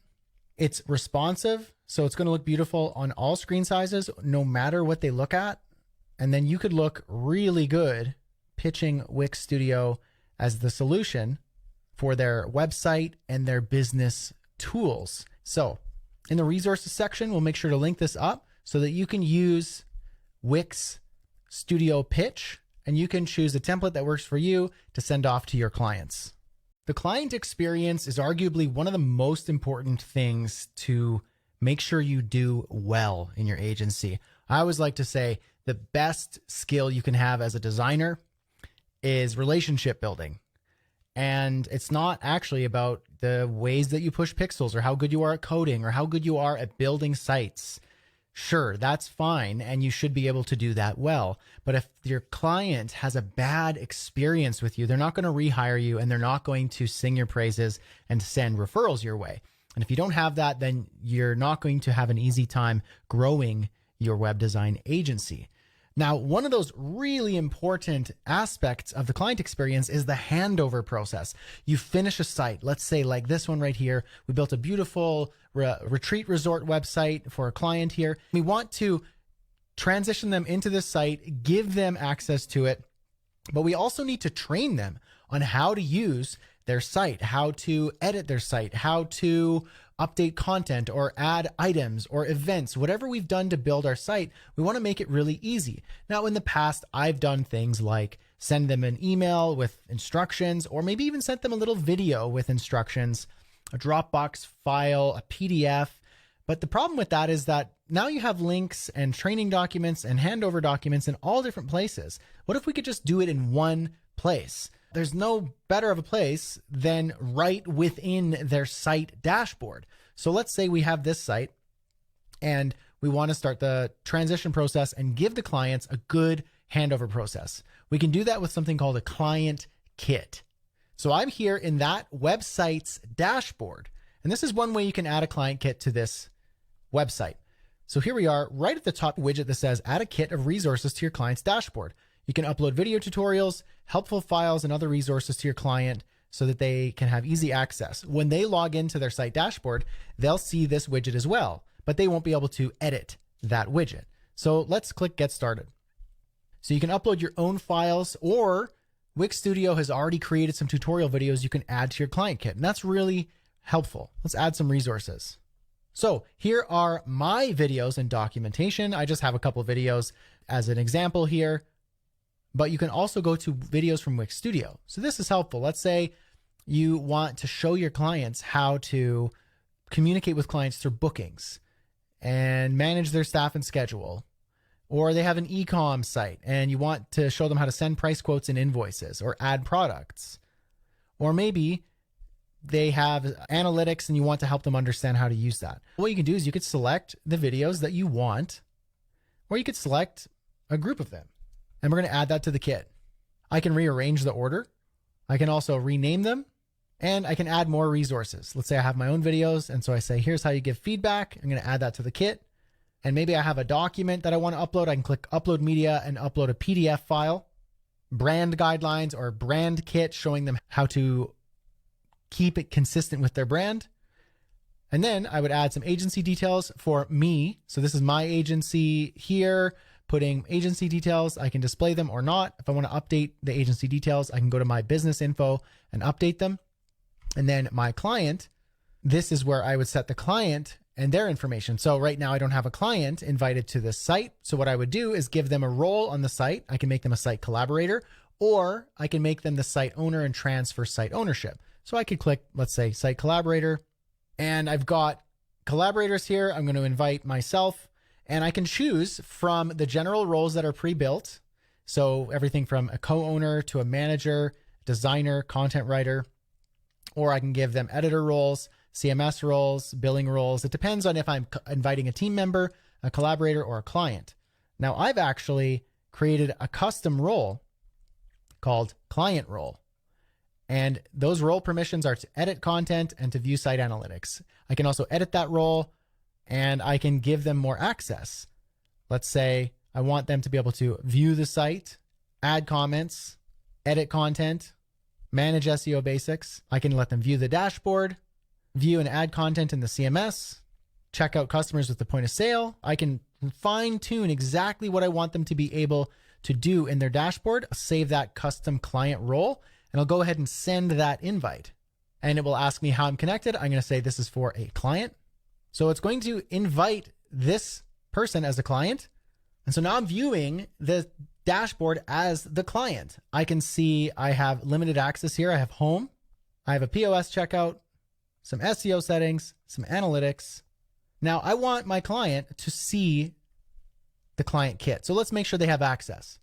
It's responsive, so it's going to look beautiful on all screen sizes, no matter what they look at. And then you could look really good pitching Wix Studio as the solution for their website and their business tools. So In the resources section, we'll make sure to link this up so that you can use Wix Studio Pitch, and you can choose a template that works for you to send off to your clients. The client experience is arguably one of the most important things to make sure you do well in your agency. I always like to say the best skill you can have as a designer is relationship building. And it's not actually about the ways that you push pixels or how good you are at coding or how good you are at building sites. Sure, that's fine, and you should be able to do that well. But if your client has a bad experience with you, they're not going to rehire you, and they're not going to sing your praises and send referrals your way. And if you don't have that, then you're not going to have an easy time growing your web design agency. Now, one of those really important aspects of the client experience is the handover process. You finish a site, let's say like this one right here. We built a beautiful retreat resort website for a client here. We want to transition them into this site, give them access to it, but we also need to train them on how to use their site, how to edit their site, how to update content or add items or events, whatever we've done to build our site, we want to make it really easy. Now, in the past, I've done things like send them an email with instructions, or maybe even sent them a little video with instructions, a Dropbox file, a PDF. But the problem with that is that now you have links and training documents and handover documents in all different places. What if we could just do it in one place? There's no better of a place than right within their site dashboard. So let's say we have this site and we want to start the transition process and give the clients a good handover process. We can do that with something called a client kit. So I'm here in that website's dashboard, and this is one way you can add a client kit to this website. So here we are right at the top widget that says add a kit of resources to your client's dashboard. You can upload video tutorials, helpful files, and other resources to your client so that they can have easy access. When they log into their site dashboard, they'll see this widget as well, but they won't be able to edit that widget. So let's click Get Started. So you can upload your own files, or Wix Studio has already created some tutorial videos you can add to your client kit, and that's really helpful. Let's add some resources. So here are my videos and documentation. I just have a couple of videos as an example here. But you can also go to videos from Wix Studio. So this is helpful. Let's say you want to show your clients how to communicate with clients through bookings and manage their staff and schedule. Or they have an e-com site and you want to show them how to send price quotes and invoices or add products. Or maybe they have analytics and you want to help them understand how to use that. What you can do is you could select the videos that you want, or you could select a group of them. And we're going to add that to the kit. I can rearrange the order. I can also rename them, and I can add more resources. Let's say I have my own videos, and so I say, here's how you give feedback. I'm going to add that to the kit. And maybe I have a document that I want to upload. I can click Upload Media and upload a PDF file, brand guidelines or brand kit showing them how to keep it consistent with their brand. And then I would add some agency details for me. So this is my agency here. Putting agency details, I can display them or not. If I want to update the agency details, I can go to my business info and update them. And then my client, this is where I would set the client and their information. So right now I don't have a client invited to this site. So what I would do is give them a role on the site. I can make them a site collaborator, or I can make them the site owner and transfer site ownership. So I could click, let's say, site collaborator, and I've got collaborators here. I'm going to invite myself. And I can choose from the general roles that are pre-built. So everything from a co-owner to a manager, designer, content writer, or I can give them editor roles, CMS roles, billing roles. It depends on if I'm inviting a team member, a collaborator, or a client. Now I've actually created a custom role called client role. And those role permissions are to edit content and to view site analytics. I can also edit that role, and I can give them more access. Let's say I want them to be able to view the site, add comments, edit content, manage SEO basics. I can let them view the dashboard, view and add content in the CMS, check out customers with the point of sale. I can fine tune exactly what I want them to be able to do in their dashboard, save that custom client role, and I'll go ahead and send that invite. And it will ask me how I'm connected. I'm going to say this is for a client. So it's going to invite this person as a client. And so now I'm viewing the dashboard as the client. I can see I have limited access here. I have home. I have a POS checkout, some SEO settings, some analytics. Now I want my client to see the client kit. So let's make sure they have access.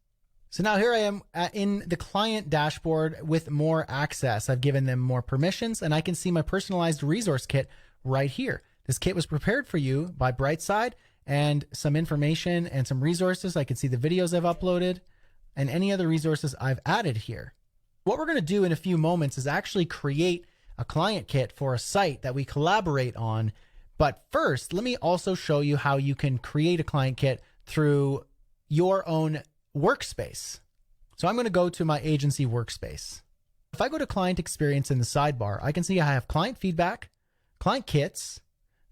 So now here I am in the client dashboard with more access. I've given them more permissions and I can see my personalized resource kit right here. This kit was prepared for you by Brightside and some information and some resources. I can see the videos I've uploaded and any other resources I've added here. What we're going to do in a few moments is actually create a client kit for a site that we collaborate on. But first, let me also show you how you can create a client kit through your own workspace. So I'm going to go to my agency workspace. If I go to client experience in the sidebar, I can see I have client feedback, client kits,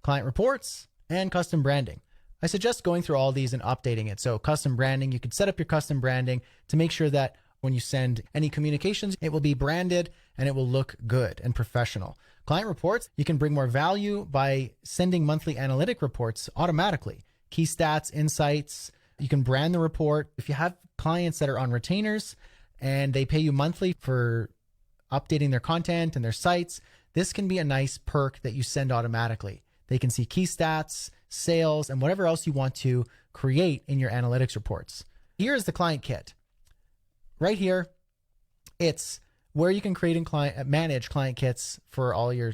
client reports, and custom branding. I suggest going through all these and updating it. So custom branding, you could set up your custom branding to make sure that when you send any communications, it will be branded and it will look good and professional. Client reports, you can bring more value by sending monthly analytic reports automatically. Key stats, insights, you can brand the report. If you have clients that are on retainers and they pay you monthly for updating their content and their sites, this can be a nice perk that you send automatically. They can see key stats, sales, and whatever else you want to create in your analytics reports. Here is the client kit. Right here, it's where you can create and manage client kits for all your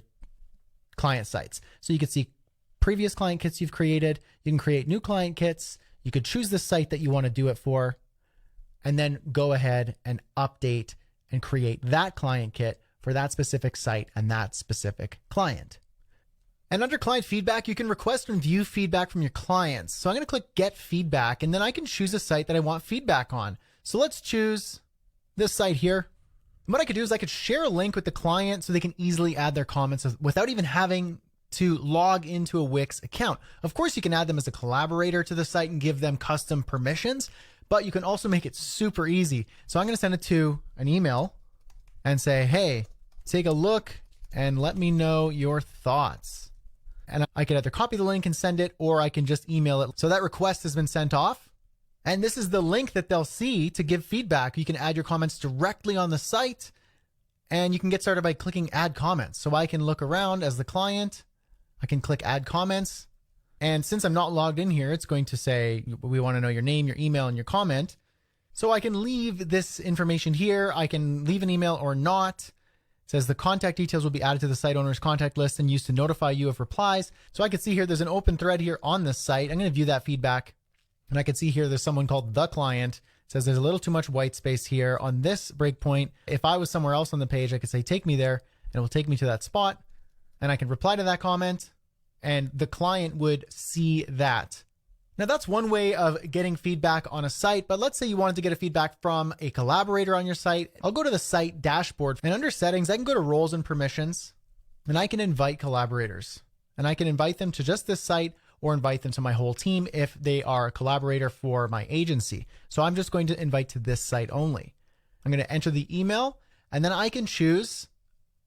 client sites. So you can see previous client kits you've created. You can create new client kits. You could choose the site that you want to do it for, and then go ahead and update and create that client kit for that specific site and that specific client. And under client feedback, you can request and view feedback from your clients. So I'm going to click get feedback, and then I can choose a site that I want feedback on. So let's choose this site here. And what I could do is I could share a link with the client so they can easily add their comments without even having to log into a Wix account. Of course, you can add them as a collaborator to the site and give them custom permissions, but you can also make it super easy. So I'm going to send it to an email and say, hey, take a look and let me know your thoughts. And I could either copy the link and send it, or I can just email it. So that request has been sent off. And this is the link that they'll see to give feedback. You can add your comments directly on the site, and you can get started by clicking add comments. So I can look around as the client. I can click add comments. And since I'm not logged in here, it's going to say, we want to know your name, your email, and your comment. So I can leave this information here. I can leave an email or not. It says the contact details will be added to the site owner's contact list and used to notify you of replies. So I can see here, there's an open thread here on this site. I'm going to view that feedback. And I can see here, there's someone called the client. It says there's a little too much white space here on this breakpoint. If I was somewhere else on the page, I could say, take me there, and it will take me to that spot. And I can reply to that comment, and the client would see that. Now that's one way of getting feedback on a site, but let's say you wanted to get a feedback from a collaborator on your site. I'll go to the site dashboard, and under settings, I can go to roles and permissions, and I can invite collaborators, and I can invite them to just this site or invite them to my whole team if they are a collaborator for my agency. So I'm just going to invite to this site only. I'm going to enter the email, and then I can choose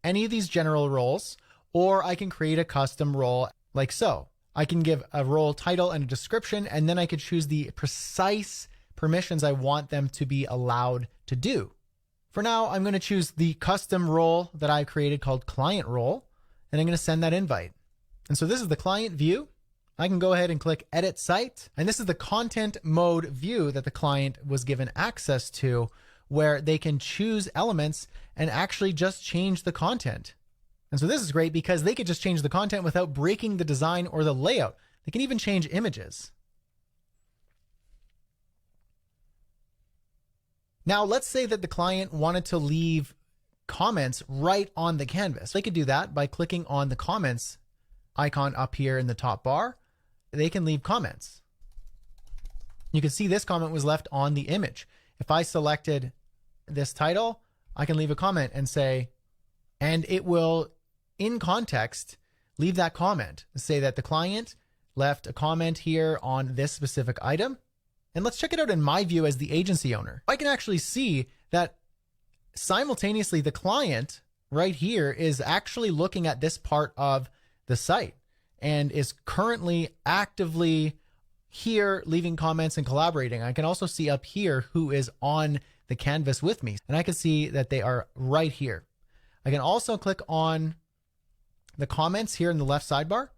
any of these general roles, or I can create a custom role like so. I can give a role title and a description, and then I could choose the precise permissions I want them to be allowed to do. For now, I'm going to choose the custom role that I've created called client role, and I'm going to send that invite. And so this is the client view. I can go ahead and click edit site, and this is the content mode view that the client was given access to, where they can choose elements and actually just change the content. And so this is great because they could just change the content without breaking the design or the layout. They can even change images. Now, let's say that the client wanted to leave comments right on the canvas. They could do that by clicking on the comments icon up here in the top bar. They can leave comments. You can see this comment was left on the image. If I selected this title, I can leave a comment and say, and it will, in context, leave that comment. Say that the client left a comment here on this specific item. And let's check it out in my view as the agency owner. I can actually see that simultaneously the client right here is actually looking at this part of the site. and is currently actively here leaving comments and collaborating. I can also see up here who is on the canvas with me, and I can see that they are right here. I can also click on the comments here in the left sidebar,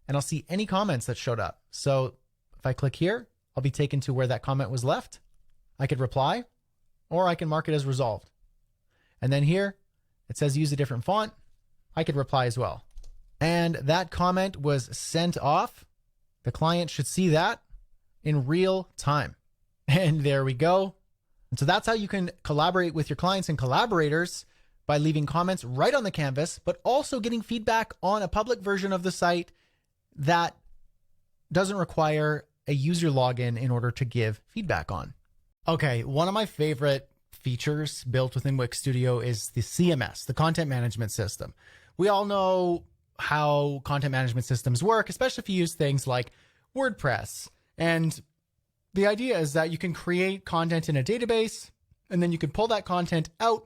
and I'll see any comments that showed up. So if I click here, I'll be taken to where that comment was left. I could reply, or I can mark it as resolved. And then here it says use a different font. I could reply as well. And that comment was sent off. The client should see that in real time. And there we go. And so that's how you can collaborate with your clients and collaborators, by leaving comments right on the canvas, but also getting feedback on a public version of the site that doesn't require a user login in order to give feedback on. Okay, one of my favorite features built within Wix Studio is the CMS, the content management system. We all know how content management systems work, especially if you use things like WordPress. And the idea is that you can create content in a database, and then you can pull that content out,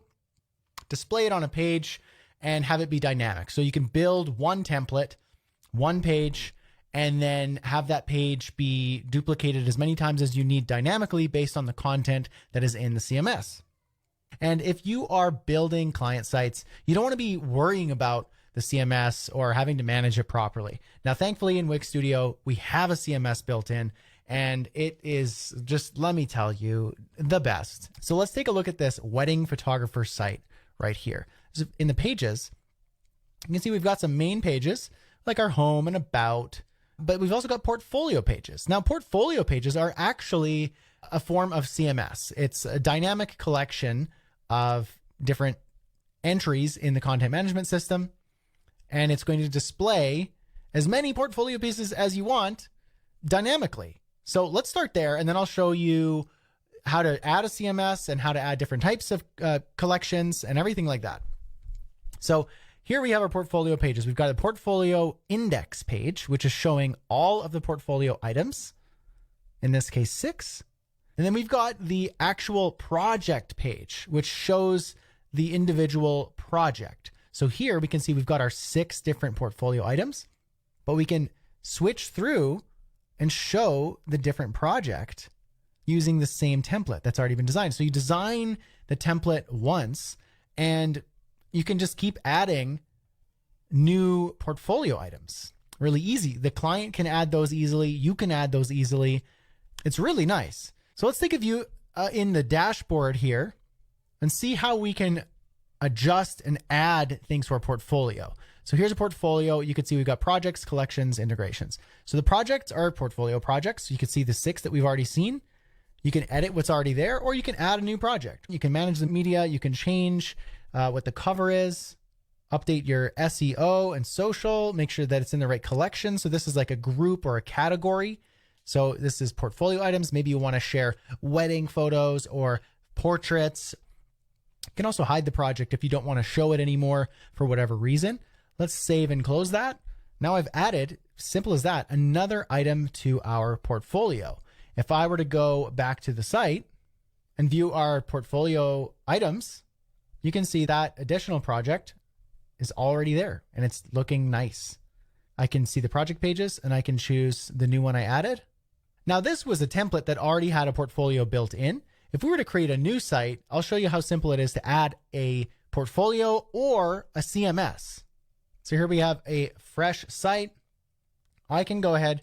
display it on a page, and have it be dynamic. So you can build one template, one page, and then have that page be duplicated as many times as you need dynamically based on the content that is in the CMS. And if you are building client sites, you don't want to be worrying about the CMS or having to manage it properly. Now, thankfully in Wix Studio, we have a CMS built in, and it is just, let me tell you, the best. So let's take a look at this wedding photographer site right here. So in the pages, you can see we've got some main pages like our home and about, but we've also got portfolio pages. Now, portfolio pages are actually a form of CMS. It's a dynamic collection of different entries in the content management system, and it's going to display as many portfolio pieces as you want dynamically. So let's start there, and then I'll show you how to add a CMS and how to add different types of collections and everything like that. So here we have our portfolio pages. We've got a portfolio index page, which is showing all of the portfolio items, in this case 6. And then we've got the actual project page, which shows the individual project. So here we can see we've got our 6 different portfolio items, but we can switch through and show the different project using the same template that's already been designed. So you design the template once, and you can just keep adding new portfolio items. Really easy. The client can add those easily. You can add those easily. It's really nice. So let's take a view in the dashboard here and see how we can adjust and add things to our portfolio. So here's a portfolio. You can see we've got projects, collections, integrations. So the projects are portfolio projects. You can see the 6 that we've already seen. You can edit what's already there, or you can add a new project. You can manage the media. You can change what the cover is, update your SEO and social, make sure that it's in the right collection. So this is like a group or a category. So this is portfolio items. Maybe you want to share wedding photos or portraits. You can also hide the project if you don't want to show it anymore for whatever reason. Let's save and close that. Now I've added, simple as that, another item to our portfolio. If I were to go back to the site and view our portfolio items, you can see that additional project is already there and it's looking nice. I can see the project pages and I can choose the new one I added. Now this was a template that already had a portfolio built in. If we were to create a new site, I'll show you how simple it is to add a portfolio or a CMS. So here we have a fresh site. I can go ahead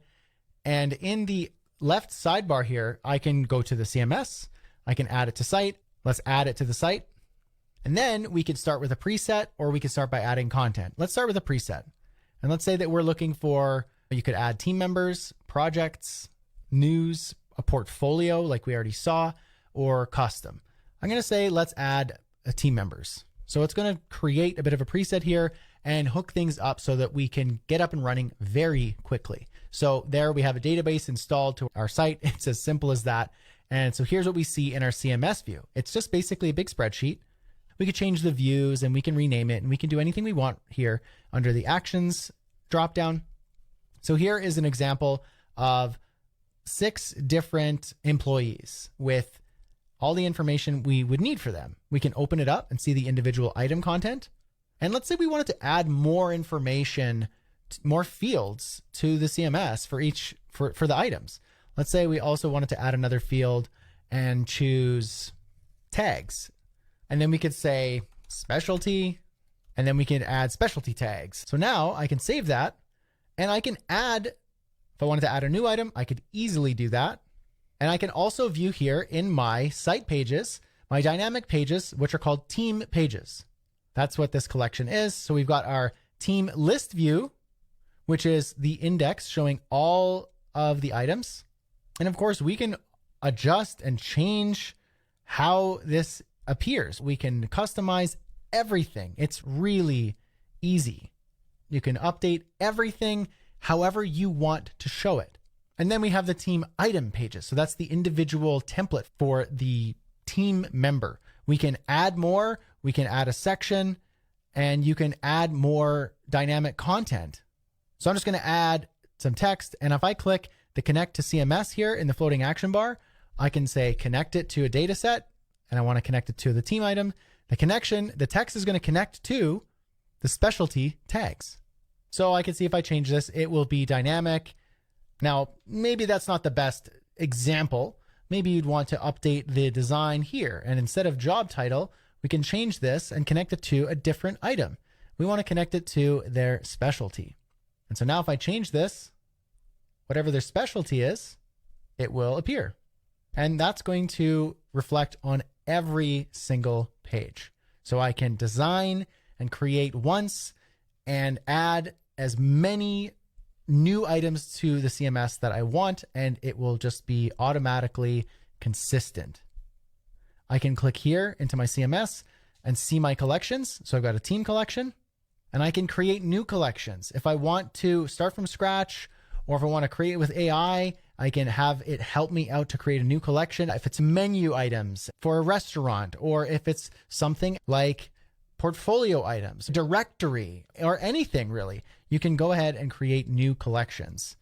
and in the left sidebar here, I can go to the CMS. I can add it to site. Let's add it to the site. And then we could start with a preset, or we could start by adding content. Let's start with a preset. And let's say that we're looking for, you could add team members, projects, news, a portfolio like we already saw, or custom. I'm going to say, let's add a team members. So it's going to create a bit of a preset here and hook things up so that we can get up and running very quickly. So there we have a database installed to our site. It's as simple as that. And so here's what we see in our CMS view. It's just basically a big spreadsheet. We could change the views and we can rename it and we can do anything we want here under the actions dropdown. So here is an example of 6 different employees with all the information we would need for them. We can open it up and see the individual item content. And let's say we wanted to add more information more fields to the CMS for the items. Let's say we also wanted to add another field and choose tags. And then we could say specialty, and then we can add specialty tags. So now I can save that, and I can add, if I wanted to add a new item, I could easily do that. And I can also view here in my site pages, my dynamic pages, which are called team pages. That's what this collection is. So we've got our team list view, which is the index showing all of the items. And of course, we can adjust and change how this appears. We can customize everything. It's really easy. You can update everything however you want to show it. And then we have the team item pages. So that's the individual template for the team member. We can add more, we can add a section, and you can add more dynamic content. So I'm just going to add some text. And if I click the connect to CMS here in the floating action bar, I can say connect it to a data set, and I want to connect it to the team item. The text is going to connect to the specialty tags. So I can see if I change this, it will be dynamic. Now, maybe that's not the best example. Maybe you'd want to update the design here. And instead of job title, we can change this and connect it to a different item. We want to connect it to their specialty. And so now if I change this, whatever their specialty is, it will appear. And that's going to reflect on every single page. So I can design and create once and add as many new items to the CMS that I want, and it will just be automatically consistent. I can click here into my CMS and see my collections. So I've got a team collection, and I can create new collections. If I want to start from scratch, or if I want to create it with AI, I can have it help me out to create a new collection. If it's menu items for a restaurant, or if it's something like portfolio items, directory, or anything really, you can go ahead and create new collections.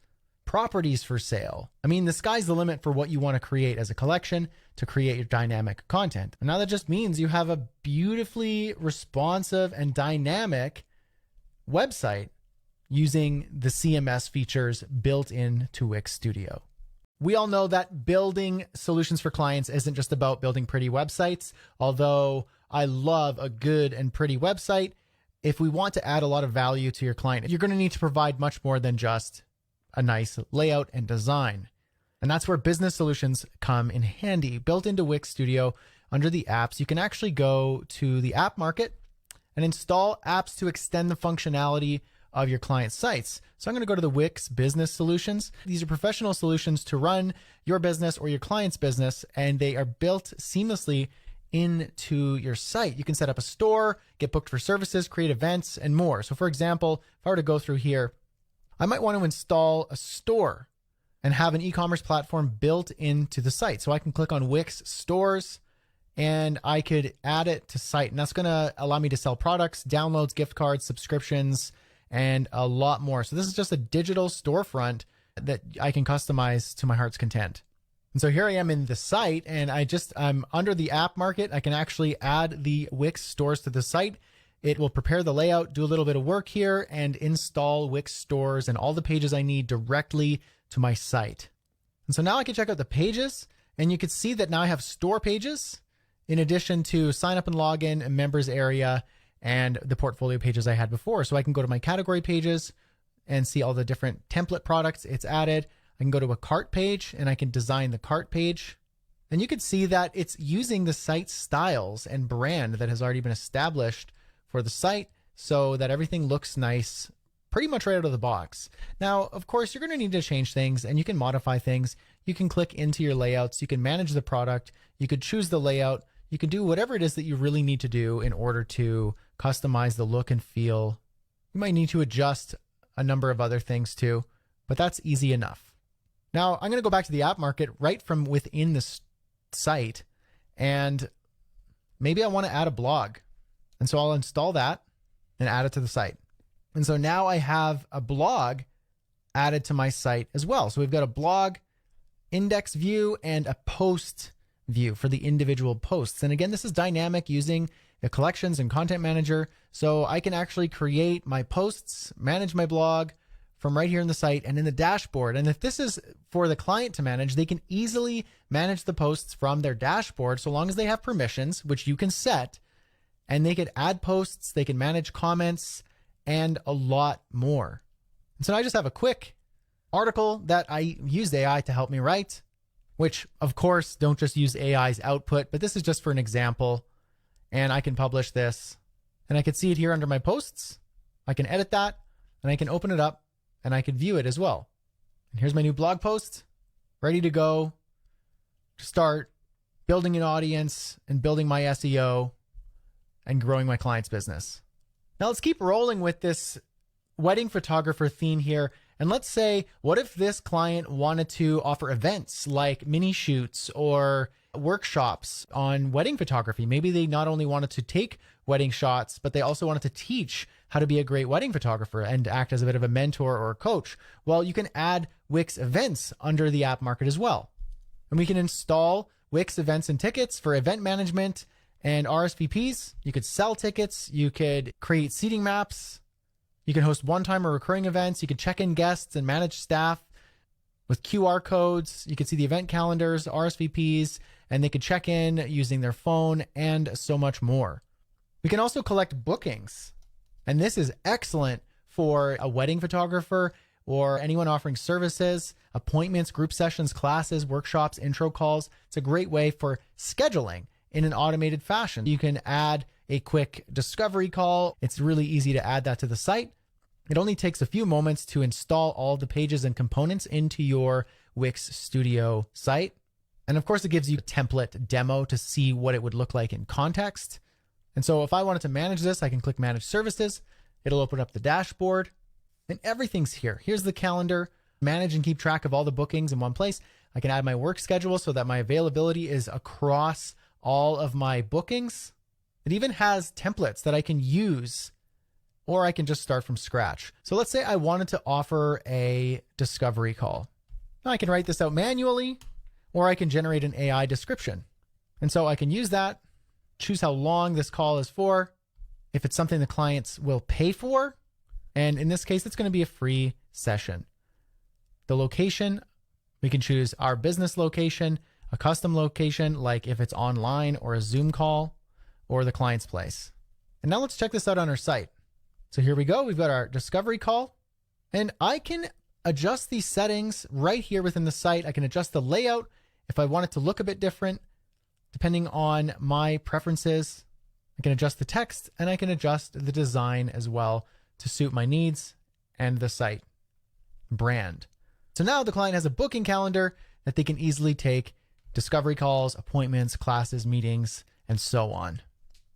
Properties for sale. I mean, the sky's the limit for what you want to create as a collection to create your dynamic content. And now that just means you have a beautifully responsive and dynamic website using the CMS features built into Wix Studio. We all know that building solutions for clients isn't just about building pretty websites, although I love a good and pretty website. If we want to add a lot of value to your client, you're going to need to provide much more than just a nice layout and design. And that's where business solutions come in handy. Built into Wix Studio under the apps, you can actually go to the app market and install apps to extend the functionality of your client sites. So I'm going to go to the Wix Business Solutions. These are professional solutions to run your business or your client's business, and they are built seamlessly into your site. You can set up a store, get booked for services, create events, and more. So for example, if I were to go through here, I might want to install a store and have an e-commerce platform built into the site. So I can click on Wix Stores and I could add it to site. And that's going to allow me to sell products, downloads, gift cards, subscriptions, and a lot more. So this is just a digital storefront that I can customize to my heart's content. And so here I am in the site, and I'm under the app market. I can actually add the Wix stores to the site. It will prepare the layout, do a little bit of work here, and install Wix stores and all the pages I need directly to my site. And so now I can check out the pages, and you can see that now I have store pages in addition to sign up and login and members area and the portfolio pages I had before. So I can go to my category pages and see all the different template products it's added. I can go to a cart page and I can design the cart page. And you can see that it's using the site styles and brand that has already been established for the site so that everything looks nice pretty much right out of the box. Now, of course, you're going to need to change things and you can modify things. You can click into your layouts. You can manage the product. You could choose the layout. You can do whatever it is that you really need to do in order to customize the look and feel. You might need to adjust a number of other things too, but that's easy enough. Now I'm going to go back to the app market right from within the site, and maybe I want to add a blog. And so I'll install that and add it to the site. And so now I have a blog added to my site as well. So we've got a blog index view and a post view for the individual posts. And again, this is dynamic using the collections and content manager. So I can actually create my posts, manage my blog from right here in the site and in the dashboard. And if this is for the client to manage, they can easily manage the posts from their dashboard so long as they have permissions, which you can set, and they can add posts, they can manage comments, and a lot more. And so I just have a quick article that I used AI to help me write, which of course don't just use AI's output, but this is just for an example. And I can publish this and I can see it here under my posts. I can edit that and I can open it up and I can view it as well. And here's my new blog post, ready to go to start building an audience and building my SEO and growing my client's business. Now let's keep rolling with this wedding photographer theme here. And let's say, what if this client wanted to offer events like mini shoots or workshops on wedding photography? Maybe they not only wanted to take wedding shots, but they also wanted to teach how to be a great wedding photographer and act as a bit of a mentor or a coach. Well, you can add Wix events under the app market as well. And we can install Wix events and tickets for event management and RSVPs. You could sell tickets. You could create seating maps. You can host one-time or recurring events. You can check in guests and manage staff with QR codes. You can see the event calendars, RSVPs, and they could check in using their phone and so much more. We can also collect bookings. And this is excellent for a wedding photographer or anyone offering services, appointments, group sessions, classes, workshops, intro calls. It's a great way for scheduling in an automated fashion. You can add a quick discovery call. It's really easy to add that to the site. It only takes a few moments to install all the pages and components into your Wix Studio site. And of course, it gives you a template demo to see what it would look like in context. And so if I wanted to manage this, I can click Manage Services. It'll open up the dashboard and everything's here. Here's the calendar. Manage and keep track of all the bookings in one place. I can add my work schedule so that my availability is across all of my bookings. It even has templates that I can use, or I can just start from scratch. So let's say I wanted to offer a discovery call. Now I can write this out manually, or I can generate an AI description. And so I can use that, choose how long this call is for, if it's something the clients will pay for. And in this case, it's going to be a free session. The location, we can choose our business location, a custom location, like if it's online or a Zoom call, or the client's place. And now let's check this out on our site. So here we go. We've got our discovery call, and I can adjust these settings right here within the site. I can adjust the layout if I want it to look a bit different, depending on my preferences. I can adjust the text and I can adjust the design as well to suit my needs and the site brand. So now the client has a booking calendar that they can easily take discovery calls, appointments, classes, meetings, and so on.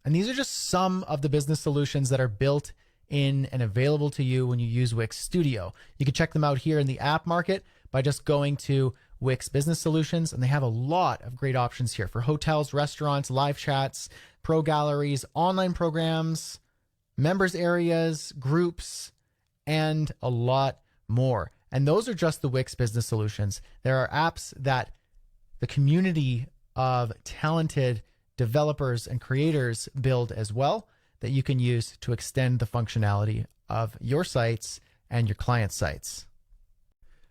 And these are just some of the business solutions that are built in and available to you when you use Wix Studio. You can check them out here in the app market by just going to Wix Business Solutions, and they have a lot of great options here for hotels, restaurants, live chats, pro galleries, online programs, members areas, groups, and a lot more. And those are just the Wix Business Solutions. There are apps that the community of talented developers and creators build as well that you can use to extend the functionality of your sites and your client sites.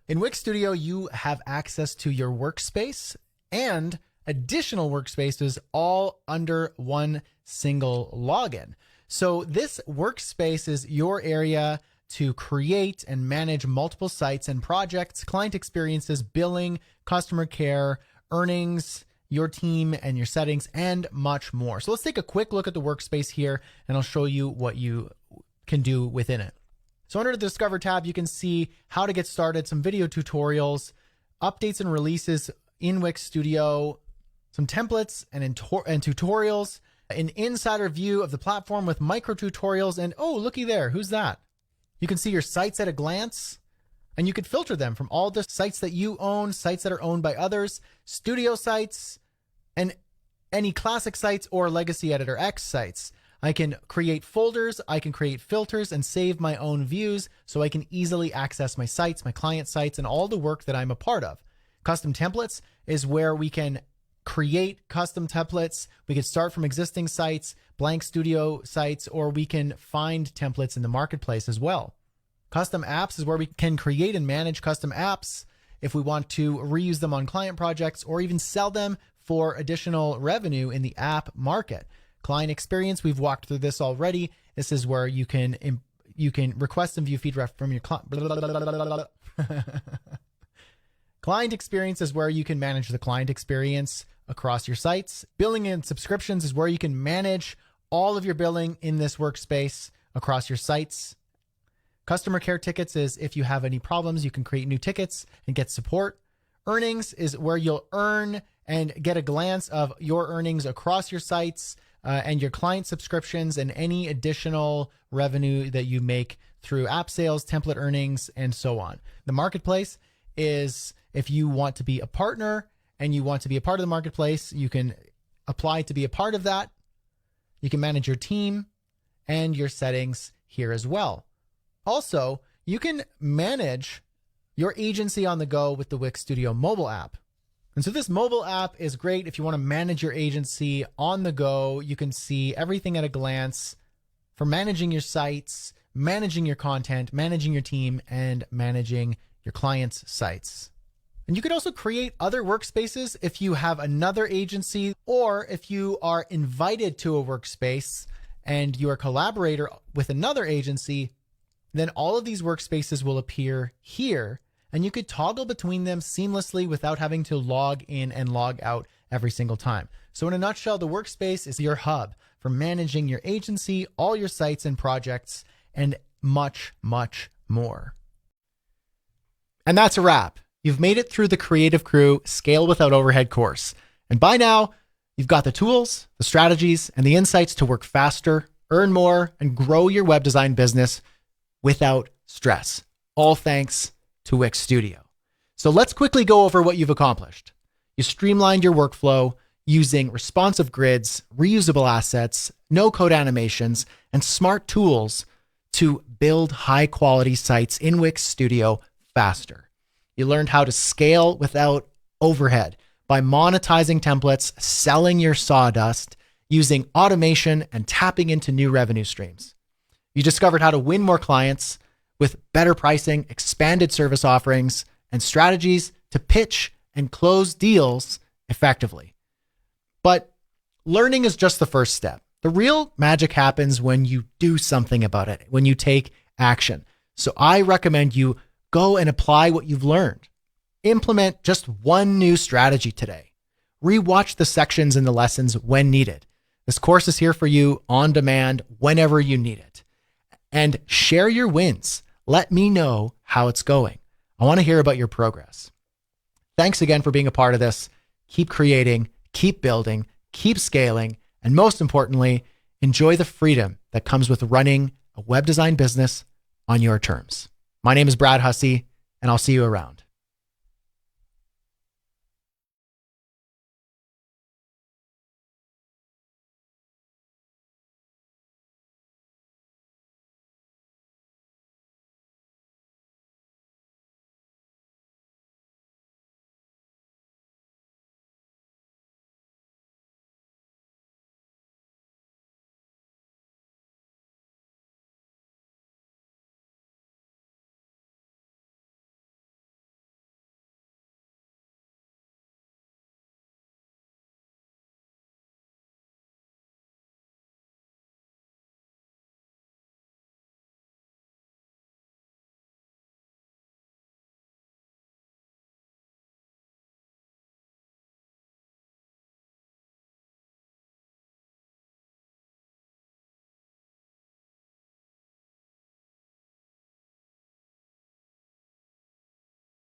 In Wix Studio, you have access to your workspace and additional workspaces all under one single login. So this workspace is your area to create and manage multiple sites and projects, client experiences, billing, customer care, earnings, your team and your settings, and much more. So let's take a quick look at the workspace here, and I'll show you what you can do within it. So under the Discover tab, you can see how to get started, some video tutorials, updates and releases in Wix Studio, some templates and tutorials, an insider view of the platform with micro tutorials, and oh, looky there, who's that? You can see your sites at a glance, and you could filter them from all the sites that you own, sites that are owned by others, studio sites, and any classic sites or legacy editor X sites. I can create folders, I can create filters and save my own views so I can easily access my sites, my client sites, and all the work that I'm a part of. Custom templates is where we can create custom templates. We could start from existing sites, blank studio sites, or we can find templates in the marketplace as well. Custom apps is where we can create and manage custom apps if we want to reuse them on client projects or even sell them for additional revenue in the app market. Client experience, we've walked through this already. This is where you can request and view feedback from your client. Client experience is where you can manage the client experience across your sites. Billing and subscriptions is where you can manage all of your billing in this workspace across your sites. Customer care tickets is if you have any problems, you can create new tickets and get support. Earnings is where you'll earn and get a glance of your earnings across your sites and your client subscriptions and any additional revenue that you make through app sales, template earnings, and so on. The marketplace is if you want to be a partner and you want to be a part of the marketplace, you can apply to be a part of that. You can manage your team and your settings here as well. Also, you can manage your agency on the go with the Wix Studio mobile app. And so this mobile app is great if you want to manage your agency on the go. You can see everything at a glance for managing your sites, managing your content, managing your team, and managing your clients' sites. And you could also create other workspaces if you have another agency or if you are invited to a workspace and you're a collaborator with another agency, then all of these workspaces will appear here and you could toggle between them seamlessly without having to log in and log out every single time. So in a nutshell, the workspace is your hub for managing your agency, all your sites and projects, and much, much more. And that's a wrap. You've made it through the Creative Crew Scale Without Overhead course. And by now, you've got the tools, the strategies, and the insights to work faster, earn more, and grow your web design business without stress. All thanks to Wix Studio. So let's quickly go over what you've accomplished. You streamlined your workflow using responsive grids, reusable assets, no-code animations, and smart tools to build high-quality sites in Wix Studio faster. You learned how to scale without overhead by monetizing templates, selling your sawdust, using automation, and tapping into new revenue streams. You discovered how to win more clients with better pricing, expanded service offerings, and strategies to pitch and close deals effectively. But learning is just the first step. The real magic happens when you do something about it, when you take action. So I recommend you go and apply what you've learned. Implement just one new strategy today. Rewatch the sections in the lessons when needed. This course is here for you on demand whenever you need it. And share your wins. Let me know how it's going. I want to hear about your progress. Thanks again for being a part of this. Keep creating, keep building, keep scaling, and most importantly, enjoy the freedom that comes with running a web design business on your terms. My name is Brad Hussey, and I'll see you around.